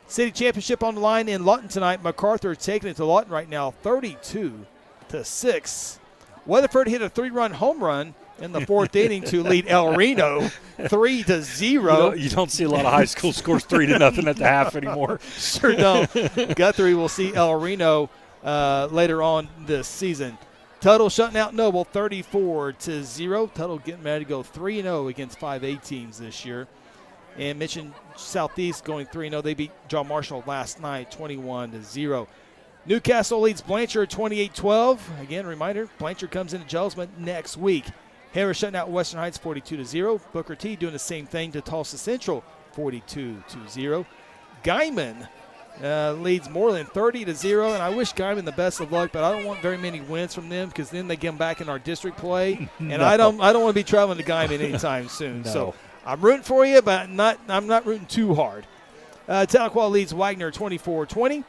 City championship on the line in Lawton tonight. MacArthur taking it to Lawton right now, 32-6. Weatherford hit a 3-run home run in the 4th inning to lead El Reno 3-0. You don't see a lot of high school scores 3-0 at the half anymore. Sure don't. Guthrie will see El Reno later on this season. Tuttle shutting out Noble 34-0. Tuttle getting ready to go 3-0 against 5A teams this year. And Mission Southeast going 3-0. They beat John Marshall last night 21-0. Newcastle leads Blanchard 28-12. Again, reminder, Blanchard comes into Jelsma next week. Harris shutting out Western Heights 42-0. Booker T doing the same thing to Tulsa Central 42-0. Guyman leads more than 30-0, and I wish Guyman the best of luck, but I don't want very many wins from them because then they get them back in our district play, and I don't want to be traveling to Guyman anytime soon. No. So I'm rooting for you, but I'm not rooting too hard. Tahlequah leads Wagner 24-20.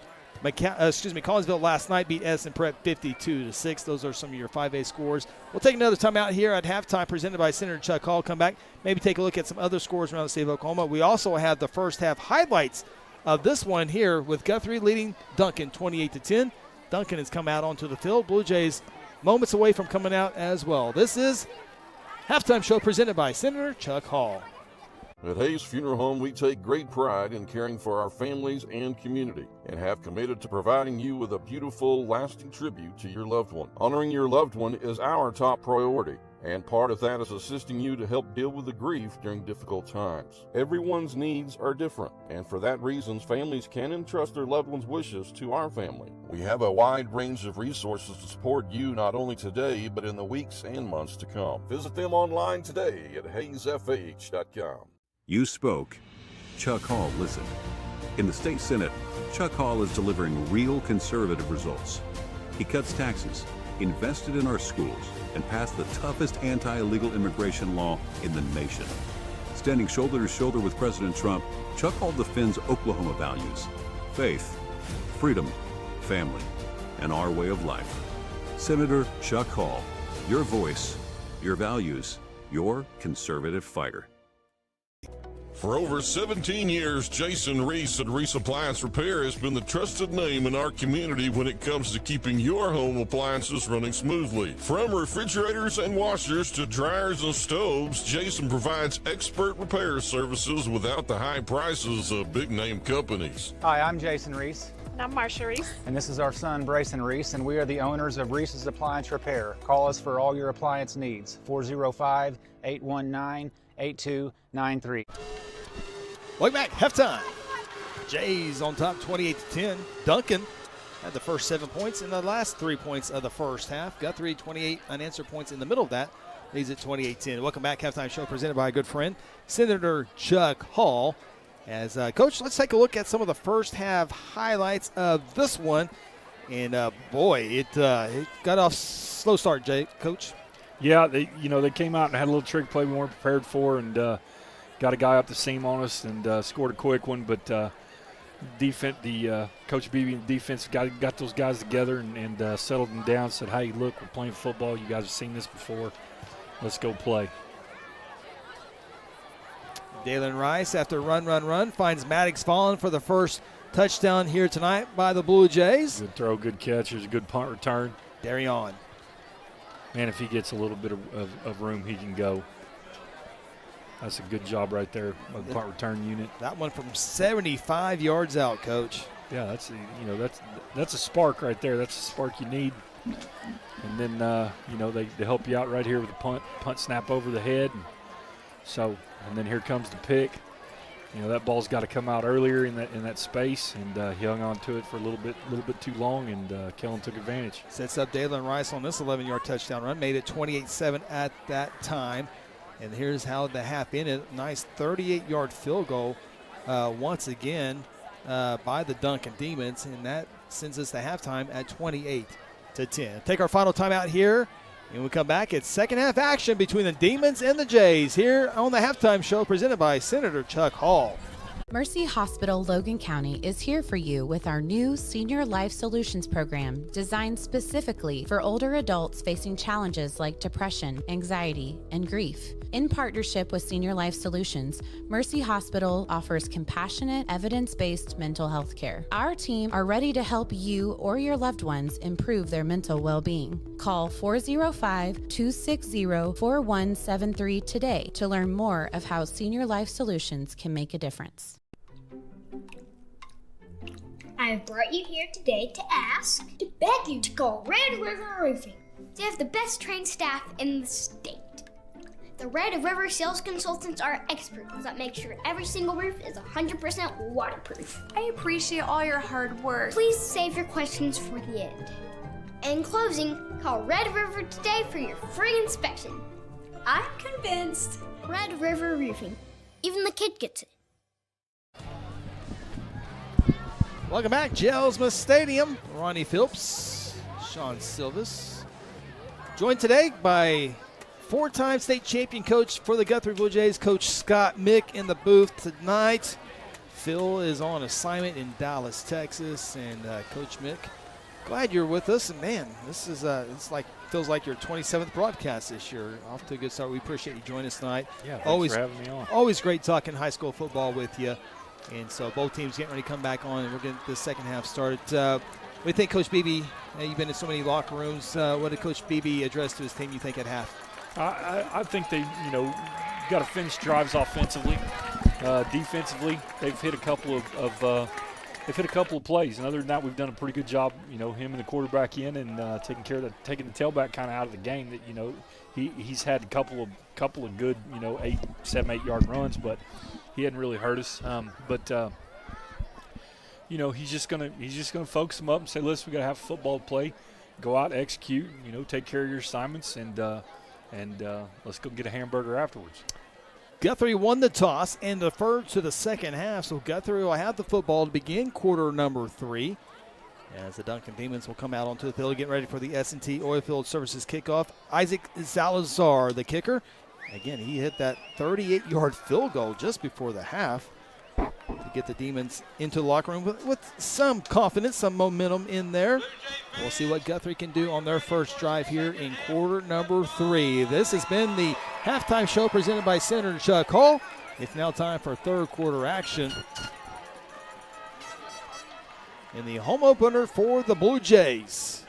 Collinsville last night beat Edison Prep 52-6. Those are some of your 5A scores. We'll take another time out here at halftime presented by Senator Chuck Hall. Come back, maybe take a look at some other scores around the state of Oklahoma. We also have the first half highlights of this one here with Guthrie leading Duncan 28-10. Duncan has come out onto the field. Blue Jays moments away from coming out as well. This is Halftime Show presented by Senator Chuck Hall. At Hayes Funeral Home, we take great pride in caring for our families and community and have committed to providing you with a beautiful, lasting tribute to your loved one. Honoring your loved one is our top priority, and part of that is assisting you to help deal with the grief during difficult times. Everyone's needs are different, and for that reason, families can entrust their loved one's wishes to our family. We have a wide range of resources to support you not only today, but in the weeks and months to come. Visit them online today at hayesfh.com. You spoke, Chuck Hall listened. In the state Senate, Chuck Hall is delivering real conservative results. He cuts taxes, invested in our schools, and passed the toughest anti-illegal immigration law in the nation. Standing shoulder to shoulder with President Trump, Chuck Hall defends Oklahoma values: faith, freedom, family, and our way of life. Senator Chuck Hall, your voice, your values, your conservative fighter. For over 17 years, Jason Reese at Reese Appliance Repair has been the trusted name in our community when it comes to keeping your home appliances running smoothly. From refrigerators and washers to dryers and stoves, Jason provides expert repair services without the high prices of big-name companies. Hi, I'm Jason Reese. And I'm Marsha Reese. And this is our son, Brayson Reese, and we are the owners of Reese's Appliance Repair. Call us for all your appliance needs, 405-819-8293. Welcome back, halftime. Jays on top 28-10. Duncan had the first 7 points in the last 3 points of the first half. Guthrie 28 unanswered points in the middle of that. Leads at 28-10. Welcome back, halftime show presented by a good friend, Senator Chuck Hall. As Coach, let's take a look at some of the first half highlights of this one. And boy, it got off slow start, Coach. Yeah, they came out and had a little trick play we weren't prepared for, and got a guy up the seam on us and scored a quick one. But Coach Beebe and defense got those guys together and settled them down. Said, "Hey, look, we're playing football. You guys have seen this before. Let's go play." Dalen Rice, after run, finds Maddox falling for the first touchdown here tonight by the Blue Jays. Good throw, good catch. There's a good punt return. Darion. Man, if he gets a little bit of room, he can go. That's a good job right there by the punt return unit. That one from 75 yards out, Coach. Yeah, that's a spark right there. That's a spark you need. And then they help you out right here with the punt snap over the head. And then here comes the pick. That ball's got to come out earlier in that space, and he hung on to it for a little bit too long, and Kellen took advantage. Sets up Dalen Rice on this 11-yard touchdown run. Made it 28-7 at that time. And here's how the half ended. Nice 38-yard field goal once again by the Duncan Demons, and that sends us to halftime at 28-10. Take our final timeout here, and we come back. It's second half action between the Demons and the Jays here on the halftime show presented by Senator Chuck Hall. Mercy Hospital Logan County is here for you with our new Senior Life Solutions program designed specifically for older adults facing challenges like depression, anxiety, and grief. In partnership with Senior Life Solutions, Mercy Hospital offers compassionate, evidence-based mental health care. Our team are ready to help you or your loved ones improve their mental well-being. Call 405-260-4173 today to learn more of how Senior Life Solutions can make a difference. I have brought you here today to beg you to call Red River Roofing. They have the best trained staff in the state. The Red River sales consultants are experts that make sure every single roof is 100% waterproof. I appreciate all your hard work. Please save your questions for the end. In closing, call Red River today for your free inspection. I'm convinced. Red River Roofing. Even the kid gets it. Welcome back, Jelsma Stadium. Ronnie Phillips, Shawn Silvis. Joined today by four-time state champion coach for the Guthrie Bluejays, Coach Scott Mick in the booth tonight. Phil is on assignment in Dallas, Texas, and Coach Mick, glad you're with us. And man, this is feels like your 27th broadcast this year. Off to a good start. We appreciate you joining us tonight. Yeah, thanks for having me on. Always great talking high school football with you. And so both teams getting ready to come back on, and we're getting the second half started. What do you think, Coach Beebe? You've been in so many locker rooms. What did Coach Beebe address to his team, you think, at half? I think they, got to finish drives offensively. Defensively, they've hit a couple of plays. And other than that, we've done a pretty good job, him and the quarterback in and taking the tailback kind of out of the game. That he's had a couple of good 7-8 yard runs, but he hadn't really hurt us. He's just gonna focus them up and say, listen, we got to have football to play, go out, execute, take care of your assignments, and let's go get a hamburger afterwards. Guthrie won the toss and deferred to the second half, so Guthrie will have the football to begin quarter number 3. As the Duncan Demons will come out onto the field, get ready for the S&T Oilfield Services kickoff. Isaac Salazar, the kicker. Again, he hit that 38-yard field goal just before the half to get the Demons into the locker room with some confidence, some momentum in there. We'll see what Guthrie can do on their first drive here in quarter number 3. This has been the halftime show presented by Senator Chuck Hall. It's now time for third quarter action in the home opener for the Blue Jays.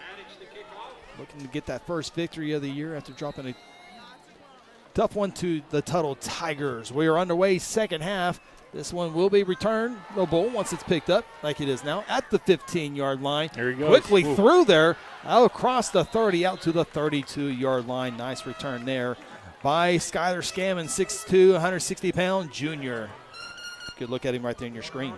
Looking to get that first victory of the year after dropping a tough one to the Tuttle Tigers. We are underway second half. This one will be returnable once it's picked up, like it is now, at the 15-yard line. There he goes. Quickly through there, out across the 30, out to the 32-yard line. Nice return there by Skylar Scammon, 6'2", 160-pound junior. Good look at him right there in your screen.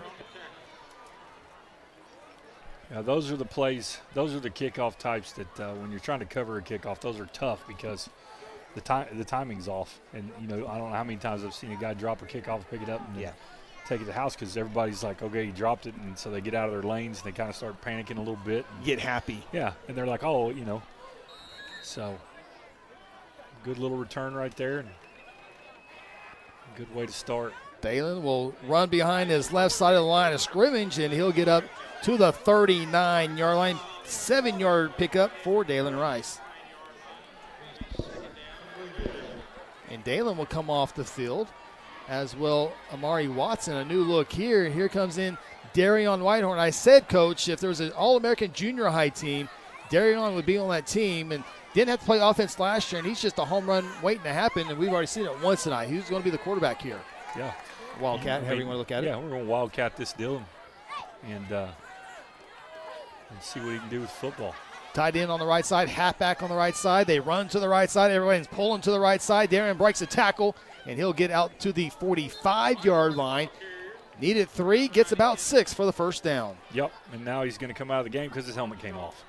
Yeah, those are the plays. Those are the kickoff types that when you're trying to cover a kickoff, those are tough because the timing's off. And, I don't know how many times I've seen a guy drop a kickoff, pick it up, and take it to the house because everybody's like, okay, he dropped it. And so they get out of their lanes and they kind of start panicking a little bit. Get happy. Yeah, and they're like, oh, So good little return right there and good way to start. Dalen will run behind his left side of the line of scrimmage, and he'll get up to the 39-yard line. 7-yard pickup for Dalen Rice. And Dalen will come off the field, as will Amari Watson. A new look here. Here comes in Darion Whitehorn. I said, Coach, if there was an All-American junior high team, Darion would be on that team, and didn't have to play offense last year, and he's just a home run waiting to happen, and we've already seen it once tonight. He's going to be the quarterback here. Yeah. Wildcat, however you want to look at it. Yeah, we're going to Wildcat this deal and see what he can do with football. Tight end on the right side, halfback on the right side. They run to the right side. Everyone's pulling to the right side. Darren breaks a tackle, and he'll get out to the 45-yard line. Needed 3, gets about 6 for the first down. Yep, and now he's going to come out of the game because his helmet came off.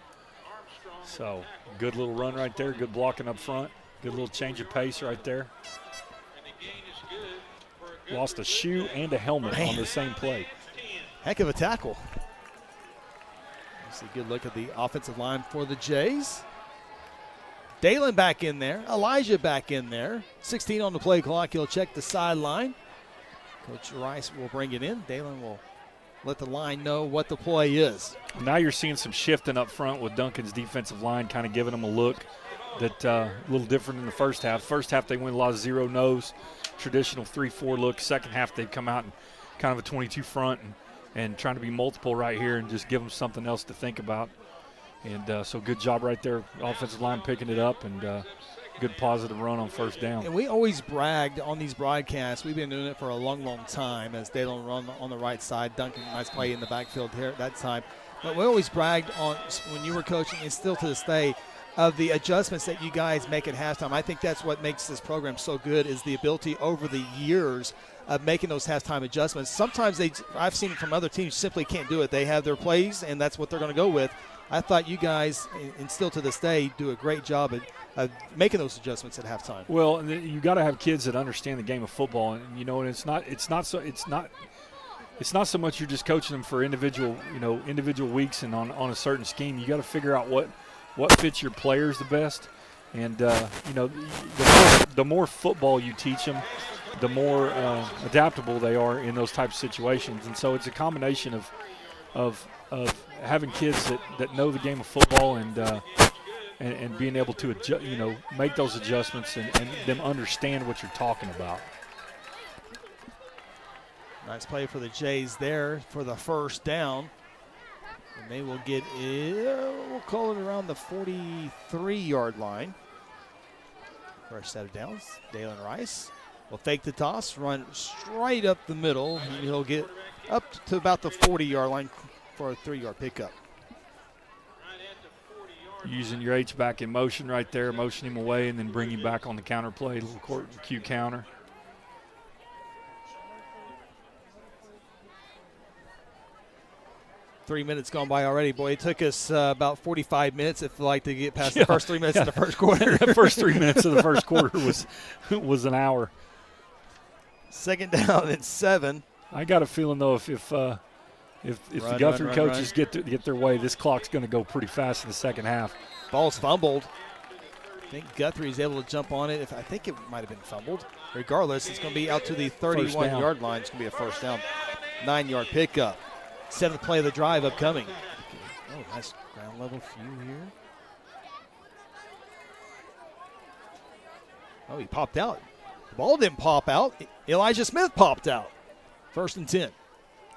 So, good little run right there, good blocking up front, good little change of pace right there. Lost a shoe and a helmet on the same play. Heck of a tackle. That's a good look at the offensive line for the Jays. Dalen back in there. Elijah back in there. 16 on the play clock. He'll check the sideline. Coach Rice will bring it in. Dalen will let the line know what the play is. Now you're seeing some shifting up front with Duncan's defensive line kind of giving them a look that a little different in the first half. First half they went a lot of zero nose, traditional 3-4 look. Second half they've come out in kind of a 22 front and trying to be multiple right here and just give them something else to think about. And so good job right there, offensive line picking it up, and good positive run on first down. And we always bragged on these broadcasts. We've been doing it for a long, long time as Dalen run on the right side. Duncan, nice play in the backfield here at that time. But we always bragged on, when you were coaching, and still to this day, of the adjustments that you guys make at halftime. I think that's what makes this program so good, is the ability over the years of making those halftime adjustments. Sometimes I've seen it from other teams, simply can't do it. They have their plays, and that's what they're going to go with. I thought you guys, and still to this day, do a great job of making those adjustments at halftime. Well, and you got to have kids that understand the game of football, and and it's not so much you're just coaching them for individual weeks and on a certain scheme. You got to figure out what fits your players the best, and the more football you teach them, the more adaptable they are in those types of situations. And so it's a combination of having kids that know the game of football and being able to make those adjustments and them understand what you're talking about. Nice play for the Jays there for the first down. And they will get we'll call it around the 43-yard line. First set of downs. Dalen Rice will fake the toss, run straight up the middle. And he'll get up to about the 40-yard line for a 3-yard pickup. Using your H-back in motion right there, motion him away, and then bring him back on the counter play, little Q counter. Three minutes gone by already. Boy, it took us about 45 minutes, if like, to get past the first 3 minutes of the first quarter. The first 3 minutes of the first quarter was an hour. Second down and 7. I got a feeling, though, if the Guthrie coaches get their way, this clock's going to go pretty fast in the second half. Ball's fumbled. I think Guthrie's able to jump on it. I think it might have been fumbled. Regardless, it's going to be out to the 31-yard line. It's going to be a first down. 9-yard pickup. Seventh play of the drive upcoming. Oh, nice ground level view here. Oh, he popped out. The ball didn't pop out. Elijah Smith popped out. First and 10.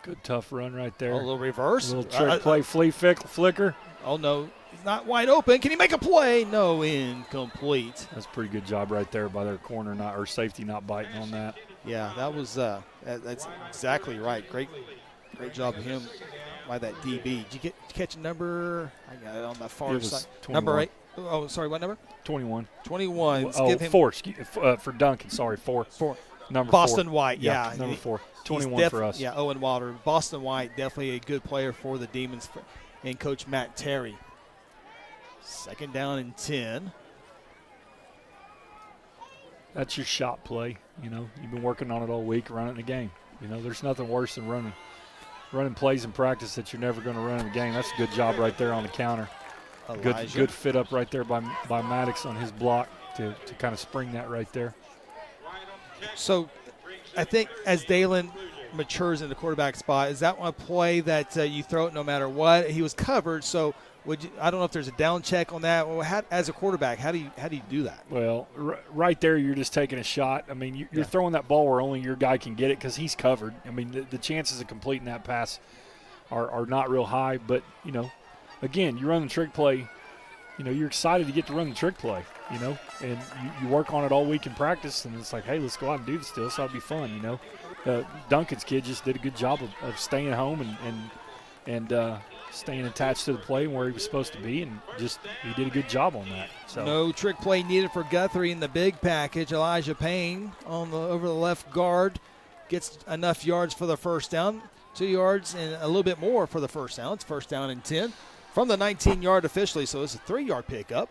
Good tough run right there. Oh, a little reverse. A little trick play, flicker. Oh, no. He's not wide open. Can he make a play? No, incomplete. That's a pretty good job right there by their corner or safety not biting on that. Yeah, that was that's exactly right. Great job of him by that DB. Did you catch a number? I got it on the far side. 21. Number 8. Oh, sorry, what number? 21. 21. Let's give him 4. For Duncan, sorry, 4. Number Boston 4. White, yeah. Number 4. 21 for us. Yeah, Owen Wilder. Boston White, definitely a good player for the Demons and Coach Matt Terry. Second down and 10. That's your shot play. You've been working on it all week, running the game. There's nothing worse than running plays in practice that you're never going to run in the game. That's a good job right there on the counter. Good fit up right there by Maddox on his block to kind of spring that right there. So I think as Dalen matures in the quarterback spot, is that one play that you throw it no matter what? He was covered, so I don't know if there's a down check on that. Well, as a quarterback, how do you do that? Well, right there, you're just taking a shot. I mean, you're throwing that ball where only your guy can get it because he's covered. I mean, the chances of completing that pass are not real high. But, again, you run the trick play. You're excited to get to run the trick play, and you work on it all week in practice, and it's like, hey, let's go out and do this still. So that'll be fun, Duncan's kid just did a good job of staying home and staying attached to the play where he was supposed to be, and he did a good job on that. So no trick play needed for Guthrie in the big package. Elijah Payne over the left guard gets enough yards for the first down, 2 yards and a little bit more for the first down. It's first down and 10 from the 19-yard officially, so it's a 3-yard pickup.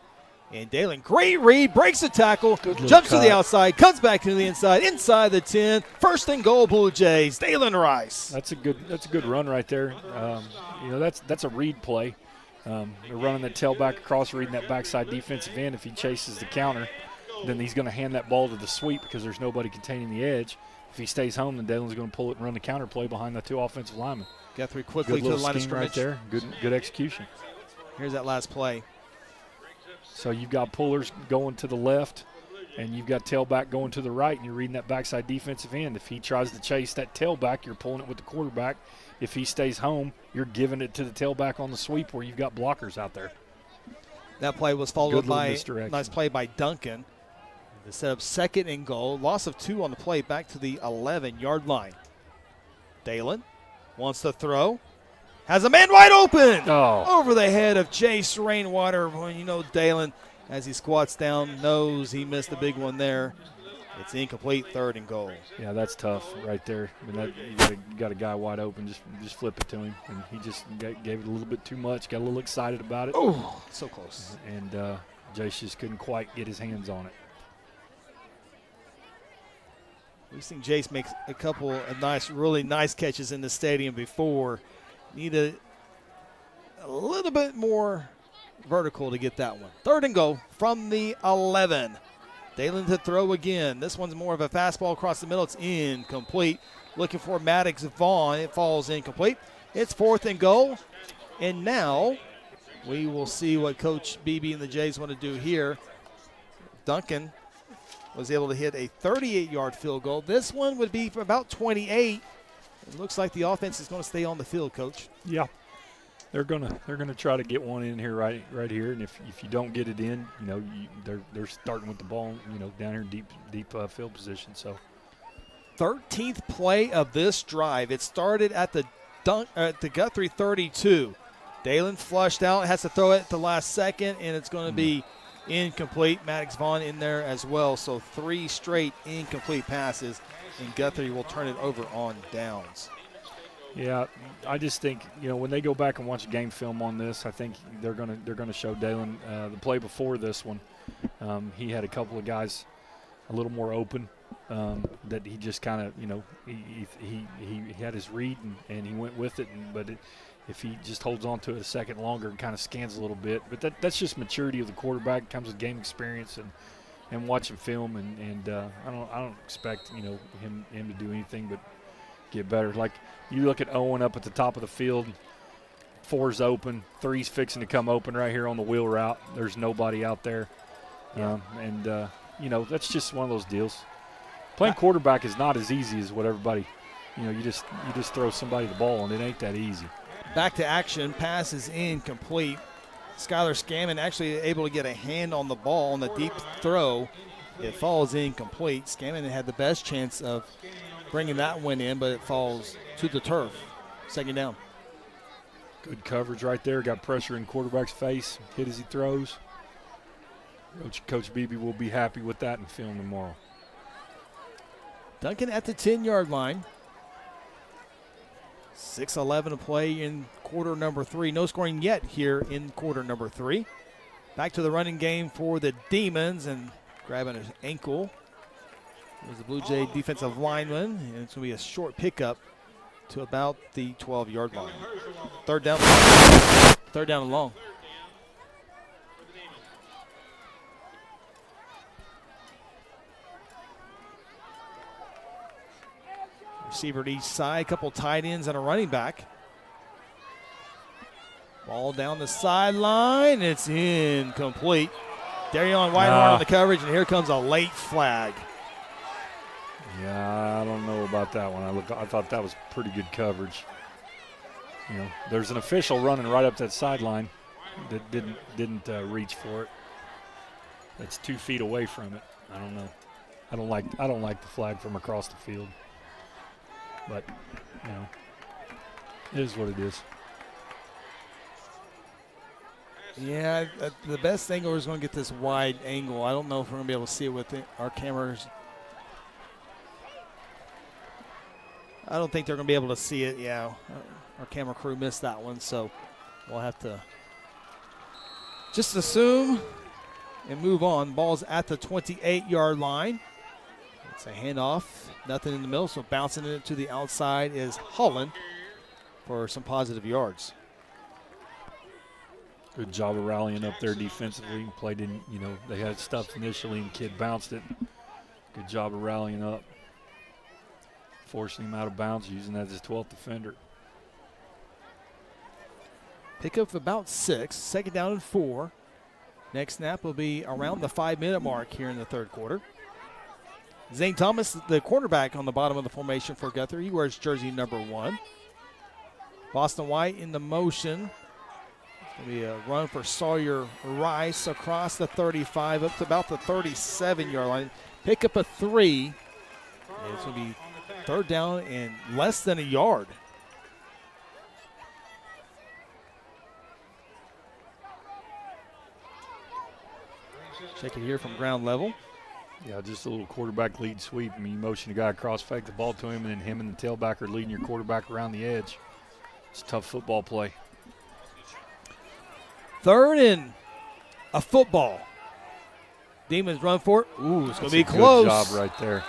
And Dalen, great read, breaks the tackle, jumps to the outside, comes back to the inside the 10. First and goal, Blue Jays. Dalen Rice. That's a good run right there. That's a read play. They're running that tailback across, reading that backside defensive end. If he chases the counter, then he's going to hand that ball to the sweep because there's nobody containing the edge. If he stays home, then Dalen's going to pull it and run the counter play behind the 2 offensive linemen. Guthrie quickly to the line of scheme right scrimmage. there. Good execution. Here's that last play. So you've got pullers going to the left, and you've got tailback going to the right, and you're reading that backside defensive end. If he tries to chase that tailback, you're pulling it with the quarterback. If he stays home, you're giving it to the tailback on the sweep where you've got blockers out there. That play was followed by misdirection. nice play by Duncan to set up 2nd and goal. Loss of 2 on the play, back to the 11-yard line. Dalen wants to throw. Has a man wide open over the head of Chase Rainwater. Well, you know Dalen, as he squats down, knows he missed a big one there. It's incomplete, 3rd and goal. Yeah, that's tough right there. I mean, you got a guy wide open, just flip it to him. And he just gave it a little bit too much, got a little excited about it. Oh, so close. And Jace just couldn't quite get his hands on it. We've seen Jace make a couple of really nice catches in the stadium before. Needed a little bit more vertical to get that one. 3rd and goal from the 11. Dalen to throw again. This one's more of a fastball across the middle. It's incomplete. Looking for Maddox Vaughn. It falls incomplete. It's 4th and goal. And now we will see what Coach Beebe and the Jays want to do here. Duncan was able to hit a 38-yard field goal. This one would be for about 28. It looks like the offense is going to stay on the field, Coach. Yeah, they're gonna try to get one in here right here, and if you don't get it in, you know they're starting with the ball, you know, down here in deep field position. So 13th play of this drive. It started at the Guthrie 32. Dalen flushed out, has to throw it at the last second, and it's going to be incomplete. Maddox Vaughn in there as well. So 3 straight incomplete passes, and Guthrie will turn it over on downs. Yeah, I just think, you know, when they go back and watch game film on this, I think they're gonna show Dalen the play before this one. He had a couple of guys a little more open that he just kind of, you know, he had his read and he went with it, but if he just holds on to it a second longer and kind of scans a little bit, but that's just maturity of the quarterback. It comes with game experience and watching film, and I don't expect, you know, him to do anything but get better. Like, you look at Owen up at the top of the field, 4's open, 3's fixing to come open right here on the wheel route. There's nobody out there, you know, that's just one of those deals. Playing quarterback is not as easy as what everybody, you know, you just throw somebody the ball, and it ain't that easy. Back to action, pass is incomplete. Skylar Scammon actually able to get a hand on the ball on the deep throw. It falls incomplete. Scammon had the best chance of bringing that one in, but it falls to the turf. 2nd down. Good coverage right there. Got pressure in quarterback's face. Hit as he throws. Coach Beebe will be happy with that in film tomorrow. Duncan at the 10-yard line. 6:11 to play in quarter number 3. No scoring yet here in quarter number 3. Back to the running game for the Demons, and grabbing his ankle was the Blue Jay defensive lineman, and it's going to be a short pickup to about the 12-yard line. 3rd down. 3rd down and long. Receiver at each side, a couple tight ends and a running back. Ball down the sideline. It's incomplete. Darion Whitehart on the coverage, and here comes a late flag. Yeah, I don't know about that one. I thought that was pretty good coverage. You know, there's an official running right up that sideline that didn't reach for it. That's 2 feet away from it. I don't know. I don't like the flag from across the field. But, you know, it is what it is. Yeah, the best angle is going to get this wide angle. I don't know if we're going to be able to see it with our cameras. I don't think they're going to be able to see it. Yeah, our camera crew missed that one, so we'll have to just assume and move on. Ball's at the 28-yard line. It's a handoff, nothing in the middle, so bouncing it to the outside is Holland for some positive yards. Good job of rallying up there defensively. Played in, you know, they had stuff initially and Kid bounced it. Good job of rallying up. forcing him out of bounds, using that as his 12th defender. Pickup of about 6, second down and 4. Next snap will be around the 5-minute mark here in the third quarter. Zane Thomas, the quarterback on the bottom of the formation for Guthrie. He wears jersey number 1. Boston White in the motion. It's going to be a run for Sawyer Rice across the 35 up to about the 37-yard line. Pickup of 3. And it's going to be third down and less than a yard. Check it here from ground level. Yeah, just a little quarterback lead sweep. I mean, you motion a guy across, fake the ball to him, and then him and the tailback are leading your quarterback around the edge. It's a tough football play. Third and a football. Demons run for it. Ooh, it's going to be close. Good job right there.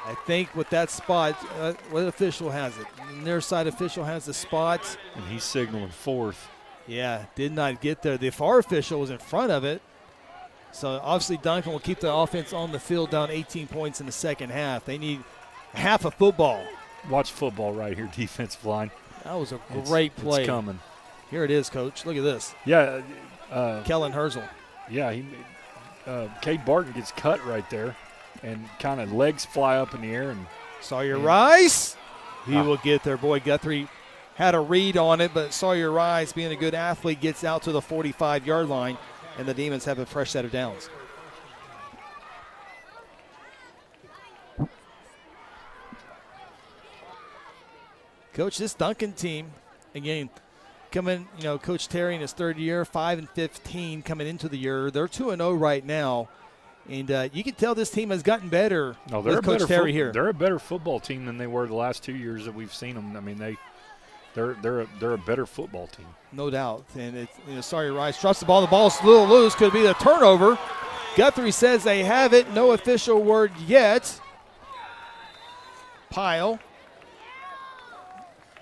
I think with that spot, what official has it? The near side official has the spot. And he's signaling 4th. Yeah, did not get there. The far official was in front of it. So obviously Duncan will keep the offense on the field down 18 points in the second half. They need half a football. Watch football right here, defensive line. That was a great play. It's coming. Here it is, Coach. Look at this. Yeah. Kellen Herzl. Yeah, Cade Barton gets cut right there, and kind of legs fly up in the air. And Sawyer Rice. He will get there. Boy, Guthrie had a read on it, but Sawyer Rice, being a good athlete, gets out to the 45-yard line. And the Demons have a fresh set of downs. Coach, this Duncan team, again, coming, Coach Terry in his third year, 5-15 coming into the year. They're 2-0 right now. And you can tell this team has gotten better with Coach Terry here. They're a better football team than they were the last 2 years that we've seen them. I mean, they're a better football team. No doubt. And it's Sawyer Rice drops the ball. The ball's a little loose. Could be a turnover. Guthrie says they have it. No official word yet. Pile.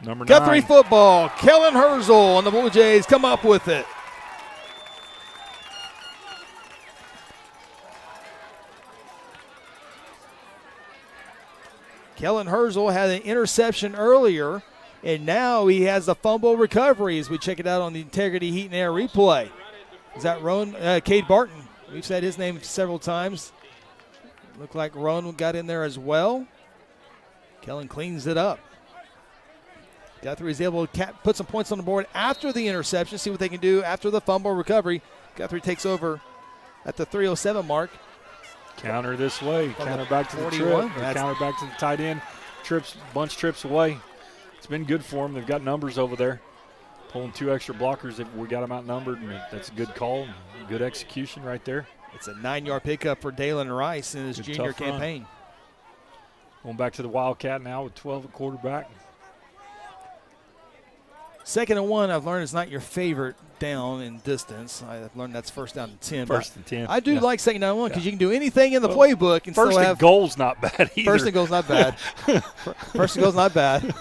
Number 9. Guthrie football. Kellen Herzl and the Blue Jays come up with it. Kellen Herzl had an interception earlier. And now he has a fumble recovery as we check it out on the Integrity Heat and Air replay. Is that Cade Barton? We've said his name several times. Looked like Roan got in there as well. Kellen cleans it up. Guthrie is able to put some points on the board after the interception, see what they can do after the fumble recovery. Guthrie takes over at the 3:07 mark. Counter this way. Counter back to the trip. Counter back to the tight end. Bunch trips away. It's been good for them. They've got numbers over there. Pulling 2 extra blockers if we got them outnumbered, and that's a good call. Good execution right there. It's a 9-yard pickup for Dalen Rice in his junior campaign. Going back to the Wildcat now with 12 at quarterback. 2nd and 1, I've learned, is not your favorite down in distance. I've learned that's first down and 10. First and 10. I do like 2nd down and 1 because you can do anything in the playbook and first still have. First and goal's not bad either. First and goal's not bad. First and goal's not bad.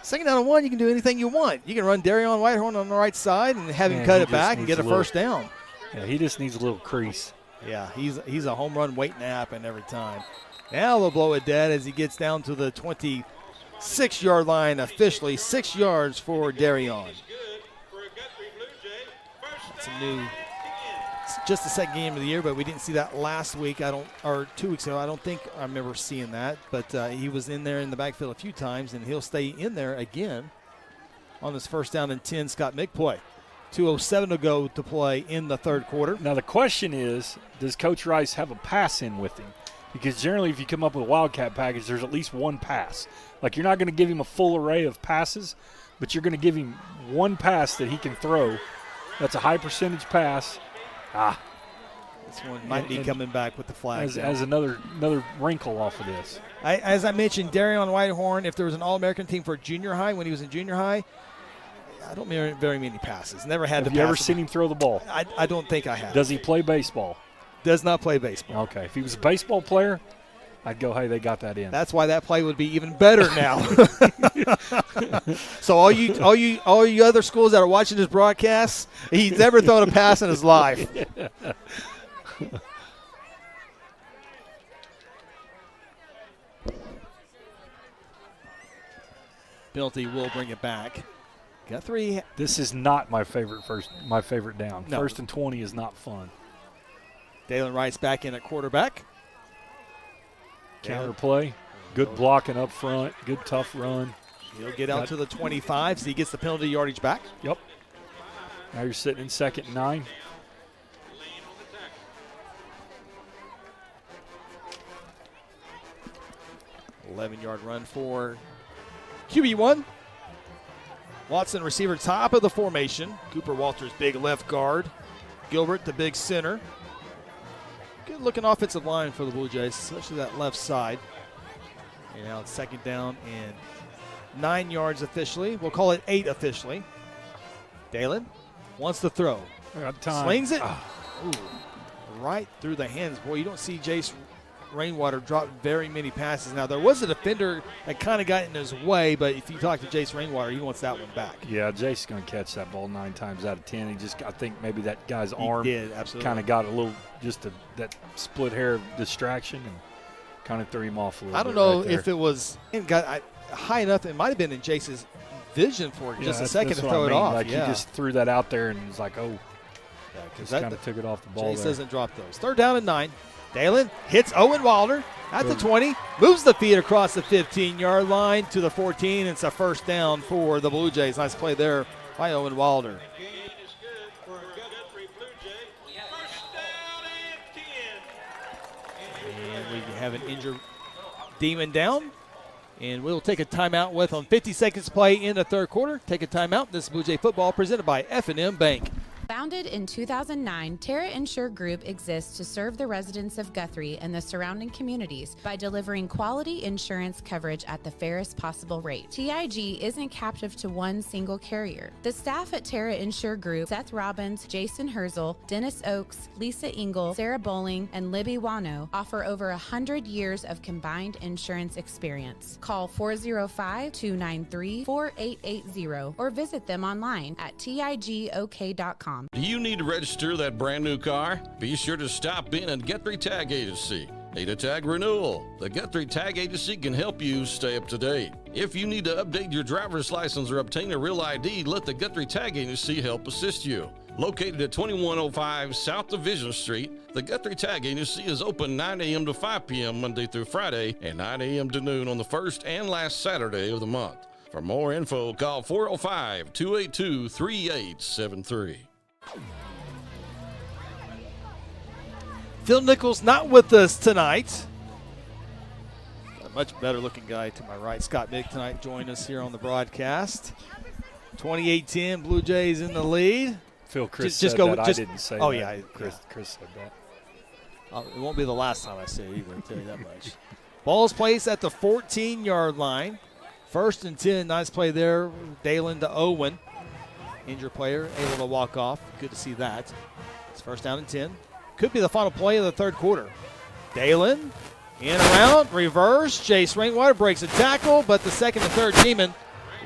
2nd down and 1, you can do anything you want. You can run Darion Whitehorn on the right side and have him cut it back and get a first down. Yeah, he just needs a little crease. Yeah, he's a home run waiting to happen every time. Now they'll blow it dead as he gets down to the 26-yard line officially. 6 yards for Darion. It's just the second game of the year, but we didn't see that last week. Or 2 weeks ago. I don't think I remember seeing that, but he was in there in the backfield a few times, and he'll stay in there again on this first down and 10 Scott Mick play. 2:07 to go to play in the third quarter. Now the question is, does Coach Rice have a pass in with him? Because generally if you come up with a Wildcat package, there's at least one pass. Like, you're not going to give him a full array of passes, but you're going to give him one pass that he can throw. That's a high percentage pass. This one might be coming back with the flag. As another wrinkle off of this. As I mentioned, Darion Whitehorn, if there was an All-American team for junior high, when he was in junior high, I don't remember very many passes. Never had to pass. Have you ever seen him throw the ball? I don't think I have. Does he play baseball? Does not play baseball. Okay. If he was a baseball player, I'd go, hey, they got that in. That's why that play would be even better now. So all you other schools that are watching this broadcast, he's never thrown a pass in his life. penalty will bring it back. Guthrie. This is not my favorite down. No. 1st and 20 is not fun. Dalen Wright's back in at quarterback. Counter play. Good blocking up front. Good tough run. He'll get out to the 25, so he gets the penalty yardage back. Yep. Now you're sitting in 2nd and 9. Yard run for QB1. Watson, receiver, top of the formation. Cooper Walters, big left guard. Gilbert, the big center. Good looking offensive line for the Blue Jays, especially that left side. And now it's 2nd down and 9 yards officially. We'll call it 8 officially. Dalen wants to throw. Slings it. Ooh, right through the hands. Boy, you don't see Jace Rainwater drop very many passes. Now, there was a defender that kind of got in his way, but if you talk to Jace Rainwater, he wants that one back. Yeah, Jace's going to catch that ball 9 times out of 10. I think maybe that guy's arm kind of got a little, that split hair distraction and kind of threw him off a little bit. I don't know if it was high enough. It might have been in Jace's vision for just a second to throw it off. Like he just threw that out there and was like, oh. Just kind of took it off the ball. Jace doesn't drop those. 3rd down and 9. Dalen hits Owen Wilder at the 20, moves the feet across the 15-yard line to the 14. It's a 1st down for the Blue Jays. Nice play there by Owen Wilder. And we have an injured Demon down. And we'll take a timeout with on 50 seconds to play in the 3rd quarter. Take a timeout. This is Blue Jay football presented by F&M Bank. Founded in 2009, Terra Insure Group exists to serve the residents of Guthrie and the surrounding communities by delivering quality insurance coverage at the fairest possible rate. TIG isn't captive to one single carrier. The staff at Terra Insure Group, Seth Robbins, Jason Herzl, Dennis Oakes, Lisa Engel, Sarah Bowling, and Libby Wano, offer over 100 years of combined insurance experience. Call 405-293-4880 or visit them online at tigok.com. Do you need to register that brand new car? Be sure to stop in at Guthrie Tag Agency. Need a tag renewal? The Guthrie Tag Agency can help you stay up to date. If you need to update your driver's license or obtain a real ID, let the Guthrie Tag Agency help assist you. Located at 2105 South Division Street, the Guthrie Tag Agency is open 9 a.m. to 5 p.m. Monday through Friday and 9 a.m. to noon on the first and last Saturday of the month. For more info, call 405-282-3873. Phil Nichols not with us tonight. A much better looking guy to my right. Scott Mick tonight joined us here on the broadcast. 28-10, Blue Jays in the lead. Chris said that. I didn't say that. Oh, yeah. Chris said that. It won't be the last time I say it either, I'll tell you that much. Ball's placed at the 14-yard line. 1st and 10. Nice play there. Dalen to Owen. Injured player able to walk off. Good to see that. It's 1st down and 10. Could be the final play of the 3rd quarter. Dalen in around, reverse. Jace Rainwater breaks a tackle, but the 2nd and 3rd Demon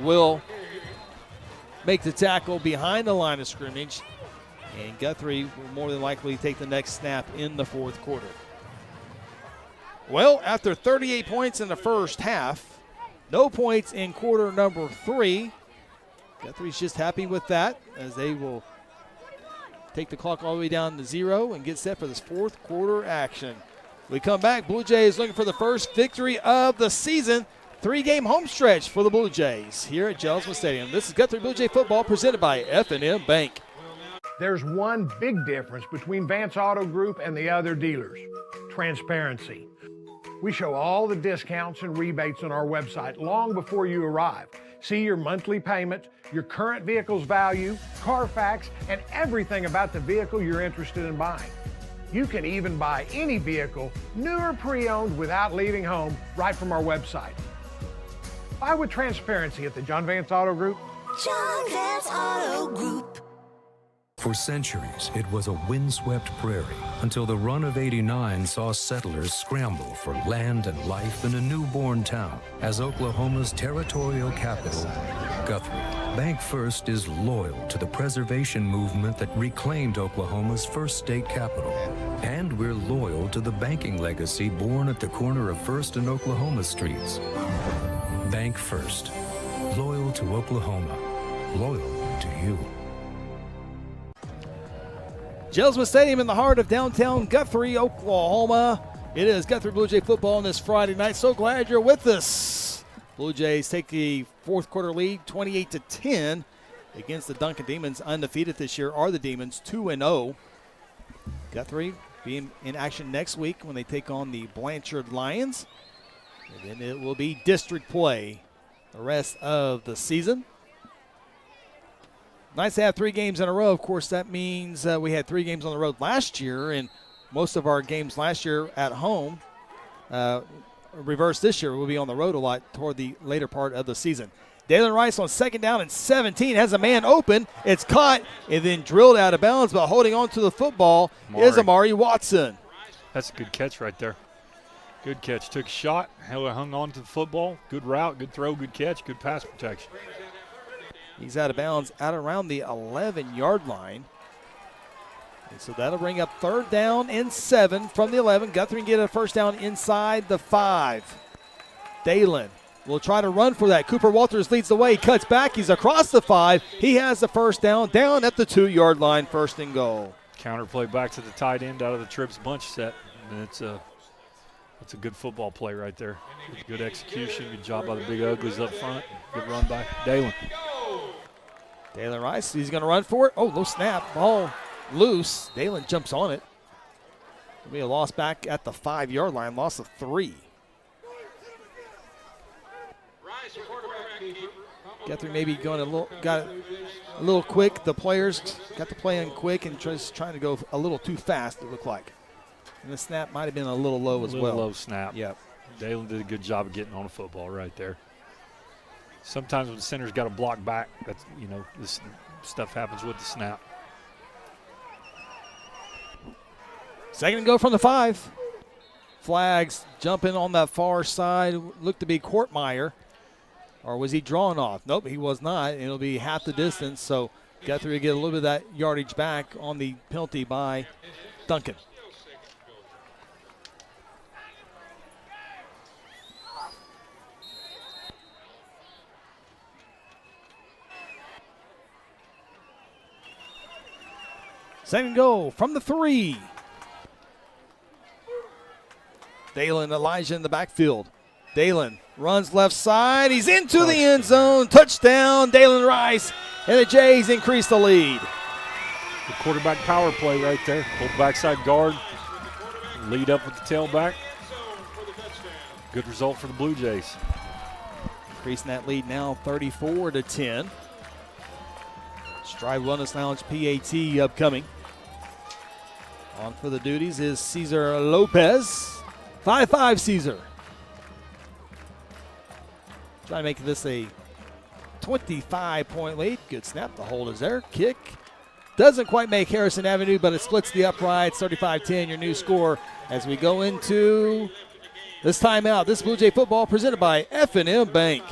will make the tackle behind the line of scrimmage. And Guthrie will more than likely take the next snap in the 4th quarter. Well, after 38 points in the first half, no points in quarter number 3. Guthrie's just happy with that as they will take the clock all the way down to 0 and get set for this 4th quarter action. We come back. Blue Jays looking for the first victory of the season. 3-game home stretch for the Blue Jays here at Jelsma Stadium. This is Guthrie Blue Jay football presented by F&M Bank. There's one big difference between Vance Auto Group and the other dealers: transparency. We show all the discounts and rebates on our website long before you arrive. See your monthly payment, your current vehicle's value, Carfax, and everything about the vehicle you're interested in buying. You can even buy any vehicle, new or pre-owned, without leaving home, right from our website. Buy with transparency at the John Vance Auto Group. John Vance Auto Group. For centuries, it was a windswept prairie until the run of '89 saw settlers scramble for land and life in a newborn town as Oklahoma's territorial capital, Guthrie. Bank First is loyal to the preservation movement that reclaimed Oklahoma's first state capital. And we're loyal to the banking legacy born at the corner of First and Oklahoma Streets. Bank First. Loyal to Oklahoma. Loyal to you. Jelsma Stadium in the heart of downtown Guthrie, Oklahoma. It is Guthrie Bluejay football on this Friday night. So glad you're with us. Blue Jays take the fourth quarter lead, 28-10 against the Duncan Demons. Undefeated this year are the Demons, 2-0. Guthrie being in action next week when they take on the Blanchard Lions. And then it will be district play the rest of the season. Nice to have 3 games in a row. Of course, that means we had 3 games on the road last year, and most of our games last year at home. Reverse this year, we'll be on the road a lot toward the later part of the season. Dalen Rice on second down and 17 has a man open. It's caught and then drilled out of bounds, but holding on to the football is Amari Watson. That's a good catch right there. Good catch. Took a shot, hung on to the football. Good route, good throw, good catch, good pass protection. He's out of bounds out around the 11-yard line. And so that'll bring up 3rd down and 7 from the 11. Guthrie can get a first down inside the 5. Dalen will try to run for that. Cooper Walters leads the way. He cuts back. He's across the 5. He has the first down at the 2-yard line, 1st and goal. Counter play back to the tight end out of the trips bunch set. And it's a good football play right there. Good execution. Good job by the Big Uglies up front. Good run by Dalen. Dalen Rice, he's going to run for it. Oh, low snap. Ball loose. Dalen jumps on it. It'll be a loss back at the 5-yard line. Loss of 3. Guthrie maybe got it a little quick. The players got the play in quick and just trying to go a little too fast, it looked like. And the snap might have been a little low as well. A little low snap. Yep. Dalen did a good job of getting on the football right there. Sometimes when the center's got to block back, that's, this stuff happens with the snap. 2nd and go from the 5. Flags jumping on that far side. Looked to be Courtmeyer. Or was he drawn off? Nope, he was not. It'll be half the distance. So Guthrie will get a little bit of that yardage back on the penalty by Duncan. Second goal from the 3. Dalen Elijah in the backfield. Dalen runs left side. He's into the end zone. Touchdown, Dalen Rice. And the Jays increase the lead. The quarterback power play right there. Hold backside guard. Lead up with the tailback. Good result for the Blue Jays. Increasing that lead now 34-10. Strive Wellness Lounge PAT upcoming. On for the duties is Cesar Lopez. 5-5 Cesar. Trying to make this a 25-point lead. Good snap. The hold is there. Kick. Doesn't quite make Harrison Avenue, but it splits the uprights. 35-10, your new score as we go into this timeout. This Blue Jay football presented by F&M Bank.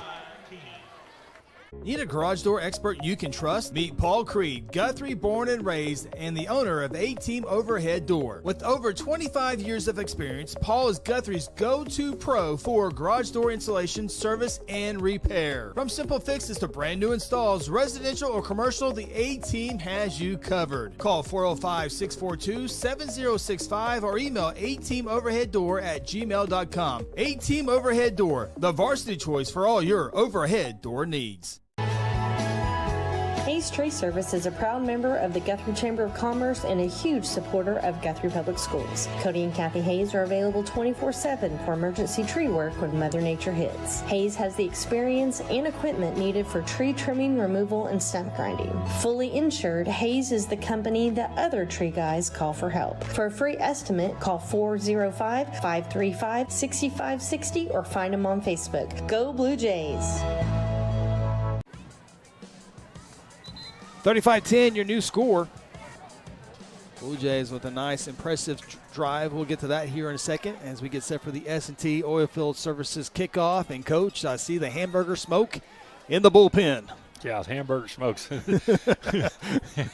Need a garage door expert you can trust? Meet Paul Creed, Guthrie born and raised, and the owner of A-Team Overhead Door. With over 25 years of experience, Paul is Guthrie's go-to pro for garage door installation, service, and repair. From simple fixes to brand new installs, residential or commercial, the A-Team has you covered. Call 405-642-7065 or email ateamoverheaddoor@gmail.com. A-Team Overhead Door, the varsity choice for all your overhead door needs. Hayes Tree Service is a proud member of the Guthrie Chamber of Commerce and a huge supporter of Guthrie Public Schools. Cody and Kathy Hayes are available 24/7 for emergency tree work when Mother Nature hits. Hayes has the experience and equipment needed for tree trimming, removal, and stump grinding. Fully insured, Hayes is the company that other tree guys call for help. For a free estimate, call 405-535-6560 or find them on Facebook. Go Blue Jays! 35-10, your new score. Blue Jays with a nice, impressive drive. We'll get to that here in a second as we get set for the S&T Oilfield Services kickoff. And, Coach, I see the hamburger smoke in the bullpen. Yeah, hamburger smokes.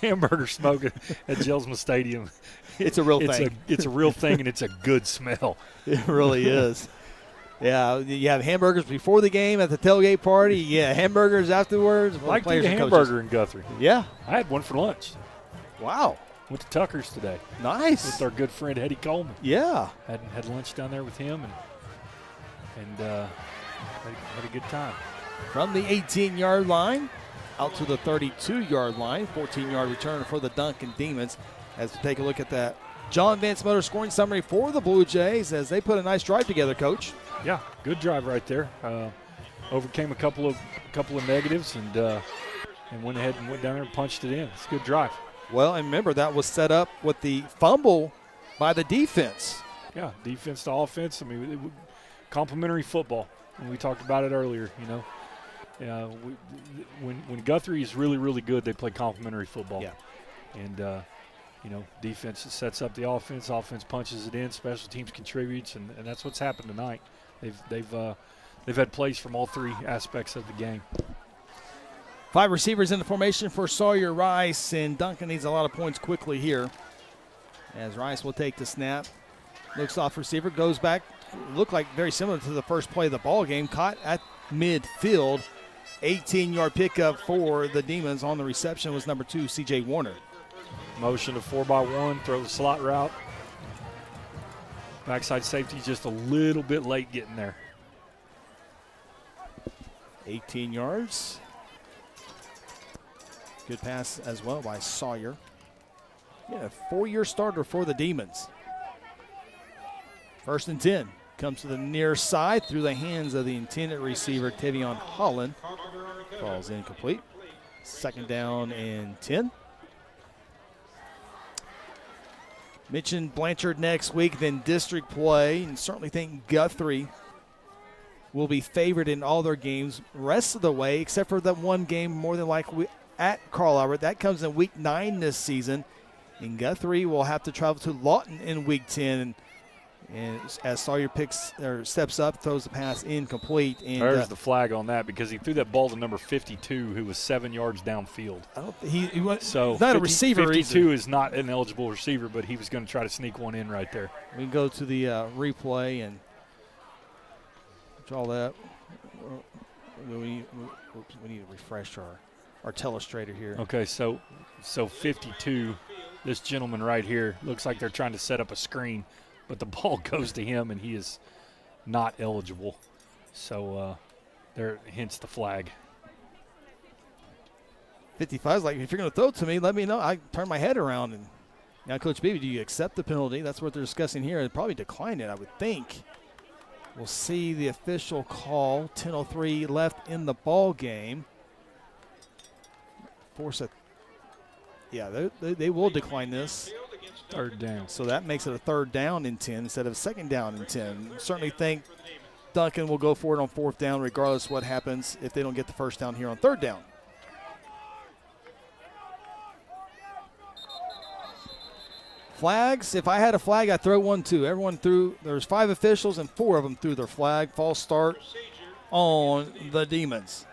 Hamburger smoke at Jelsma Stadium. It's a real thing. It's a real thing, and it's a good smell. It really is. Yeah, you have hamburgers before the game at the tailgate party. Yeah, hamburgers afterwards. I like to eat a hamburger in Guthrie. Yeah. I had one for lunch. Wow. Went to Tucker's today. Nice. With our good friend Eddie Coleman. Yeah. Had lunch down there with him and had a good time. From the 18-yard line out to the 32-yard line, 14-yard return for the Duncan Demons. As we take a look at that John Vance Motor scoring summary for the Blue Jays as they put a nice drive together, Coach. Yeah, good drive right there. Overcame a couple of negatives and went ahead and went down there and punched it in. It's a good drive. Well, and remember that was set up with the fumble by the defense. Yeah, defense to offense. I mean, complementary football. And we talked about it earlier. When Guthrie is really, really good, they play complementary football. Yeah. And defense sets up the offense. Offense punches it in. Special teams contributes, and that's what's happened tonight. They've had plays from all three aspects of the game. 5 receivers in the formation for Sawyer Rice, and Duncan needs a lot of points quickly here. As Rice will take the snap, looks off receiver, goes back. Looked like very similar to the first play of the ball game. Caught at midfield. 18-yard pickup for the Demons. On the reception was number 2, C.J. Warner. Motion to 4x1, throw the slot route. Backside safety just a little bit late getting there. 18 yards. Good pass as well by Sawyer. Yeah, 4-year starter for the Demons. 1st and 10. Comes to the near side through the hands of the intended receiver, Tevion Holland. Falls incomplete. 2nd down and 10. Mentioned Blanchard next week, then district play, and certainly think Guthrie will be favored in all their games rest of the way, except for that one game more than likely at Carl Albert. That comes in week 9 this season, and Guthrie will have to travel to Lawton in week 10. And as Sawyer steps up, throws the pass incomplete. And there's the flag on that because he threw that ball to number 52, who was 7 yards downfield. He was so not a receiver. 52 either. is not an eligible receiver, but he was going to try to sneak one in right there. We can go to the replay and draw that. We need to refresh our telestrator here. Okay, so 52, this gentleman right here, looks like they're trying to set up a screen, but the ball goes to him, and he is not eligible. So there, hence the flag. 55 is like, if you're going to throw it to me, let me know. I turn my head around. And now, Coach Beebe, do you accept the penalty? That's what they're discussing here. They'd probably decline it, I would think. We'll see the official call. 10:03 left in the ball game. Force it. Yeah, they will decline this. 3rd down. So that makes it a 3rd down and 10 instead of a 2nd down and 10. Certainly think Duncan will go for it on 4th down regardless of what happens if they don't get the 1st down here on 3rd down. Flags, if I had a flag, I'd throw one too. Everyone threw, there's 5 officials and 4 of them threw their flag. False start on the Demons.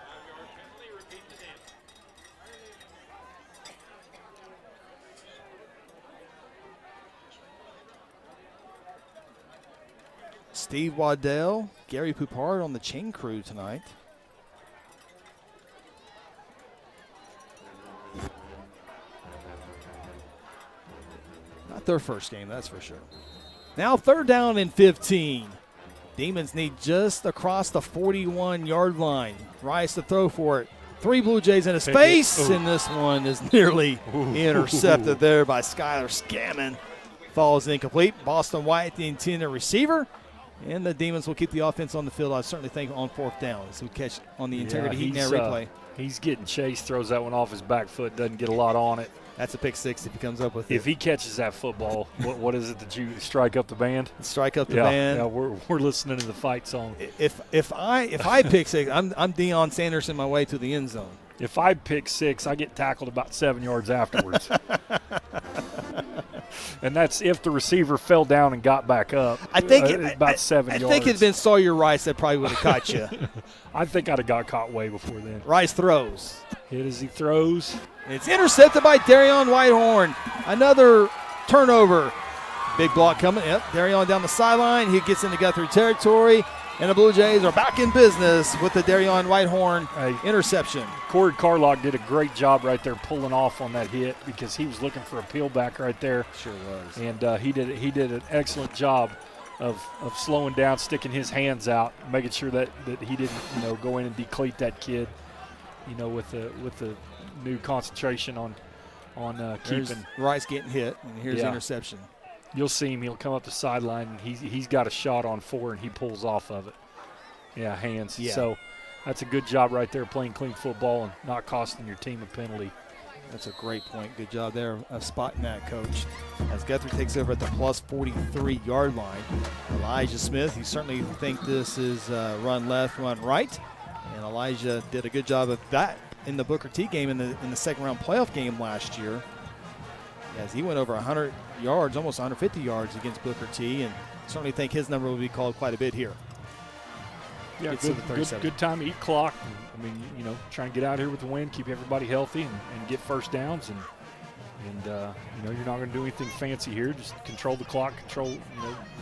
Steve Waddell, Gary Poupard on the chain crew tonight. Not their first game, that's for sure. Now 3rd down and 15. Demons need just across the 41-yard line. Rice to throw for it. 3 Blue Jays in his face, and this one is nearly intercepted there by Skylar Scammon. Falls incomplete. Boston White, the intended receiver. And the Demons will keep the offense on the field, I certainly think, on 4th down. So we catch on the integrity heat and air replay. He's getting chased, throws that one off his back foot, doesn't get a lot on it. That's a pick 6 if he comes up with it. If he catches that football, what is it that you strike up the band? Strike up the band. Yeah, we're listening to the fight song. If I pick 6, I'm Deion Sanderson my way to the end zone. If I pick 6, I get tackled about 7 yards afterwards. And that's if the receiver fell down and got back up. I think about 7 yards. I think it'd been Sawyer Rice that probably would have caught you. I think I'd have got caught way before then. Rice throws. Hit as he throws. It's intercepted by Darion Whitehorn. Another turnover. Big block coming. Yep, Darion down the sideline. He gets into Guthrie territory. And the Blue Jays are back in business with the Darion Whitehorn interception. Corey Carlock did a great job right there pulling off on that hit because he was looking for a peel back right there. Sure was. And he did an excellent job of slowing down, sticking his hands out, making sure that he didn't go in and decleat that kid, with the new concentration on keeping. Rice getting hit, and here's the interception. You'll see him. He'll come up the sideline, and he's got a shot on 4, and he pulls off of it. Yeah, hands. Yeah. So that's a good job right there, playing clean football and not costing your team a penalty. That's a great point. Good job there of spotting that, Coach. As Guthrie takes over at the plus 43-yard line. Elijah Smith, you certainly think this is run left, run right. And Elijah did a good job of that in the Booker T game in the second-round playoff game last year. As he went over 100 yards, almost 150 yards against Booker T, and certainly think his number will be called quite a bit here. Yeah, good time to eat clock. I mean, trying to get out here with the win, keep everybody healthy, and get first downs. And you're not going to do anything fancy here. Just control the clock, control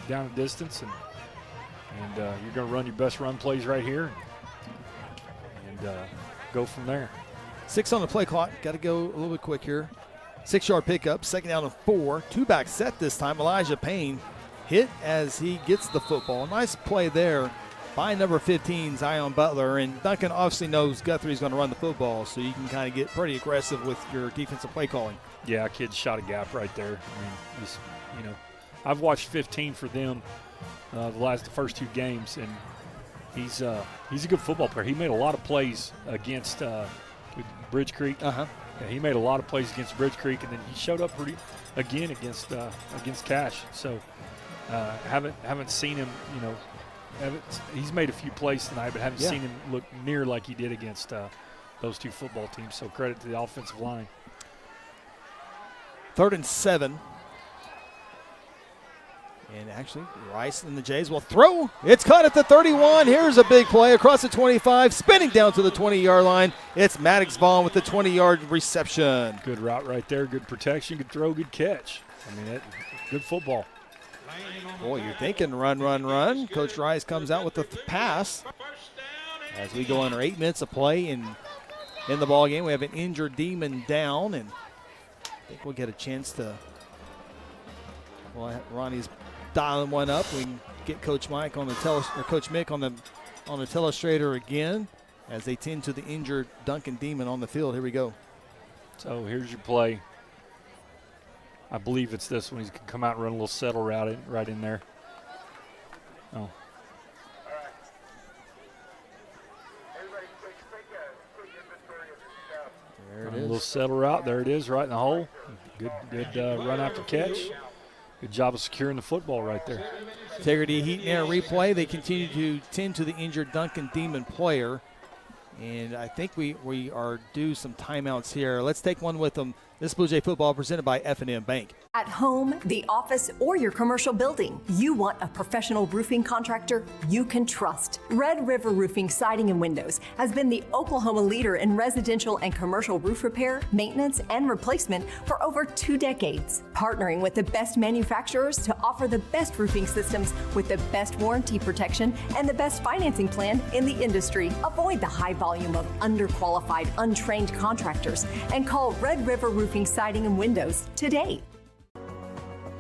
down the distance, and you're going to run your best run plays right here, and go from there. 6 on the play clock. Got to go a little bit quick here. 6-yard pickup, second down and 4. 2-back set this time. Elijah Payne hit as he gets the football. Nice play there by number 15, Zion Butler. And Duncan obviously knows Guthrie's going to run the football, so you can kind of get pretty aggressive with your defensive play calling. Yeah, kid shot a gap right there. I mean, I've watched 15 for them the first 2 games, and he's a good football player. He made a lot of plays against Bridge Creek. Yeah, he made a lot of plays against Bridge Creek, and then he showed up again against Cash. So haven't seen him. He's made a few plays tonight, but haven't seen him look near like he did against those 2 football teams. So credit to the offensive line. 3rd and 7. And actually, Rice and the Jays will throw. It's caught at the 31. Here's a big play across the 25, spinning down to the 20-yard line. It's Maddox Vaughn with the 20-yard reception. Good route right there. Good protection. Good throw. Good catch. I mean, good football. Boy, you're thinking run, run, run. Coach Rice comes out with the pass. As we go under 8 minutes of play in the ball game, we have an injured Demon down, and I think we'll get a chance to. Well, Ronnie's dialing one up. We can get Coach Mike on the Coach Mick on the telestrator again as they tend to the injured Duncan Demon on the field. Here we go. So here's your play. I believe it's this one. He's going to come out and run a little settle route right in there. Oh. There it is. A little settle route. There it is, right in the hole. Good run after catch. Good job of securing the football right there. Integrity Heat and Air replay. They continue to tend to the injured Duncan Demon player. And I think we are due some timeouts here. Let's take one with them. This Blue Jay football presented by F&M Bank. At home, the office, or your commercial building, you want a professional roofing contractor you can trust. Red River Roofing Siding and Windows has been the Oklahoma leader in residential and commercial roof repair, maintenance, and replacement for over 2 decades. Partnering with the best manufacturers to offer the best roofing systems with the best warranty protection and the best financing plan in the industry. Avoid the high volume of underqualified, untrained contractors and call Red River Roofing Siding and Windows today.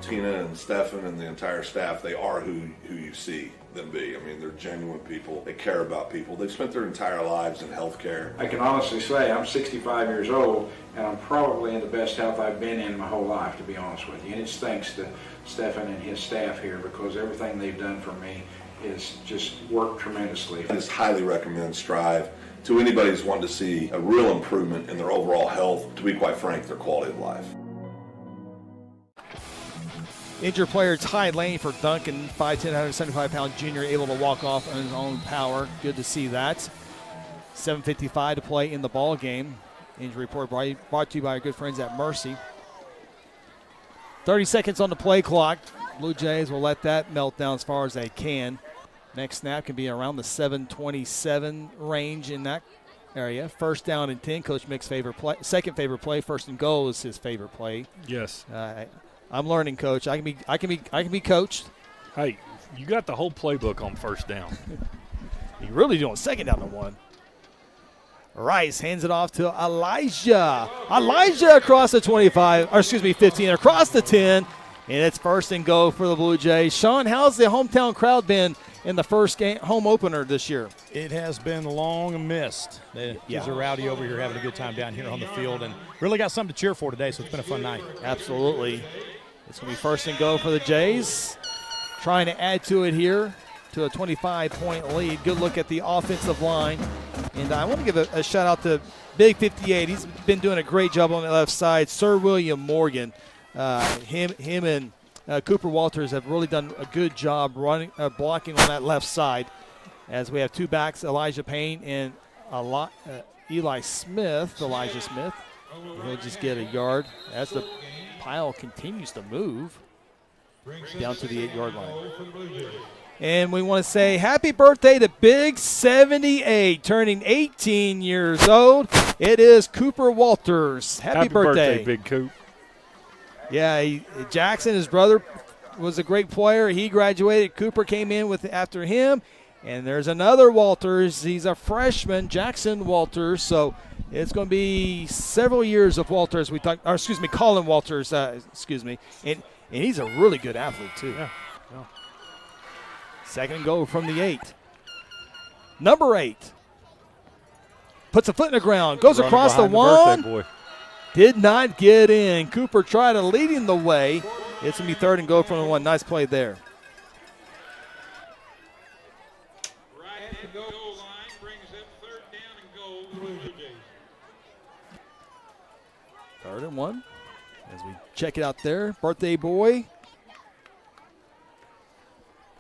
Tina and Stefan and the entire staff, they are who you see them be. I mean, they're genuine people. They care about people. They've spent their entire lives in healthcare. I can honestly say I'm 65 years old, and I'm probably in the best health I've been in my whole life, to be honest with you. And it's thanks to Stefan and his staff here, because everything they've done for me is just worked tremendously. I just highly recommend Strive to anybody who's wanting to see a real improvement in their overall health, to be quite frank, their quality of life. Injured player Ty Lane for Duncan, 5'10", 175-pound junior, able to walk off on his own power. Good to see that. 7:55 to play in the ball game. Injury report brought to you by our good friends at Mercy. 30 seconds on the play clock. Blue Jays will let that melt down as far as they can. Next snap can be around the 7:27 range in that area. First down and 10. Coach Mick's favorite play. Second favorite play. First and goal is his favorite play. Yes. I'm learning, Coach. I can be coached. Hey, You got the whole playbook on first down. You're really doing second down to 1. Rice hands it off to Elijah. Elijah across the 25, or excuse me, 15, across the 10, and it's first and go for the Blue Jays. Shawn, how's the hometown crowd been in the first game, home opener this year? It has been long and missed. The kids are rowdy over here, having a good time down here on the field, and really got something to cheer for today, so it's been a fun night. Absolutely. It's going to be first and go for the Jays. Trying to add to it here to a 25-point lead. Good look at the offensive line. And I want to give a shout-out to Big 58. He's been doing a great job on the left side. Sir William Morgan, him and Cooper Walters have really done a good job running, blocking on that left side. As we have 2 backs, Elijah Payne and Elijah Smith. He'll just get a yard as the pile continues to move down to the 8-yard line. And we want to say happy birthday to Big 78, turning 18 years old. It is Cooper Walters. Happy birthday, Big Coop. Yeah, Jackson, his brother, was a great player. He graduated. Cooper came in after him. And there's another Walters. He's a freshman, Jackson Walters. So it's going to be several years of Walters. Colin Walters. And he's a really good athlete too. Yeah. Second and goal from the 8. Number 8 puts a foot in the ground, goes across the 1. Did not get in. Cooper tried to lead him the way. It's going to be third and goal from the 1. Nice play there. Third and 1. As we check it out there, birthday boy.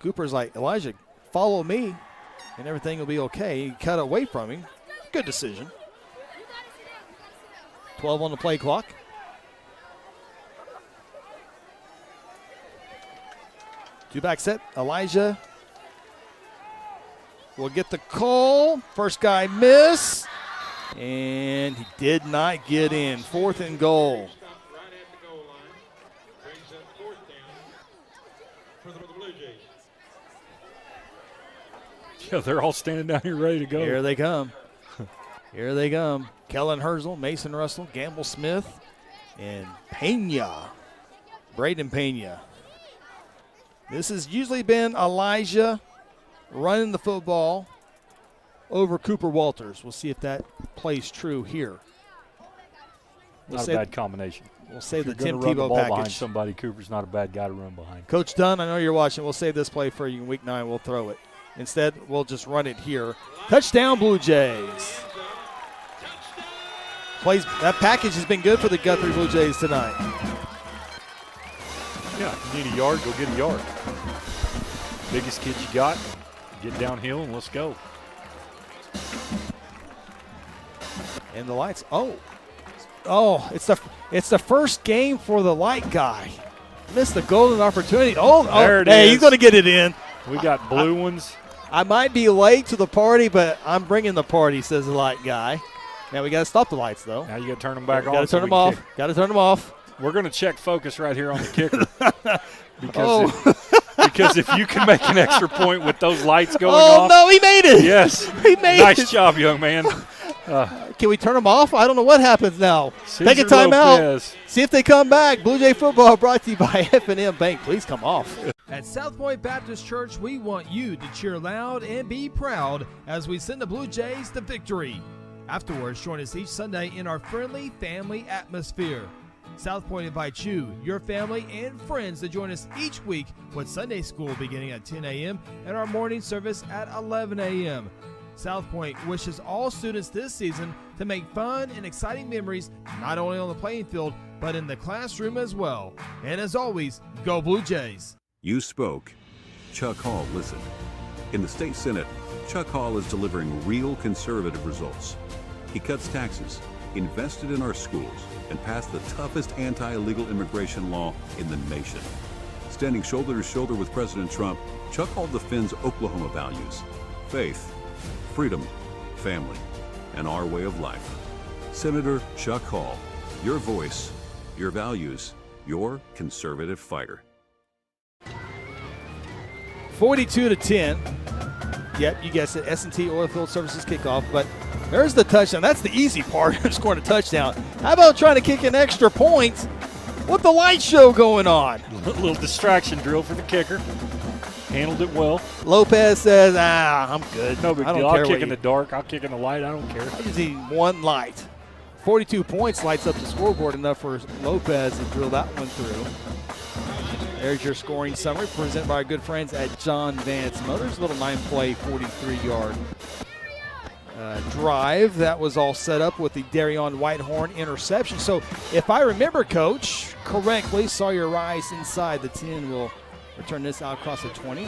Cooper's like, Elijah, follow me, and everything will be okay. He cut away from him. Good decision. 12 on the play clock. Two-back set. Elijah will get the call. First guy miss, and he did not get in. Fourth and goal. Yeah, they're all standing down here ready to go. Here they come. Here they come. Kellen Herzl, Mason Russell, Gamble Smith, and Pena. Braden Pena. This has usually been Elijah running the football over Cooper Walters. We'll see if that plays true here. Not a bad combination. We'll save the Tim Tebow Tebow package. Behind somebody, Cooper's not a bad guy to run behind. Coach Dunn, I know you're watching. We'll save this play for you in week 9. We'll throw it. Instead, we'll just run it here. Touchdown, Blue Jays. That package has been good for the Guthrie Blue Jays tonight. Yeah, if you need a yard, go get a yard. Biggest kid you got, get downhill and let's go. And the lights. It's the first game for the light guy. Missed the golden opportunity. There it is. is. He's going to get it in. We got blue ones. I might be late to the party, but I'm bringing the party, says the light guy. Now we got to stop the lights, though. Now you got to turn them back on. Got to turn them off. Got to turn them off. We're going to check focus right here on the kicker. Because if you can make an extra point with those lights going off. Oh, no, he made it. Yes. He made it. Nice job, young man. Can we turn them off? I don't know what happens now. Take a timeout. See if they come back. Blue Jay football brought to you by F&M Bank. Please come off. At South Point Baptist Church, we want you to cheer loud and be proud as we send the Blue Jays to victory. Afterwards, join us each Sunday in our friendly family atmosphere. South Point invites you, your family, and friends to join us each week with Sunday school beginning at 10 a.m. and our morning service at 11 a.m. South Point wishes all students this season to make fun and exciting memories not only on the playing field, but in the classroom as well. And as always, go Blue Jays. You spoke. Chuck Hall listened. In the state Senate, Chuck Hall is delivering real conservative results. He cuts taxes, invested in our schools, and passed the toughest anti-illegal immigration law in the nation. Standing shoulder to shoulder with President Trump, Chuck Hall defends Oklahoma values: faith, freedom, family, and our way of life. Senator Chuck Hall, your voice, your values, your conservative fighter. 42-10. Yep, you guessed it, S&T Oilfield Services kickoff. But there's the touchdown. That's the easy part of scoring a touchdown. How about trying to kick an extra point with the light show going on? A little distraction drill for the kicker. Handled it well. Lopez says, I'm good. No big deal. I'll kick in the dark. I'll kick in the light. I don't care. I just need one light. 42 points lights up the scoreboard, enough for Lopez to drill that one through. There's your scoring summary presented by our good friends at John Vance Motors. A little 9-play, 43-yard drive. That was all set up with the Darion Whitehorn interception. So if I remember, Coach, correctly, Sawyer Rice inside the 10 will return this out across the 20,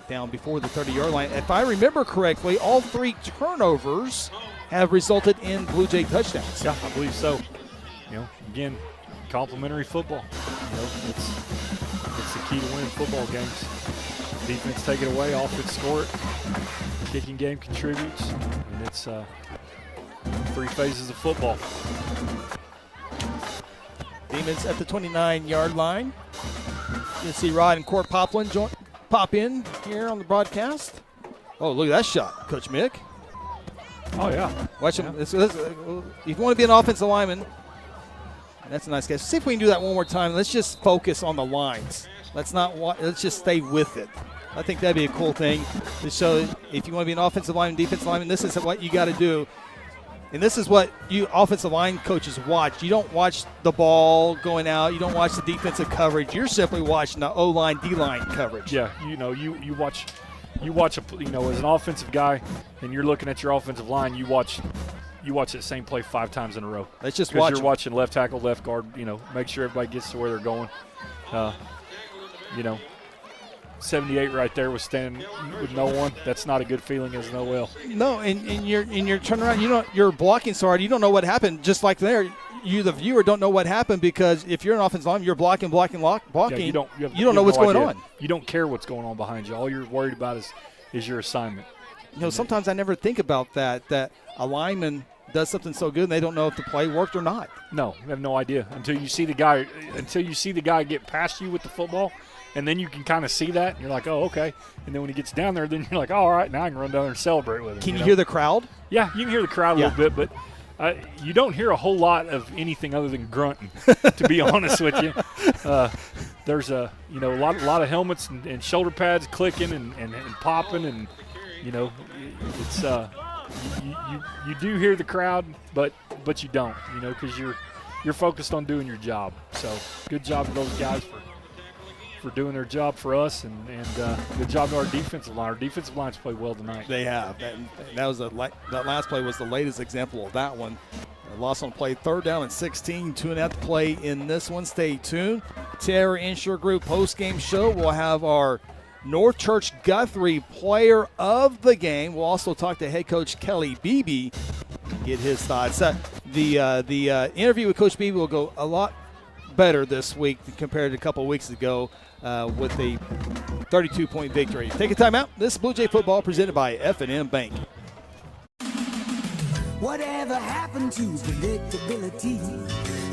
down before the 30-yard line. If I remember correctly, all 3 turnovers have resulted in Blue Jay touchdowns. Yeah, I believe so. Again, complimentary football. It's the key to winning football games. Defense take it away, offense score it. Kicking game contributes, and it's 3 phases of football. Demons at the 29-yard line. You can see Rod and Court Poplin pop in here on the broadcast. Oh, look at that shot, Coach Mick. Oh, yeah. Watch him. If you want to be an offensive lineman, that's a nice catch. See if we can do that one more time. Let's just focus on the lines. Let's just stay with it. I think that'd be a cool thing to show. If you want to be an offensive lineman, defensive lineman, this is what you got to do. And this is what you offensive line coaches watch. You don't watch the ball going out. You don't watch the defensive coverage. You're simply watching the O-line, D-line coverage. Yeah, you watch as an offensive guy, and you're looking at your offensive line. You watch that same play 5 times in a row. Let's just watch. You're watching left tackle, left guard. Make sure everybody gets to where they're going. 78 right there was standing with no one. That's not a good feeling as an OL. No, and you're turning around. You're blocking so hard. You don't know what happened. Just like there, you the viewer don't know what happened because if you're an offensive lineman, you're blocking. Yeah, you don't know what's going on. You don't care what's going on behind you. All you're worried about is your assignment. Sometimes I never think about that a lineman does something so good and they don't know if the play worked or not. No, I have no idea until you see the guy get past you with the football. And then you can kind of see that, and you're like, oh, okay. And then when he gets down there, then you're like, oh, all right, now I can run down there and celebrate with him. Can you hear the crowd? Yeah, you can hear the crowd a little bit, but you don't hear a whole lot of anything other than grunting, to be honest with you. There's a lot of helmets and shoulder pads clicking and popping, and it's you do hear the crowd, but you don't, because you're focused on doing your job. So good job to those guys for doing their job for us, and good job to our defensive line. Our defensive line's played well tonight. They have. That last play was the latest example of that one. Loss on play, 3rd down and 16, 2.5 to play in this one. Stay tuned. Terror Insure Group post-game show. We'll have our North Church Guthrie player of the game. We'll also talk to head coach Kelly Beebe, get his thoughts. The interview with Coach Beebe will go a lot better this week compared to a couple of weeks ago with a 32-point victory. Take a time out. This is Blue Jay football presented by F&M Bank. Whatever happened to predictability?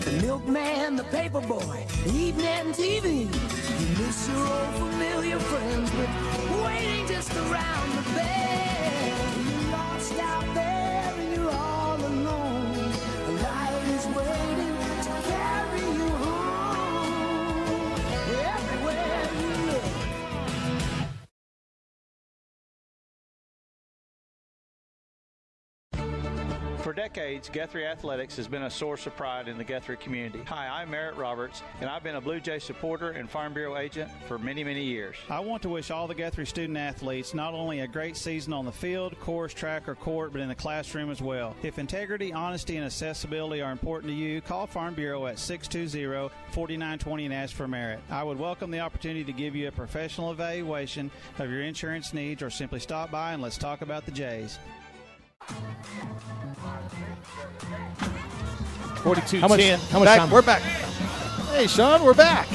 The milkman, the paper boy, evening TV. You miss your old familiar friends, but waiting just around the bend. You're lost out there and you're all alone. A light is waiting to carry you home. Everywhere you look. For decades, Guthrie Athletics has been a source of pride in the Guthrie community. Hi, I'm Merritt Roberts, and I've been a Blue Jay supporter and Farm Bureau agent for many, many years. I want to wish all the Guthrie student athletes not only a great season on the field, course, track, or court, but in the classroom as well. If integrity, honesty, and accessibility are important to you, call Farm Bureau at 620-4920 and ask for Merritt. I would welcome the opportunity to give you a professional evaluation of your insurance needs, or simply stop by and let's talk about the Jays. 42-10. How much time? We're back. Hey, Shawn, we're back.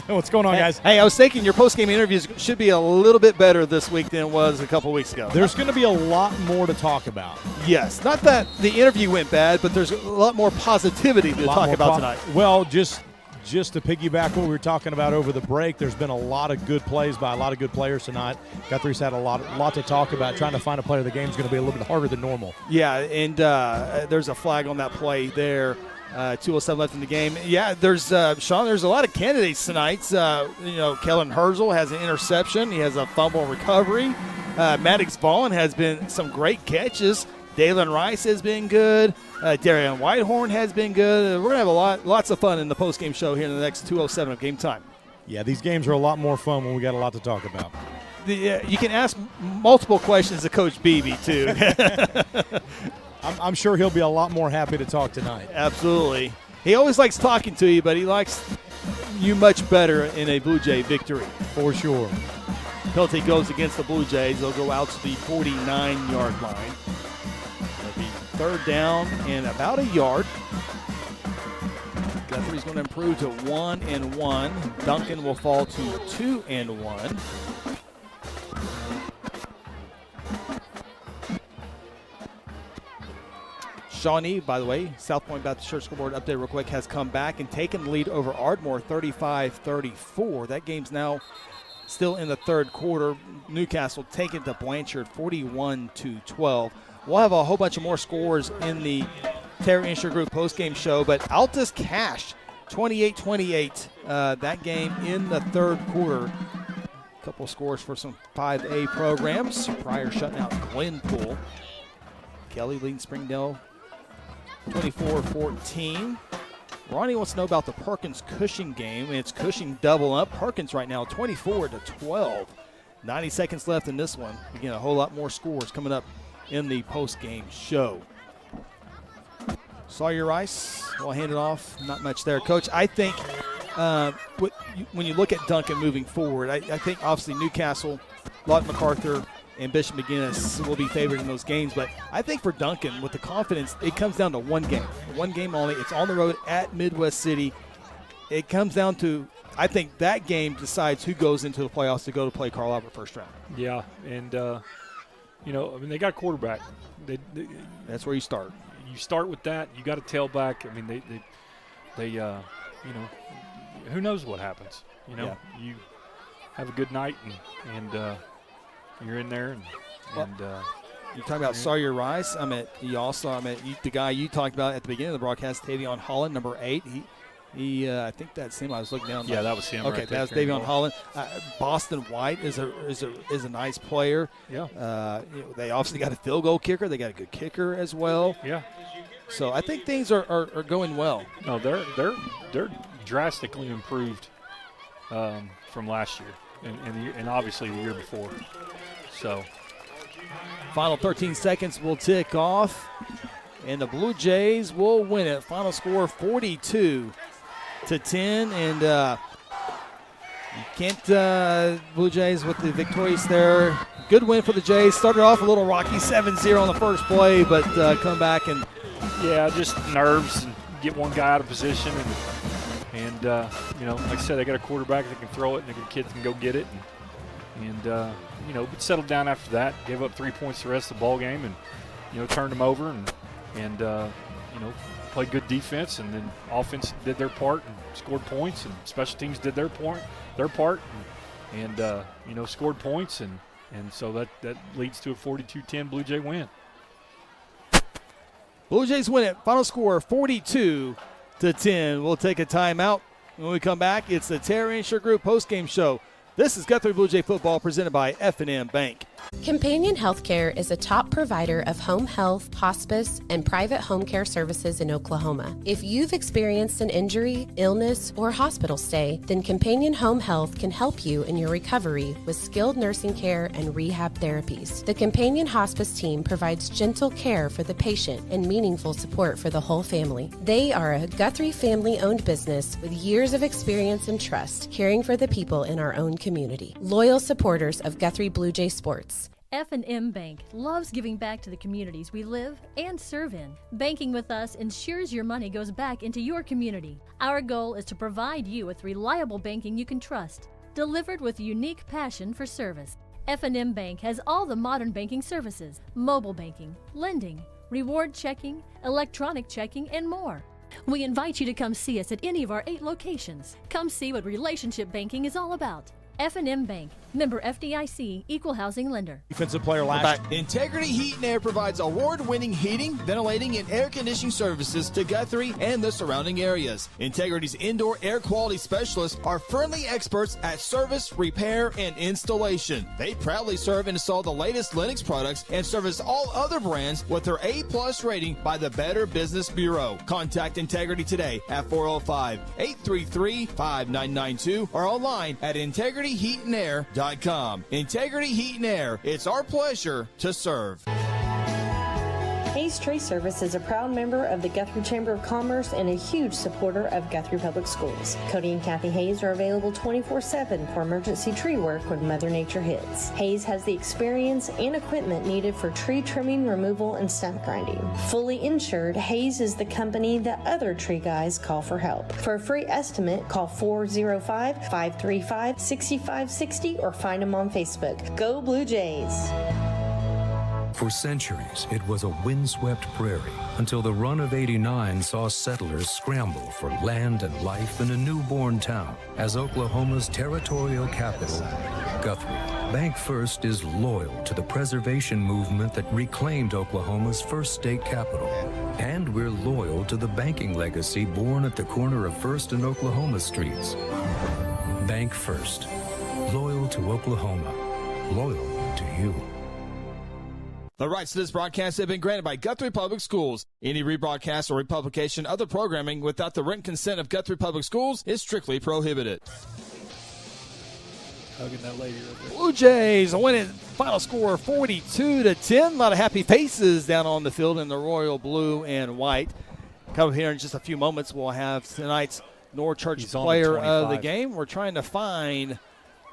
What's going on, guys? Hey, I was thinking your post-game interviews should be a little bit better this week than it was a couple weeks ago. There's going to be a lot more to talk about. Yes. Not that the interview went bad, but there's a lot more positivity to talk about tonight. Well, just just to piggyback what we were talking about over the break, there's been a lot of good plays by a lot of good players tonight. Guthrie's had a lot to talk about. Trying to find a player of the game is going to be a little bit harder than normal. Yeah, and there's a flag on that play there. 2:07 left in the game. Yeah, there's Shawn. There's a lot of candidates tonight. Kellen Herzl has an interception. He has a fumble recovery. Maddox Ballin has been some great catches. Dalen Rice has been good. Darian Whitehorn has been good. We're going to have lots of fun in the postgame show here in the next 2:07 of game time. Yeah, these games are a lot more fun when we got a lot to talk about. You can ask multiple questions to Coach Beebe, too. I'm sure he'll be a lot more happy to talk tonight. Absolutely. He always likes talking to you, but he likes you much better in a Blue Jay victory. For sure. Penalty goes against the Blue Jays. They'll go out to the 49-yard line. It'll be third down and about a yard. Guthrie's going to improve to 1-1. Duncan will fall to 2-1. Shawnee, by the way, South Point Baptist Church scoreboard update real quick, has come back and taken the lead over Ardmore 35-34. That game's now still in the third quarter. Newcastle taking to Blanchard 41-12. We'll have a whole bunch of more scores in the Terry Insure Group postgame show, but Altus Cash 28-28, that game in the third quarter. A couple scores for some 5A programs. Pryor shutting out Glenpool. Kelly leading Springdale 24-14. Ronnie wants to know about the Perkins-Cushing game. It's Cushing double up. Perkins right now 24-12. 90 seconds left in this one. Again, a whole lot more scores coming up in the post-game show. Sawyer Rice, we'll hand it off. Not much there. Coach, I think when you look at Duncan moving forward, I think obviously Newcastle, Lawton MacArthur, and Bishop McGinnis will be favored in those games. But I think for Duncan, with the confidence, it comes down to one game only. It's on the road at Midwest City. It comes down to, I think that game decides who goes into the playoffs to go to play Carl Albert first round. Yeah, and, they got a quarterback. That's where you start. You start with that. You got a tailback. I mean, they who knows what happens. You have a good night and you're in there, and you're talking about Sawyer Rice. The guy you talked about at the beginning of the broadcast, Tavion Holland, number 8. He I think that's him. I was looking down. Yeah, that was him. Okay, right that's Tavion Holland. Boston White is a nice player. Yeah. They obviously got a field goal kicker. They got a good kicker as well. Yeah. So I think things are going well. No, they're drastically improved from last year, and obviously the year before. So, final 13 seconds will tick off, and the Blue Jays will win it. Final score 42-10, and you can't Blue Jays with the victorious there. Good win for the Jays. Started off a little rocky, 7-0 on the first play, but come back and just nerves and get one guy out of position, and like I said, they got a quarterback that can throw it, and the kids can go get it, but settled down after that. Gave up 3 points the rest of the ball game, and turned them over, and played good defense, and then offense did their part and scored points, and special teams did their part, and scored points, and so that leads to a 42-10 Blue Jay win. Blue Jays win it. Final score 42-10. We'll take a timeout. When we come back, it's the Terry Insure Group postgame show. This is Guthrie Blue Jay football presented by F&M Bank. Companion Healthcare is a top provider of home health, hospice, and private home care services in Oklahoma. If you've experienced an injury, illness, or hospital stay, then Companion Home Health can help you in your recovery with skilled nursing care and rehab therapies. The Companion Hospice team provides gentle care for the patient and meaningful support for the whole family. They are a Guthrie family-owned business with years of experience and trust, caring for the people in our own community. Loyal supporters of Guthrie Blue Jay Sports. F&M Bank loves giving back to the communities we live and serve in. Banking with us ensures your money goes back into your community. Our goal is to provide you with reliable banking you can trust, delivered with unique passion for service. F&M Bank has all the modern banking services, mobile banking, lending, reward checking, electronic checking, and more. We invite you to come see us at any of our 8 locations. Come see what relationship banking is all about. F&M Bank, member FDIC, equal housing lender. Defensive player last. Integrity Heat and Air provides award-winning heating, ventilating, and air conditioning services to Guthrie and the surrounding areas. Integrity's indoor air quality specialists are friendly experts at service, repair, and installation. They proudly serve and install the latest Linux products and service all other brands with their A+ rating by the Better Business Bureau. Contact Integrity today at 405-833-5992 or online at integrityheatandair.com. Integrity Heat and Air. It's our pleasure to serve. Hayes Tree Service is a proud member of the Guthrie Chamber of Commerce and a huge supporter of Guthrie Public Schools. Cody and Kathy Hayes are available 24/7 for emergency tree work when Mother Nature hits. Hayes has the experience and equipment needed for tree trimming, removal, and stump grinding. Fully insured, Hayes is the company that other tree guys call for help. For a free estimate, call 405-535-6560 or find them on Facebook. Go Blue Jays! For centuries, it was a windswept prairie until the run of '89 saw settlers scramble for land and life in a newborn town as Oklahoma's territorial capital, Guthrie. Bank First is loyal to the preservation movement that reclaimed Oklahoma's first state capital. And we're loyal to the banking legacy born at the corner of First and Oklahoma streets. Bank First. Loyal to Oklahoma. Loyal to you. The rights to this broadcast have been granted by Guthrie Public Schools. Any rebroadcast or republication of the programming without the written consent of Guthrie Public Schools is strictly prohibited. Hugging that lady right there. Blue Jays winning final score 42-10. A lot of happy faces down on the field in the royal blue and white. Come here in just a few moments. We'll have tonight's Norchurch player of the game. We're trying to find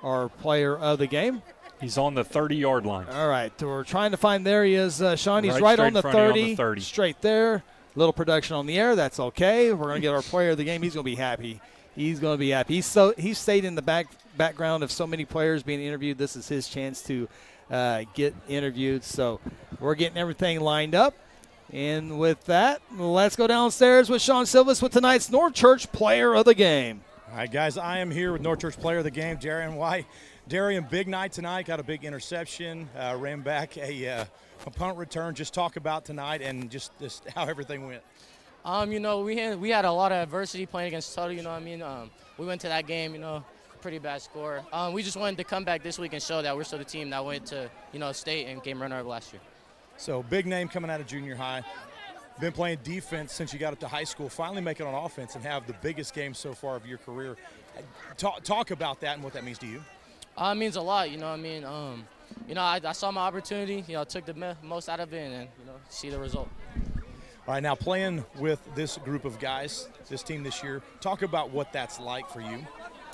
our player of the game. He's on the 30-yard line. All right, we're trying to find. There he is, Shawn. He's right on the 30, straight there. Little production on the air. That's okay. We're going to get our player of the game. He's going to be happy. He's going to be happy. He's stayed in the background of so many players being interviewed. This is his chance to get interviewed. So we're getting everything lined up. And with that, let's go downstairs with Shawn Silvis with tonight's Norchurch player of the game. All right, guys, I am here with Norchurch player of the game, Darian White. Darian, big night tonight, got a big interception, ran back a punt return. Just talk about tonight and just how everything went. You know, we had a lot of adversity playing against Tuttle, you know what I mean? We went to that game, you know, pretty bad score. We just wanted to come back this week and show that we're still the team that went to, you know, state and game runner-up last year. So big name coming out of junior high. Been playing defense since you got up to high school, finally make it on offense and have the biggest game so far of your career. Talk about that and what that means to you. It means a lot, you know what I mean? You know, I saw my opportunity, you know, took the most out of it and, you know, see the result. All right, now playing with this group of guys, this team this year, talk about what that's like for you.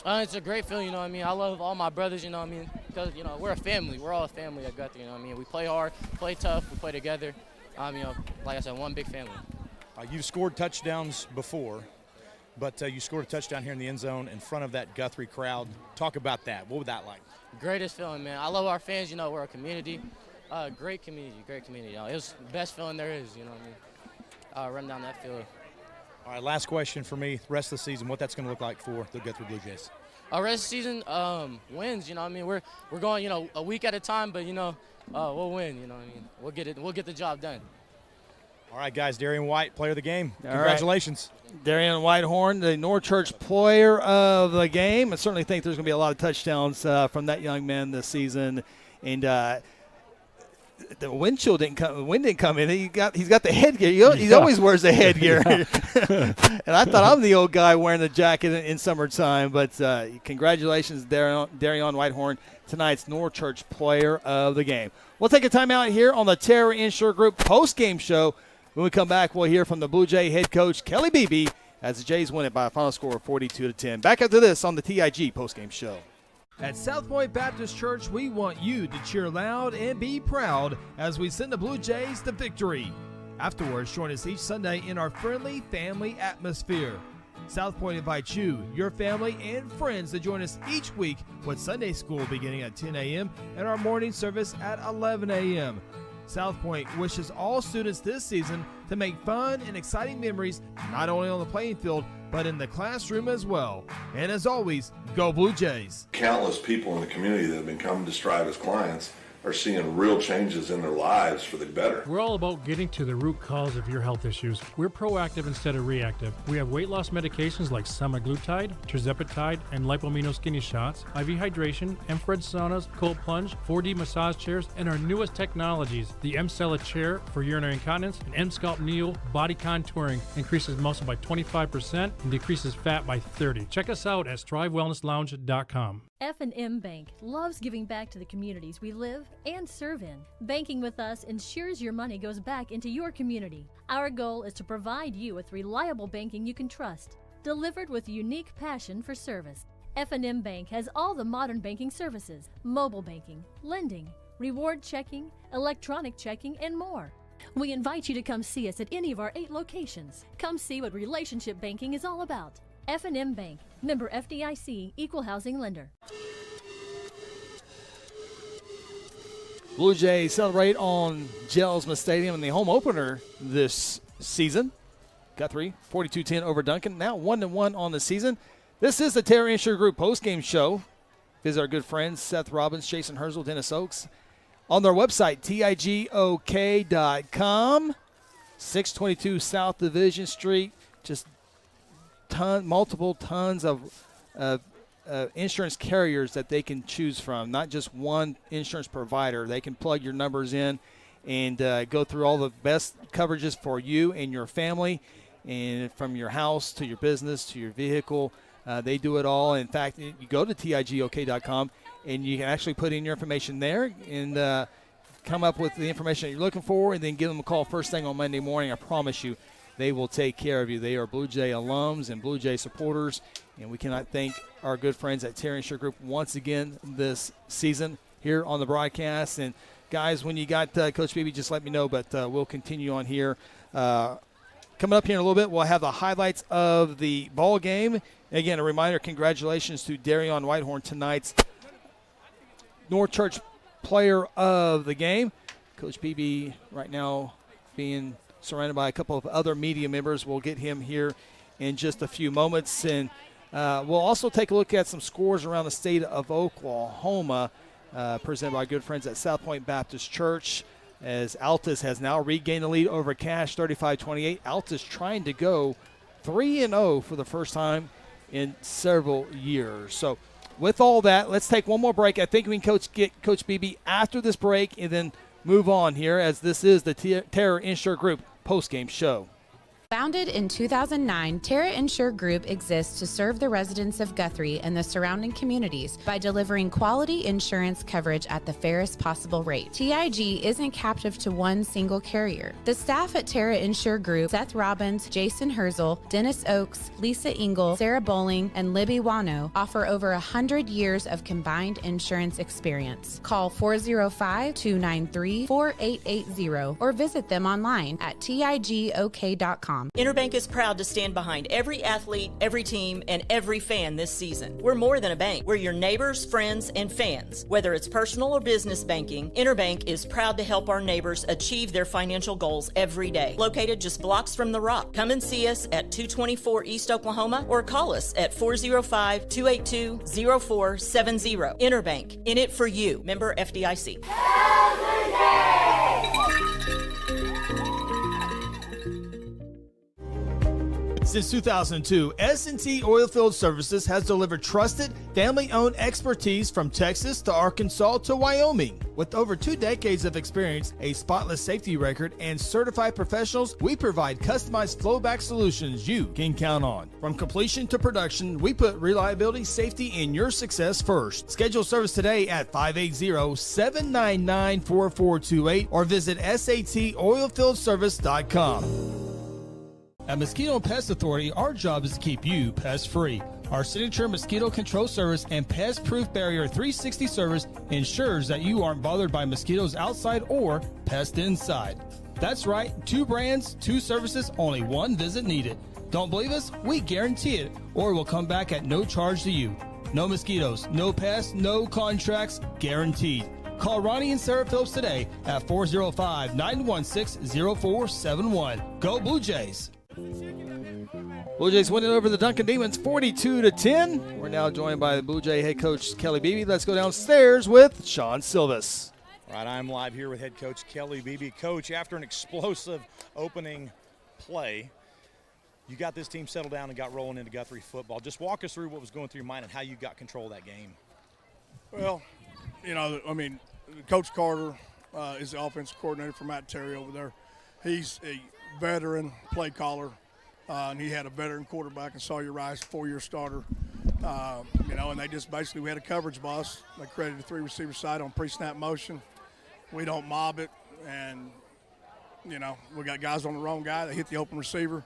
It's a great feeling, you know what I mean? I love all my brothers, you know what I mean? Because, you know, we're a family. We're all a family at Guthrie, you know what I mean? We play hard, play tough, we play together. You know, like I said, one big family. You've scored touchdowns before, but you scored a touchdown here in the end zone in front of that Guthrie crowd. Talk about that. What was that like? Greatest feeling, man. I love our fans. You know, we're a community. Great community. You know, it was the best feeling there is, you know what I mean? Run down that field. All right, last question for me. Rest of the season, what that's going to look like for the Guthrie Bluejays? Rest of the season, wins, you know what I mean? We're going, you know, a week at a time, but, you know, we'll win, you know what I mean? We'll get the job done. All right, guys, Darian White, player of the game. Congratulations. Right. Darian Whitehorn, the Norchurch player of the game. I certainly think there's going to be a lot of touchdowns from that young man this season. And the wind didn't come in. He's got the headgear. He always wears the headgear. And I thought I'm the old guy wearing the jacket in summertime. But congratulations, Darian Whitehorn, tonight's Norchurch player of the game. We'll take a timeout here on the Terra Insure Group post-game show. When we come back, we'll hear from the Blue Jay head coach, Kelly Beebe, as the Jays win it by a final score of 42-10. Back after this on the TIG post-game show. At South Point Baptist Church, we want you to cheer loud and be proud as we send the Blue Jays to victory. Afterwards, join us each Sunday in our friendly family atmosphere. South Point invites you, your family, and friends to join us each week with Sunday school beginning at 10 a.m. and our morning service at 11 a.m. South Point wishes all students this season to make fun and exciting memories not only on the playing field, but in the classroom as well. And as always, go Blue Jays. Countless people in the community that have been coming to Strive as clients are seeing real changes in their lives for the better. We're all about getting to the root cause of your health issues. We're proactive instead of reactive. We have weight loss medications like semaglutide, tirzepatide, and lipomino skinny shots, IV hydration, infrared saunas, cold plunge, 4D massage chairs, and our newest technologies, the M-Cella chair for urinary incontinence and M-Sculpt Neo body contouring increases muscle by 25% and decreases fat by 30%. Check us out at strivewellnesslounge.com. F&M Bank loves giving back to the communities we live and serve in. Banking with us ensures your money goes back into your community. Our goal is to provide you with reliable banking you can trust, delivered with unique passion for service. F&M Bank has all the modern banking services, mobile banking, lending, reward checking, electronic checking, and more. We invite you to come see us at any of our 8 locations. Come see what relationship banking is all about. F&M Bank, member FDIC, equal housing lender. Blue Jays celebrate on Jelsma Stadium in the home opener this season. Guthrie, 42-10 over Duncan, now 1-1 on the season. This is the Terra Insure Group postgame show. Visit our good friends Seth Robbins, Jason Herzl, Dennis Oakes on their website, tigok.com, 622 South Division Street. Just multiple tons of insurance carriers that they can choose from, not just one insurance provider. They can plug your numbers in and go through all the best coverages for you and your family, and from your house to your business to your vehicle. They do it all. In fact, you go to tigok.com and you can actually put in your information there and come up with the information that you're looking for, and then give them a call first thing on Monday morning. I promise you, they will take care of you. They are Blue Jay alums and Blue Jay supporters, and we cannot thank our good friends at Terra Insure Group once again this season here on the broadcast. And, guys, when you got Coach Beebe, just let me know, but we'll continue on here. Coming up here in a little bit, we'll have the highlights of the ball game. Again, a reminder, congratulations to Darion Whitehorn, tonight's North Church player of the game. Coach Beebe right now being surrounded by a couple of other media members. We'll get him here in just a few moments. And we'll also take a look at some scores around the state of Oklahoma, presented by our good friends at South Point Baptist Church, as Altus has now regained the lead over Cache, 35-28. Altus trying to go 3-0 for the first time in several years. So with all that, let's take one more break. I think we can get Coach Beebe after this break and then move on here, as this is the Terra Insure Group postgame show. Founded in 2009, Terra Insure Group exists to serve the residents of Guthrie and the surrounding communities by delivering quality insurance coverage at the fairest possible rate. TIG isn't captive to one single carrier. The staff at Terra Insure Group, Seth Robbins, Jason Herzl, Dennis Oakes, Lisa Engel, Sarah Bowling, and Libby Wano, offer over 100 years of combined insurance experience. Call 405-293-4880 or visit them online at tigok.com. Interbank is proud to stand behind every athlete, every team, and every fan this season. We're more than a bank. We're your neighbors, friends, and fans. Whether it's personal or business banking, Interbank is proud to help our neighbors achieve their financial goals every day. Located just blocks from the Rock. Come and see us at 224 East Oklahoma or call us at 405-282-0470. Interbank, in it for you. Member FDIC. Since 2002, S&T Oilfield Services has delivered trusted, family-owned expertise from Texas to Arkansas to Wyoming. With over 2 decades of experience, a spotless safety record, and certified professionals, we provide customized flowback solutions you can count on. From completion to production, we put reliability, safety, and your success first. Schedule service today at 580-799-4428 or visit satoilfieldservice.com. At Mosquito and Pest Authority, our job is to keep you pest-free. Our signature mosquito control service and pest-proof barrier 360 service ensures that you aren't bothered by mosquitoes outside or pests inside. That's right, 2 brands, 2 services, only 1 visit needed. Don't believe us? We guarantee it, or we'll come back at no charge to you. No mosquitoes, no pests, no contracts, guaranteed. Call Ronnie and Sarah Phillips today at 405-916-0471. Go Blue Jays. Blue Jays winning over the Duncan Demons 42-10. We're now joined by the Blue Jay head coach Kelly Beebe. Let's go downstairs with Shawn Silvis. All right, I'm live here with head coach Kelly Beebe. Coach, after an explosive opening play, you got this team settled down and got rolling into Guthrie football. Just walk us through what was going through your mind and how you got control of that game. Well, Coach Carter is the offensive coordinator for Matt Terry over there. He's a veteran play caller, and he had a veteran quarterback in Sawyer Rice, 4-year starter. And they just basically, we had a coverage boss. They created a 3-receiver side on pre-snap motion. We don't mob it, and, we got guys on the wrong guy. They hit the open receiver,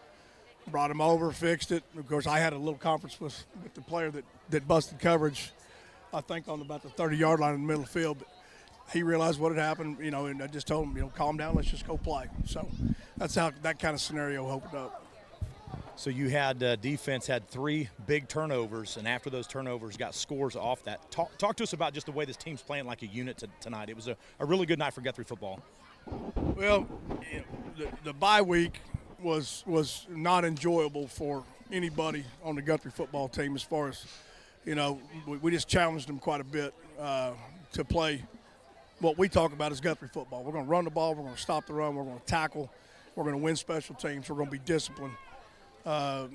brought him over, fixed it. Of course, I had a little conference with the player that busted coverage, I think on about the 30-yard line in the middle of the field. But he realized what had happened, and I just told him, calm down, let's just go play. So that's how that kind of scenario opened up. So you had defense had 3 big turnovers, and after those turnovers got scores off that. Talk to us about just the way this team's playing like a unit tonight. It was a really good night for Guthrie football. Well, the bye week was not enjoyable for anybody on the Guthrie football team as far as, we just challenged them quite a bit to play what we talk about is Guthrie football. We're going to run the ball. We're going to stop the run. We're going to tackle. We're going to win special teams. We're going to be disciplined. I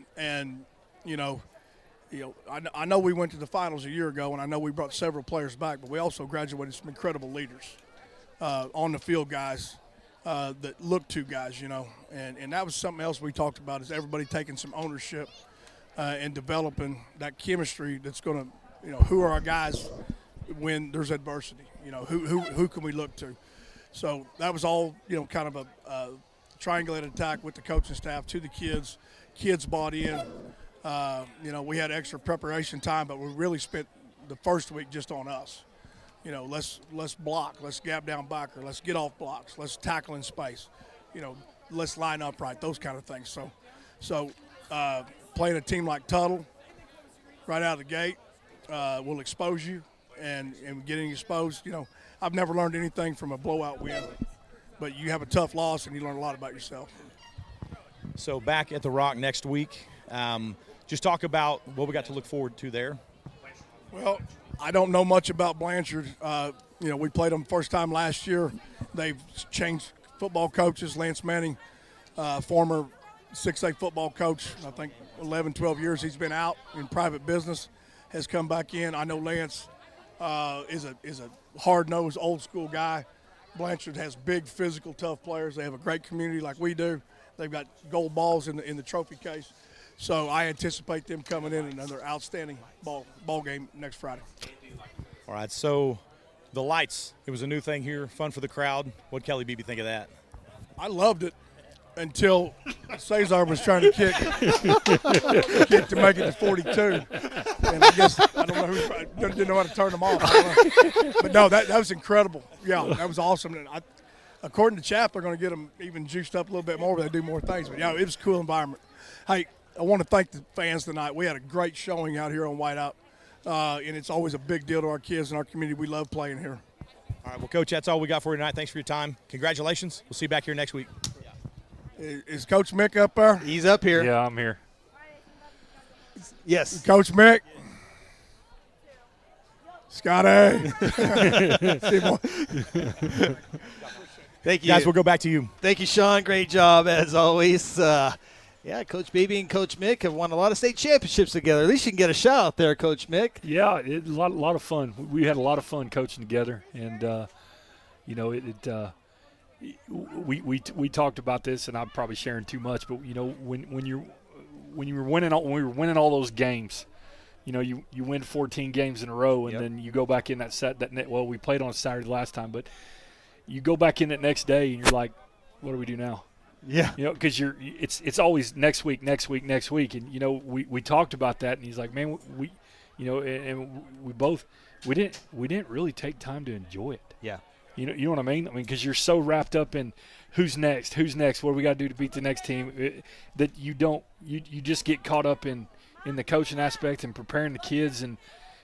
know we went to the finals a year ago, and I know we brought several players back, but we also graduated some incredible leaders, on the field guys that look to guys, and that was something else we talked about is everybody taking some ownership and developing that chemistry that's going to, who are our guys when there's adversity, who can we look to? So that was all, kind of a triangulated attack with the coaching staff to the kids. Kids bought in. We had extra preparation time, but we really spent the first week just on us. Let's block, let's gap down backer, let's get off blocks, let's tackle in space, let's line up right, those kind of things. So playing a team like Tuttle right out of the gate will expose you, and getting exposed, I've never learned anything from a blowout win, but you have a tough loss and you learn a lot about yourself. So back at the Rock next week, just talk about what we got to look forward to there. Well, I don't know much about Blanchard. We played them first time last year. They've changed football coaches. Lance Manning, former 6A football coach, I think 11, 12 years he's been out in private business, has come back in. I know Lance is a hard-nosed, old-school guy. Blanchard has big, physical, tough players. They have a great community like we do. They've got gold balls in the trophy case. So I anticipate them coming in another outstanding ball game next Friday. All right, so the lights, it was a new thing here, fun for the crowd. What did Kelly Beebe think of that? I loved it until Cesar was trying to kick to make it to 42. And I guess, I don't know who didn't know how to turn them off. But no, that was incredible. Yeah, that was awesome. And according to Chap, they're going to get them even juiced up a little bit more where they do more things. But, yeah, it was a cool environment. Hey, I want to thank the fans tonight. We had a great showing out here on Whiteout, and it's always a big deal to our kids and our community. We love playing here. All right, well, Coach, that's all we got for you tonight. Thanks for your time. Congratulations. We'll see you back here next week. Is Coach Mick up there? He's up here. Yeah, I'm here. Yes. Coach Mick. Scotty. Thank you. Guys, we'll go back to you. Thank you, Shawn. Great job, as always. Coach Beebe and Coach Mick have won a lot of state championships together. At least you can get a shout out there, Coach Mick. Yeah, a lot of fun. We had a lot of fun coaching together, and we talked about this, and I'm probably sharing too much, but when we were winning all those games, you win 14 games in a row, and then you go back in we played on a Saturday last time, but you go back in that next day, and you're like, what do we do now? Yeah, because it's always next week, and we talked about that, and he's like, man, we didn't really take time to enjoy it. Yeah, you know what I mean? Because you're so wrapped up in who's next, what do we got to do to beat the next team, that you just get caught up in the coaching aspect and preparing the kids, and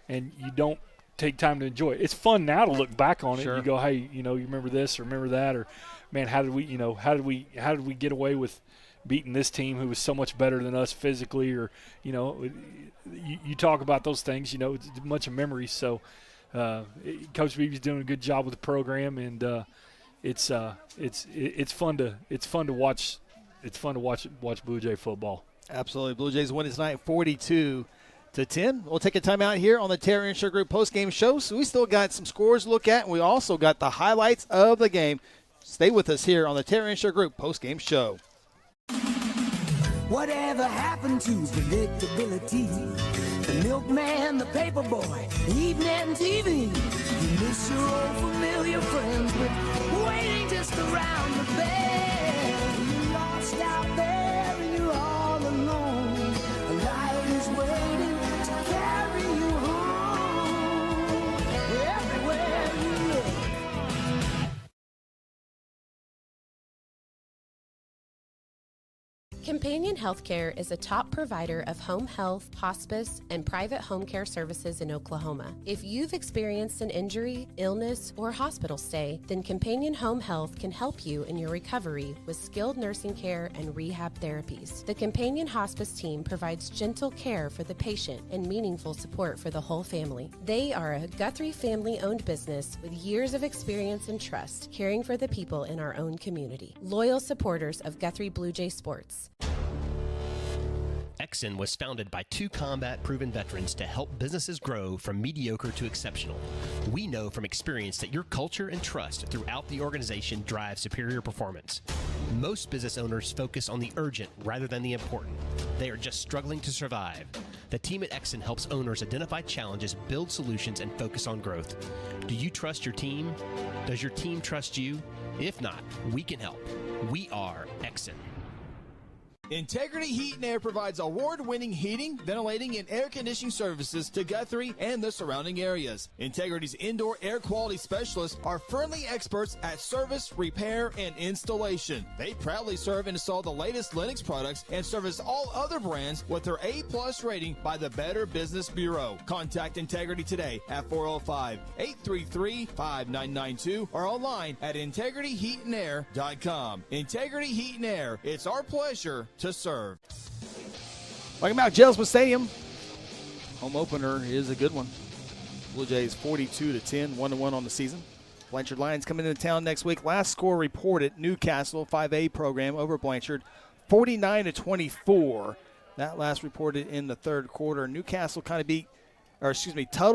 you don't take time to enjoy it. It's fun now to look back on it. Sure. You go, hey, you remember this or remember that, or man, how did we get away with beating this team who was so much better than us physically, or you talk about those things. It's a bunch of memories. So Coach Beebe's doing a good job with the program, and it's fun to watch. It's fun to watch Blue Jay football. Absolutely. Blue Jays win tonight 42-10. We'll take a timeout here on the Terry and Shore Group postgame show. So we still got some scores to look at, and we also got the highlights of the game. Stay with us here on the Terry and Shore Group postgame show. Whatever happened to predictability? The milkman, the paper boy, evening TV. You miss your old familiar friends, but waiting just around the bend. You're lost out there and you're all alone. A light is waiting to carry you home. Everywhere you look. Companion Healthcare is a top provider of home health, hospice, and private home care services in Oklahoma. If you've experienced an injury, illness, or hospital stay, then Companion Home Health can help you in your recovery with skilled nursing care and rehab therapies. The Companion Hospice team provides gentle care for the patient and meaningful support for the whole family. They are a Guthrie family-owned business with years of experience and trust, caring for the people in our own community. Loyal supporters of Guthrie Bluejays sports. Exxon was founded by two combat-proven veterans to help businesses grow from mediocre to exceptional. We know from experience that your culture and trust throughout the organization drive superior performance. Most business owners focus on the urgent rather than the important. They are just struggling to survive. The team at Exxon helps owners identify challenges, build solutions, and focus on growth. Do you trust your team? Does your team trust you? If not, we can help. We are Exxon. Integrity Heat and Air provides award-winning heating, ventilating, and air conditioning services to Guthrie and the surrounding areas. Integrity's indoor air quality specialists are friendly experts at service, repair, and installation. They proudly serve and install the latest Linux products and service all other brands with their A+ rating by the Better Business Bureau. Contact Integrity today at 405-833-5992 or online at integrityheatandair.com. Integrity Heat and Air, it's our pleasure to serve. Welcome back, Jelsma Stadium. Home opener is a good one. Blue Jays 42-10, 1-1 on the season. Blanchard Lions coming into town next week. Last score reported, Newcastle 5A program over Blanchard, 49-24. That last reported in the third quarter. Tuttle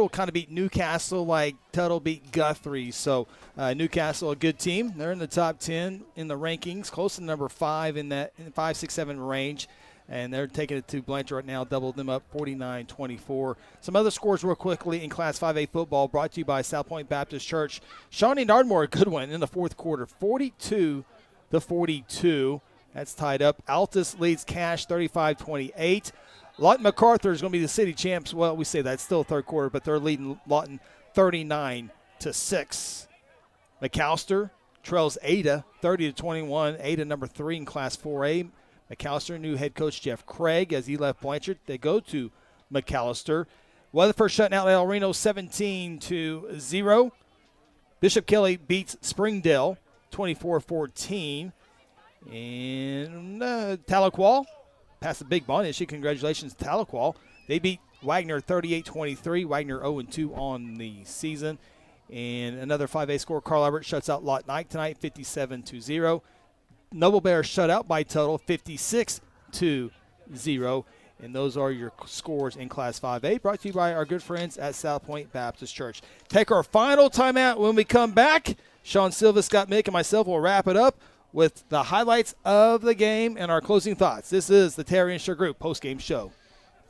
kind of beat Newcastle like Tuttle beat Guthrie. So Newcastle, a good team. They're in the top 10 in the rankings, close to number 5 in that 5, 6, 7 range. And they're taking it to Blanchard right now, doubled them up 49-24. Some other scores real quickly in Class 5A football brought to you by South Point Baptist Church. Shawnee and Ardmore, a good one in the fourth quarter, 42-42. That's tied up. Altus leads Cash 35-28. Lawton MacArthur is going to be the city champs. Well, we say that's still third quarter, but they're leading Lawton 39-6. McAllister trails Ada 30-21. Ada number 3 in Class 4A. McAllister, new head coach Jeff Craig, as he left Blanchard. They go to McAllister. Weatherford shutting out El Reno 17-0. Bishop Kelly beats Springdale 24-14. And Tahlequah past the big bond issue. Congratulations to Tahlequah. They beat Wagner 38-23. Wagner 0-2 on the season. And another 5A score, Carl Albert shuts out Lot Knight tonight, 57-0. Noble Bear shut out by total, 56-0. And those are your scores in Class 5A, brought to you by our good friends at South Point Baptist Church. Take our final timeout. When we come back, Shawn Silvis, Scott Mick, and myself will wrap it up with the highlights of the game and our closing thoughts. This is the Terry and Shore Group postgame show.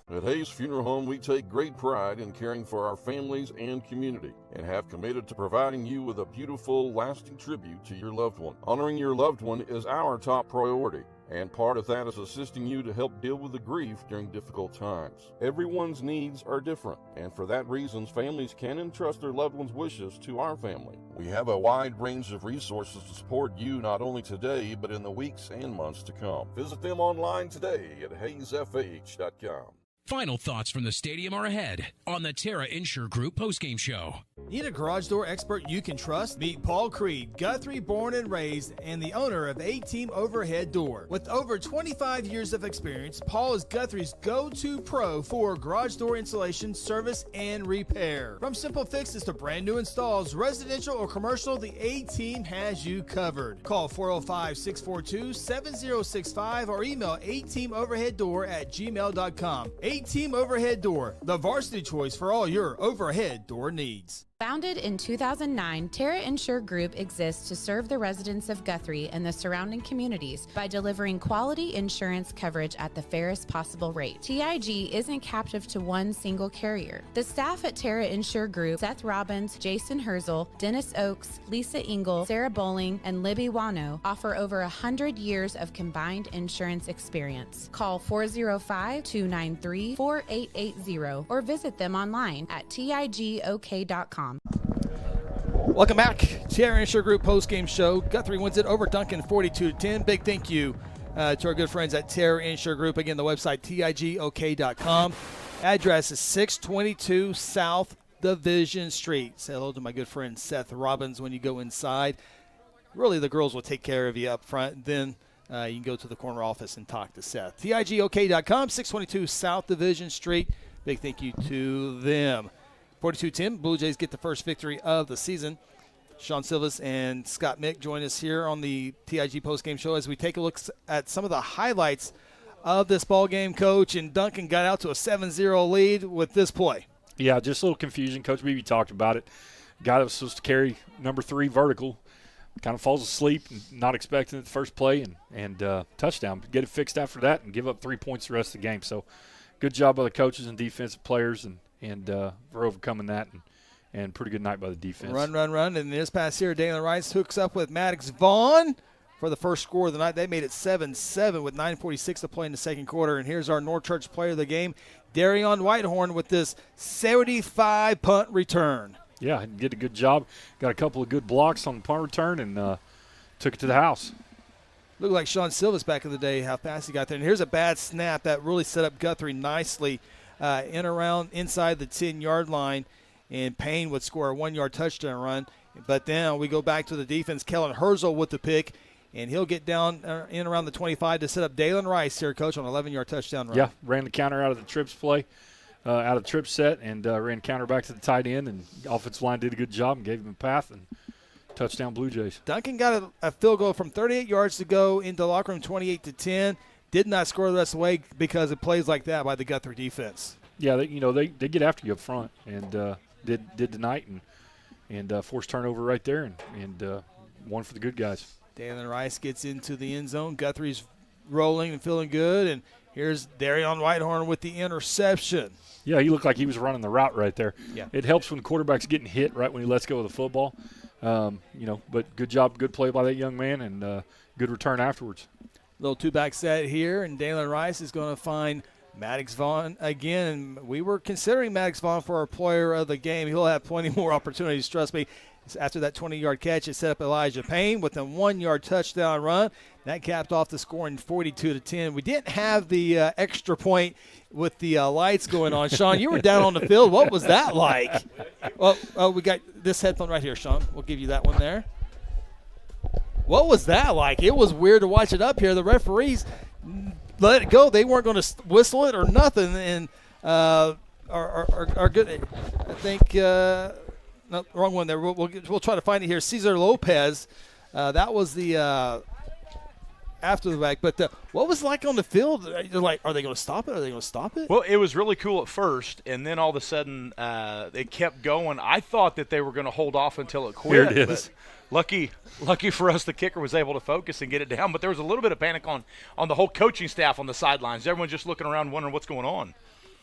At Hayes Funeral Home, we take great pride in caring for our families and community and have committed to providing you with a beautiful, lasting tribute to your loved one. Honoring your loved one is our top priority, and part of that is assisting you to help deal with the grief during difficult times. Everyone's needs are different, and for that reason, families can entrust their loved one's wishes to our family. We have a wide range of resources to support you not only today, but in the weeks and months to come. Visit them online today at hayesfh.com. Final thoughts from the stadium are ahead on the Terra Insure Group postgame show. Need a garage door expert you can trust? Meet Paul Creed, Guthrie born and raised, and the owner of A-Team Overhead Door. With over 25 years of experience, Paul is Guthrie's go-to pro for garage door installation, service, and repair. From simple fixes to brand new installs, residential or commercial, the A-Team has you covered. Call 405-642-7065 or email ateamoverheaddoor@gmail.com. A-Team Overhead Door, the varsity choice for all your overhead door needs. Founded in 2009, Terra Insure Group exists to serve the residents of Guthrie and the surrounding communities by delivering quality insurance coverage at the fairest possible rate. TIG isn't captive to one single carrier. The staff at Terra Insure Group, Seth Robbins, Jason Herzl, Dennis Oakes, Lisa Engel, Sarah Bowling, and Libby Wano, offer over 100 years of combined insurance experience. Call 405-293-4880 or visit them online at tigok.com. Welcome back. Terra Insure Group postgame show. Guthrie wins it over Duncan 42-10. Big thank you to our good friends at Terra Insure Group. Again, the website tigok.com. Address is 622 South Division Street. Say hello to my good friend Seth Robbins when you go inside. Really, the girls will take care of you up front. Then you can go to the corner office and talk to Seth. tigok.com, 622 South Division Street. Big thank you to them. 42-10, Blue Jays get the first victory of the season. Shawn Silvis and Scott Mick join us here on the TIG postgame show as we take a look at some of the highlights of this ball game, Coach. And Duncan got out to a 7-0 lead with this play. Yeah, just a little confusion. Coach Beebe talked about it. Guy that was supposed to carry number 3 vertical kind of falls asleep, and not expecting it the first play, and touchdown. Get it fixed after that and give up 3 points the rest of the game. So good job by the coaches and defensive players and for overcoming that, and pretty good night by the defense. Run. And this pass here, Dalen Rice hooks up with Maddox Vaughn for the first score of the night. They made it 7-7 with 9:46 to play in the second quarter. And here's our North Church player of the game, Darion Whitehorn, with this 75 punt return. Yeah, he did a good job. Got a couple of good blocks on the punt return and took it to the house. Looked like Shawn Silvis back in the day, how fast he got there. And here's a bad snap that really set up Guthrie nicely. Around inside the 10-yard line, and Payne would score a 1-yard touchdown run. But then we go back to the defense. Kellen Herzl with the pick, and he'll get down in around the 25 to set up Dalen Rice here, Coach, on an 11-yard touchdown run. Yeah, ran the counter out of the trips play, out of the trip set, and ran counter back to the tight end, and offensive line did a good job and gave him a path, and touchdown Blue Jays. Duncan got a field goal from 38 yards to go into the locker room, 28-10. Did not score the rest of the way because of plays like that by the Guthrie defense. Yeah, they get after you up front, and did tonight, and forced turnover right there, and one for the good guys. Dalen Rice gets into the end zone. Guthrie's rolling and feeling good, and here's Darion Whitehorn with the interception. Yeah, he looked like he was running the route right there. Yeah. It helps when the quarterback's getting hit right when he lets go of the football. But good job, good play by that young man, and good return afterwards. Little two-back set here, and Dalen Rice is going to find Maddox Vaughn again. We were considering Maddox Vaughn for our player of the game. He'll have plenty more opportunities, trust me. After that 20-yard catch, it set up Elijah Payne with a 1-yard touchdown run. That capped off the scoring 42-10. We didn't have the extra point with the lights going on. Shawn, you were down on the field. What was that like? Well, we got this headphone right here, Shawn. We'll give you that one there. What was that like? It was weird to watch it up here. The referees let it go. They weren't going to whistle it or nothing, and are good. I think no, wrong one there. We'll try to find it here. Cesar Lopez. That was the after the fact. But what was it like on the field? You're like, are they going to stop it? Are they going to stop it? Well, it was really cool at first, and then all of a sudden it kept going. I thought that they were going to hold off until it quit. Here it is. Lucky for us, the kicker was able to focus and get it down. But there was a little bit of panic on the whole coaching staff on the sidelines. Everyone just looking around wondering what's going on.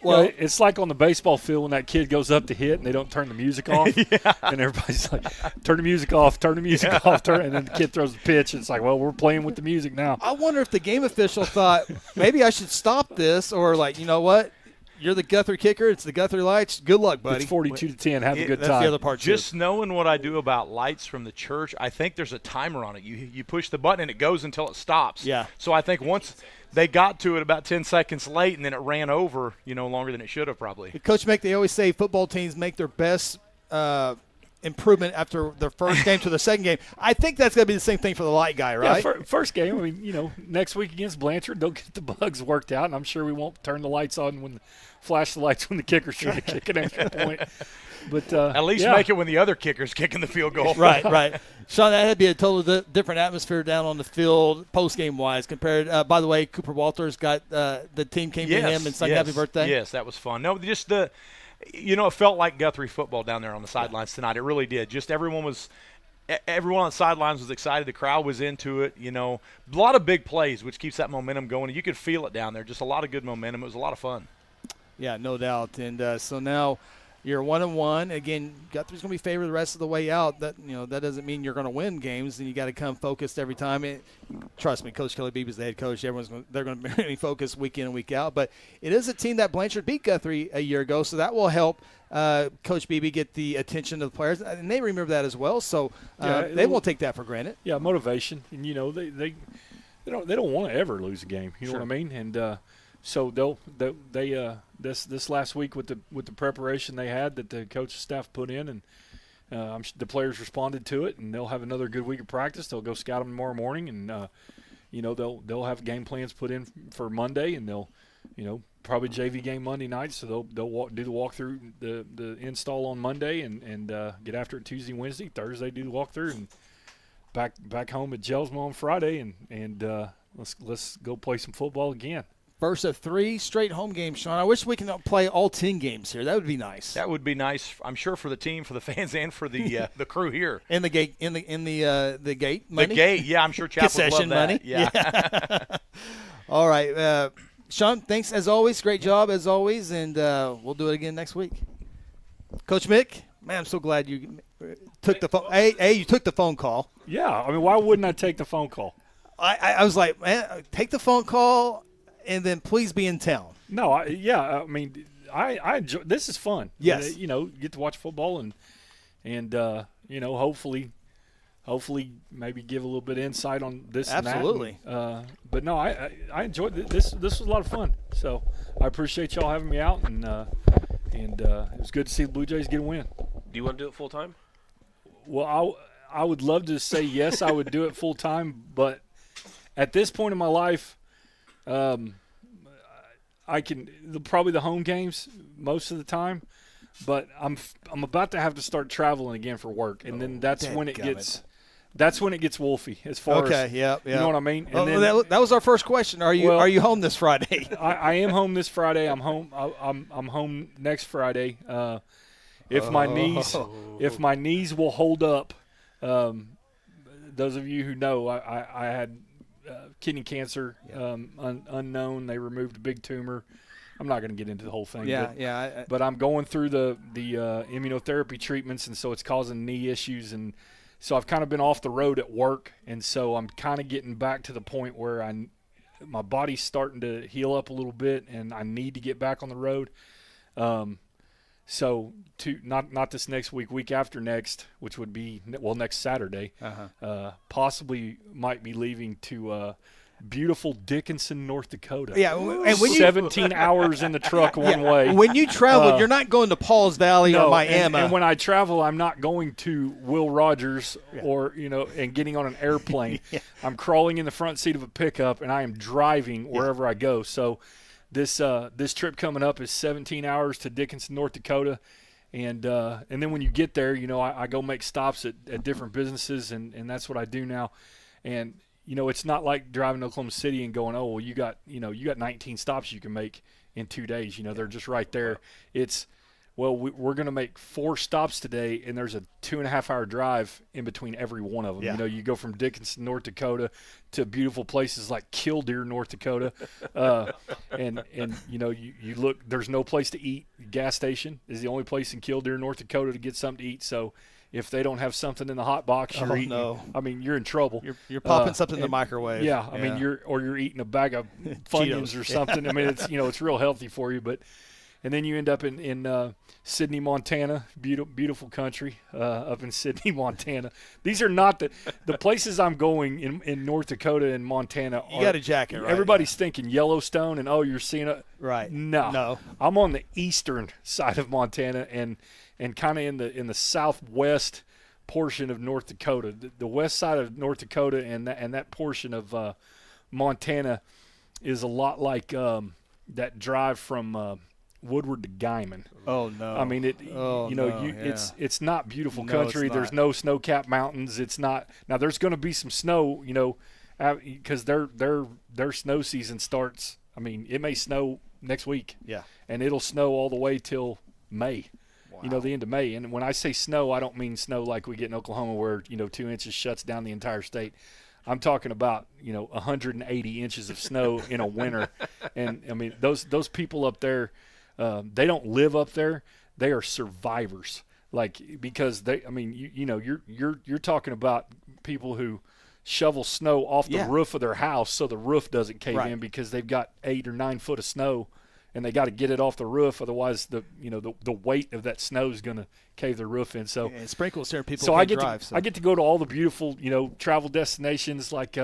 Well, it's like on the baseball field when that kid goes up to hit and they don't turn the music off. Yeah. And everybody's like, turn the music off, turn the music off. And then the kid throws the pitch. And it's like, well, we're playing with the music now. I wonder if the game official thought, maybe I should stop this, or like, you know what? You're the Guthrie kicker. It's the Guthrie Lights. Good luck, buddy. It's 42-10. Have a good that's time. The other part. Just knowing what I do about lights from the church, I think there's a timer on it. You push the button and it goes until it stops. Yeah. So I think once they got to it about 10 seconds late, and then it ran over, longer than it should have probably. Coach Mick, they always say football teams make their best improvement after their first game to the second game. I think that's going to be the same thing for the light guy, right? Yeah, first game, next week against Blanchard, they'll get the bugs worked out, and I'm sure we won't turn the lights on flash the lights when the kicker's trying to kick an extra point. But at least make it when the other kicker's kicking the field goal. Right. Shawn, that had to be a totally different atmosphere down on the field post-game wise compared. By the way, Cooper Walters got the team came to him and sang happy birthday. Yes, that was fun. No, just it felt like Guthrie football down there on the sidelines tonight. It really did. Just everyone on the sidelines was excited. The crowd was into it. A lot of big plays, which keeps that momentum going. You could feel it down there. Just a lot of good momentum. It was a lot of fun. Yeah, no doubt. And so now you're 1-1. Again, Guthrie's going to be favored the rest of the way out. That that doesn't mean you're going to win games, and you got to come focused every time. Trust me, Coach Kelly Beebe is the head coach. They're going to be focused week in and week out. But it is a team that Blanchard beat Guthrie a year ago, so that will help Coach Beebe get the attention of the players, and they remember that as well. So they won't take that for granted. Yeah, motivation, and they don't want to ever lose a game. You know what I mean? And so they this last week with the preparation they had that the coaching staff put in, and the players responded to it, and they'll have another good week of practice. They'll go scout them tomorrow morning, and they'll have game plans put in for Monday, and they'll probably JV game Monday night, so they'll do the walkthrough, the install on Monday, and get after it Tuesday, Wednesday, Thursday do the walkthrough, and back home at Jelsma on Friday, and let's go play some football again. First of 3 straight home games, Shawn. I wish we can play all 10 games here. That would be nice. That would be nice, I'm sure, for the team, for the fans, and for the crew here. In the gate, the gate money. The gate, yeah, I'm sure Chapel would love that. Money. Yeah. All right, Shawn. Thanks as always. Great job as always, and we'll do it again next week. Coach Mick, man, I'm so glad you took the phone. You took the phone call. Yeah, I mean, why wouldn't I take the phone call? I was like, man, take the phone call. And then please be in town. No, I enjoy. This is fun. Yes, get to watch football and hopefully maybe give a little bit of insight on this. Absolutely. And that. But no, I enjoyed this. This was a lot of fun. So I appreciate y'all having me out, and it was good to see the Blue Jays get a win. Do you want to do it full time? Well, I would love to say yes, I would do it full time, but at this point in my life. I can probably the home games most of the time, but I'm about to have to start traveling again for work, and then that's when it gets wolfy as far as you know what I mean. And then, that was our first question. Are you home this Friday? I am home this Friday. I'm home. I'm home next Friday. If my knees will hold up. Those of you who know, I had kidney cancer, unknown. They removed a big tumor. I'm not going to get into the whole thing. But I'm going through the immunotherapy treatments, and so it's causing knee issues, and so I've kind of been off the road at work, and so I'm kind of getting back to the point where my body's starting to heal up a little bit, and I need to get back on the road. So not this next week after next, which would be next Saturday, possibly might be leaving to beautiful Dickinson, North Dakota. Yeah, and when 17 hours in the truck one way. When you travel, you're not going to Paul's Valley or Miami. And when I travel, I'm not going to Will Rogers or and getting on an airplane. I'm crawling in the front seat of a pickup, and I am driving wherever I go. So. This trip coming up is 17 hours to Dickinson, North Dakota, and then when you get there, I go make stops at different businesses, and that's what I do now. And it's not like driving to Oklahoma City and going, oh, well, you got 19 stops you can make in 2 days. They're just right there. It's we're going to make 4 stops today, and there's a 2.5-hour drive in between every one of them. Yeah. You go from Dickinson, North Dakota, to beautiful places like Killdeer, North Dakota, and you look. There's no place to eat. Gas station is the only place in Killdeer, North Dakota, to get something to eat. So if they don't have something in the hot box, you're eating. No. I mean, you're in trouble. You're popping something in the microwave. Yeah, I mean, you're eating a bag of Funyuns or something. I mean, it's it's real healthy for you, but. And then you end up in Sydney, Montana, beautiful country up in Sydney, Montana. These are not the places I'm going in North Dakota and Montana. You got a jacket, right? Everybody's thinking Yellowstone and, you're seeing it. Right. No. I'm on the eastern side of Montana and kind of in the southwest portion of North Dakota. The west side of North Dakota and that portion of Montana is a lot like that drive from Woodward to Guyman. Oh no! I mean it's not beautiful country. It's There's not. no snow-capped mountains. It's not. Now there's going to be some snow, because their snow season starts. I mean, it may snow next week. Yeah. And it'll snow all the way till May. Wow. The end of May. And when I say snow, I don't mean snow like we get in Oklahoma where 2 inches shuts down the entire state. I'm talking about 180 inches of snow in a winter. And I mean those people up there. They don't live up there. They are survivors. Because you're talking about people who shovel snow off the roof of their house so the roof doesn't cave in because they've got 8 or 9 foot of snow and they got to get it off the roof. Otherwise the weight of that snow is going to cave the roof in. So and sprinkles there, people so can't I get drive. I get to go to all the beautiful, travel destinations like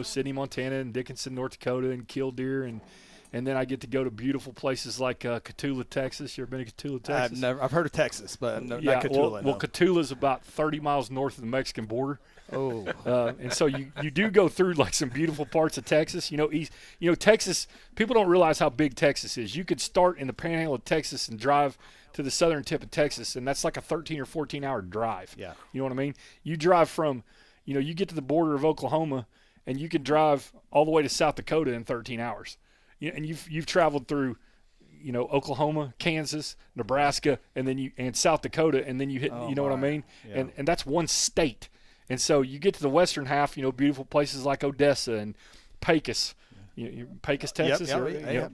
Sydney, Montana and Dickinson, North Dakota and Killdeer and then I get to go to beautiful places like Cotulla, Texas. You ever been to Cotulla, Texas? I've heard of Texas, but not Cotulla. Well, Cotulla's about 30 miles north of the Mexican border. Oh. And so you do go through some beautiful parts of Texas. Texas, people don't realize how big Texas is. You could start in the panhandle of Texas and drive to the southern tip of Texas, and that's like a 13 or 14-hour drive. Yeah. You know what I mean? You drive from, you get to the border of Oklahoma, and you can drive all the way to South Dakota in 13 hours. And you've traveled through, Oklahoma, Kansas, Nebraska, and South Dakota, and then you hit, what I mean? Yeah. And that's one state. And so you get to the western half, beautiful places like Odessa and Pecos. Pecos, Texas?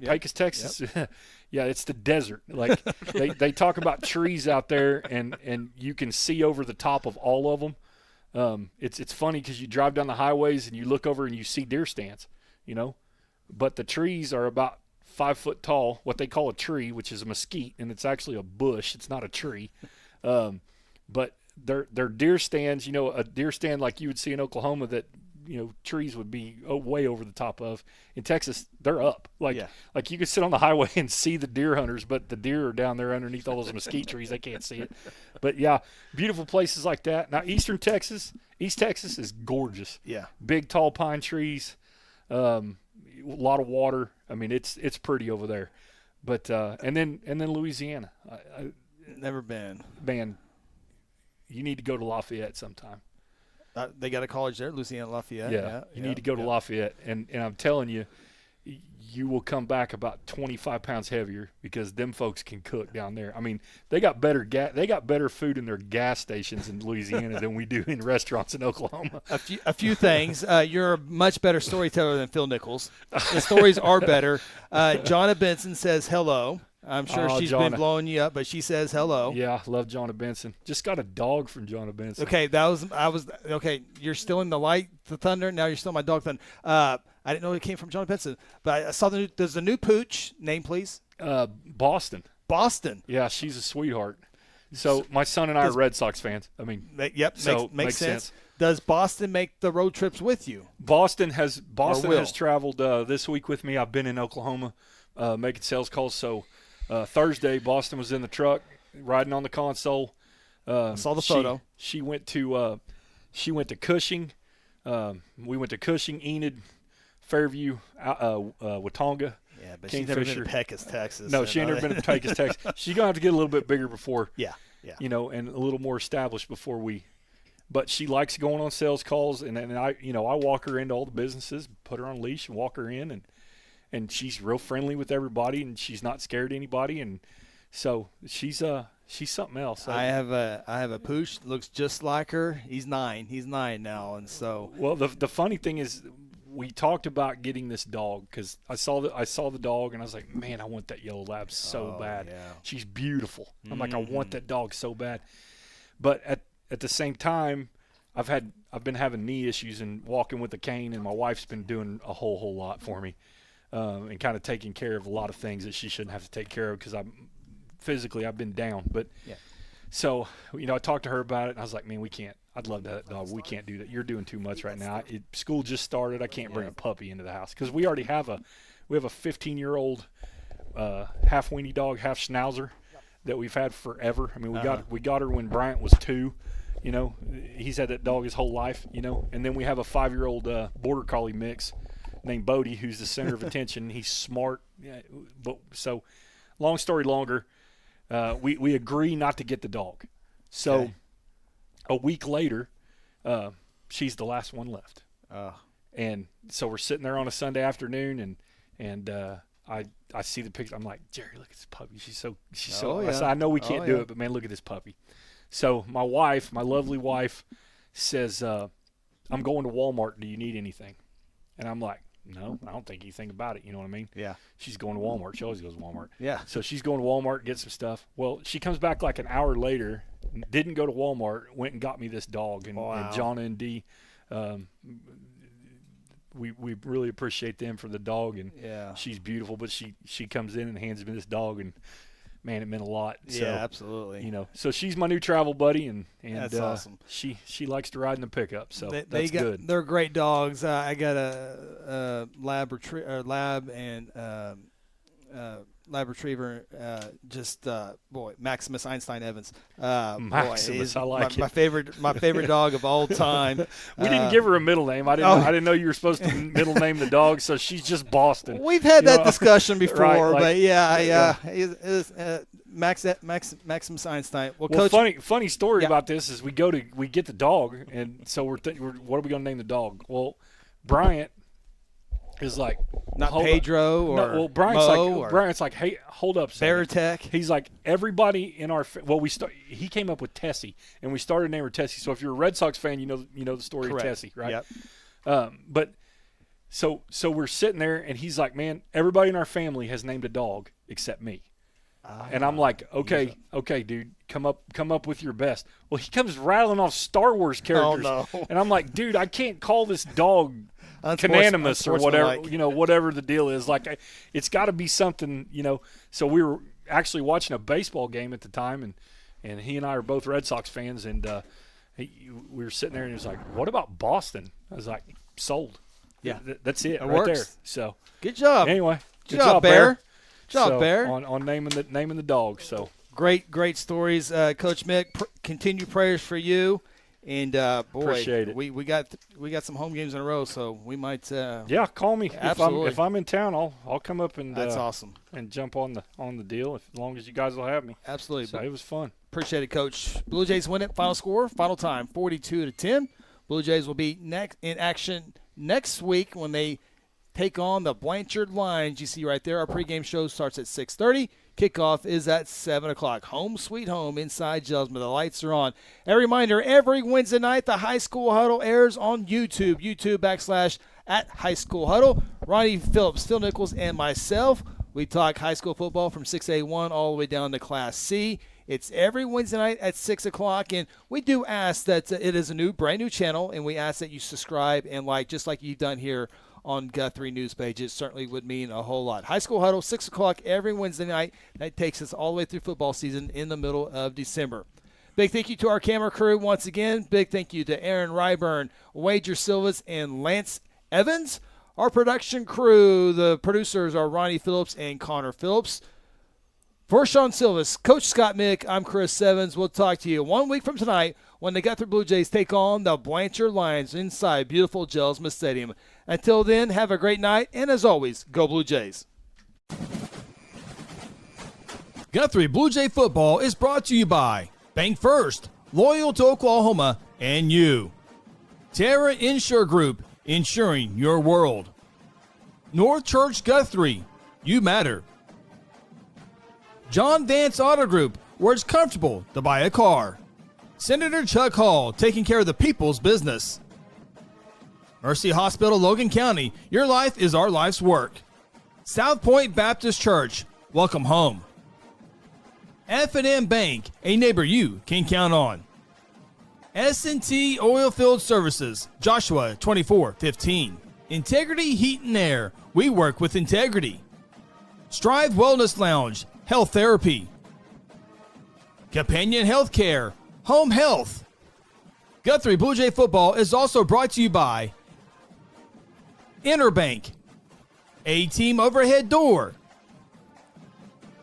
Pecos, Texas. Yep. Yeah, it's the desert. They talk about trees out there, and you can see over the top of all of them. It's funny because you drive down the highways and you look over and you see deer stands, But the trees are about 5 foot tall, what they call a tree, which is a mesquite, and it's actually a bush. It's not a tree. But they're deer stands, a deer stand like you would see in Oklahoma that, trees would be way over the top of. In Texas, they're up. Like you could sit on the highway and see the deer hunters, but the deer are down there underneath all those mesquite trees. They can't see it. But, yeah, beautiful places like that. Now, East Texas is gorgeous. Yeah. Big, tall pine trees. A lot of water. I mean, it's pretty over there, but and then Louisiana. Never been. Man, you need to go to Lafayette sometime. They got a college there, Louisiana Lafayette. Yeah, you need to go to Lafayette, and I'm telling you, you will come back about 25 pounds heavier because them folks can cook down there. I mean, they got better food in their gas stations in Louisiana than we do in restaurants in Oklahoma. A few things. You're a much better storyteller than Phil Nichols. The stories are better. Jonna Benson says hello. I'm sure she's been blowing you up, but she says hello. Yeah, love Jonna Benson. Just got a dog from Jonna Benson. Okay, okay. You're stealing the thunder. Now you're stealing my dog thunder. I didn't know it came from Jonna Benson, but I saw there's a new pooch. Name, please. Boston. Boston. Yeah, she's a sweetheart. So my son and I are Red Sox fans. I mean, makes sense. Does Boston make the road trips with you? Boston has traveled this week with me. I've been in Oklahoma making sales calls. So Thursday, Boston was in the truck riding on the console. I saw the photo. She went to Cushing. We went to Cushing, Enid, Fairview, Watonga. Yeah, but she's never been to Pecos, Texas. No, she ain't never been to Pecos, Texas. She's gonna have to get a little bit bigger before. Yeah. And a little more established before we. But she likes going on sales calls, and I walk her into all the businesses, put her on a leash, and walk her in, and she's real friendly with everybody, and she's not scared of anybody, and so she's something else. I have a pooch, looks just like her. He's 9 now, and so. Well, the funny thing is, we talked about getting this dog because I saw the dog and I was like, man, I want that yellow lab so bad. Yeah. She's beautiful. I'm like, I want that dog so bad. But at the same time, I've been having knee issues and walking with a cane, and my wife's been doing a whole lot for me, and kind of taking care of a lot of things that she shouldn't have to take care of because physically I've been down. But so, you know, I talked to her about it, and I was like, man, we can't. I'd love that dog. We can't do that. You're doing too much right now. School just started. I can't bring a puppy into the house because we already have a 15-year-old half weenie dog, half schnauzer that we've had forever. I mean, we got her when Bryant was 2. You know, he's had that dog his whole life. You know, and then we have a 5-year-old border collie mix named Bodie, who's the center of attention. He's smart. But so, long story longer, we agree not to get the dog. So a week later, she's the last one left. And so we're sitting there on a Sunday afternoon, and I see the picture. I'm like, Jerry, look at this puppy. She's so. I said, I know we can't do it, but man, look at this puppy. So my wife, my lovely wife, says, I'm going to Walmart. Do you need anything? And I'm like, no, I don't think anything about it. You know what I mean? Yeah. She's going to Walmart. She always goes to Walmart. Yeah. So she's going to Walmart, get some stuff. Well, she comes back like an hour later, didn't go to Walmart, went and got me this dog. And, and John and Dee, we really appreciate them for the dog. And she's beautiful, but she comes in and hands me this dog, and man, it meant a lot. So, absolutely. You know, so she's my new travel buddy, and that's awesome. She likes to ride in the pickup, so that's good. They're great dogs. I got a lab and lab retriever. Maximus Einstein Evans. Maximus, I like my favorite dog of all time. We didn't give her a middle name. I didn't know you were supposed to middle name the dog, so she's just Boston. We've had that discussion before, but Maximus Einstein. Well, Coach, funny story about this is we get the dog, and so we're what are we going to name the dog? Well, Bryant is like Pedro or no, well, Bryant's like, hey, hold up, Baratek. He's like, everybody in our he came up with Tessie, and we started naming her Tessie. So if you're a Red Sox fan, you know the story of Tessie, right? Yep. But so we're sitting there, and he's like, man, everybody in our family has named a dog except me. And I'm like, okay, dude, come up with your best. Well, he comes rattling off Star Wars characters, and I'm like, dude, I can't call this dog Cananimus or whatever, whatever the deal is. Like, it's got to be something, So we were actually watching a baseball game at the time, and he and I are both Red Sox fans, and we were sitting there, and he was like, "What about Boston?" I was like, "Sold." Yeah, that's it, right works. there. So good job. Anyway, good job, Bear. Job, Bear. On naming the dog. So great stories, Coach Mick. Continued prayers for you. And boy, appreciate it. We got some home games in a row, so we might. Call me absolutely. if I'm in town. I'll come up and that's awesome and jump on the deal as long as you guys will have me. Absolutely, so it was fun. Appreciate it, Coach. Blue Jays win it. Final score, final time, 42-10. Blue Jays will be in action next week when they take on the Blanchard Lions. You see right there, our pregame show starts at 6:30. Kickoff is at 7 o'clock. Home sweet home inside Jelsma. The lights are on. A reminder, every Wednesday night, the High School Huddle airs on YouTube. YouTube.com/High School Huddle. Ronnie Phillips, Phil Nichols, and myself, we talk high school football from 6A1 all the way down to Class C. It's every Wednesday night at 6 o'clock, and we do ask that it is a brand new channel, and we ask that you subscribe and like, just like you've done here on Guthrie News Page. It certainly would mean a whole lot. High School Huddle, 6 o'clock every Wednesday night. That takes us all the way through football season in the middle of December. Big thank you to our camera crew once again. Big thank you to Aaron Ryburn, Wager Silvis, and Lance Evans. Our production crew, the producers are Ronnie Phillips and Connor Phillips. For Shawn Silvis, Coach Scott Mick, I'm Chris Evans. We'll talk to you 1 week from tonight when the Guthrie Bluejays take on the Blanchard Lions inside beautiful Jelsma Stadium. Until then, have a great night, and as always, go Blue Jays. Guthrie Blue Jay football is brought to you by Bank First, loyal to Oklahoma, and you. Terra Insure Group, insuring your world. North Church Guthrie, you matter. John Vance Auto Group, where it's comfortable to buy a car. Senator Chuck Hall, taking care of the people's business. Mercy Hospital, Logan County, your life is our life's work. South Point Baptist Church, welcome home. F&M Bank, a neighbor you can count on. S&T Oilfield Services, Joshua 2415. Integrity Heat and Air, we work with integrity. Strive Wellness Lounge, Health Therapy. Companion Healthcare, Home Health. Guthrie Bluejay football is also brought to you by Interbank, A-Team Overhead Door,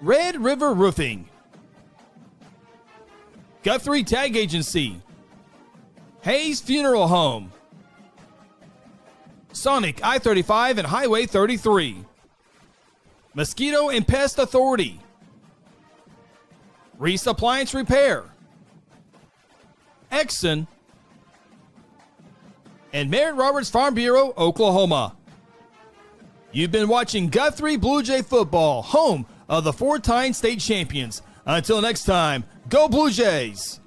Red River Roofing, Guthrie Tag Agency, Hayes Funeral Home, Sonic I-35 and Highway 33, Mosquito and Pest Authority, Reese Appliance Repair, Exxon, and Merritt Roberts Farm Bureau, Oklahoma. You've been watching Guthrie Bluejay football, home of the 4-time state champions. Until next time, go Blue Jays!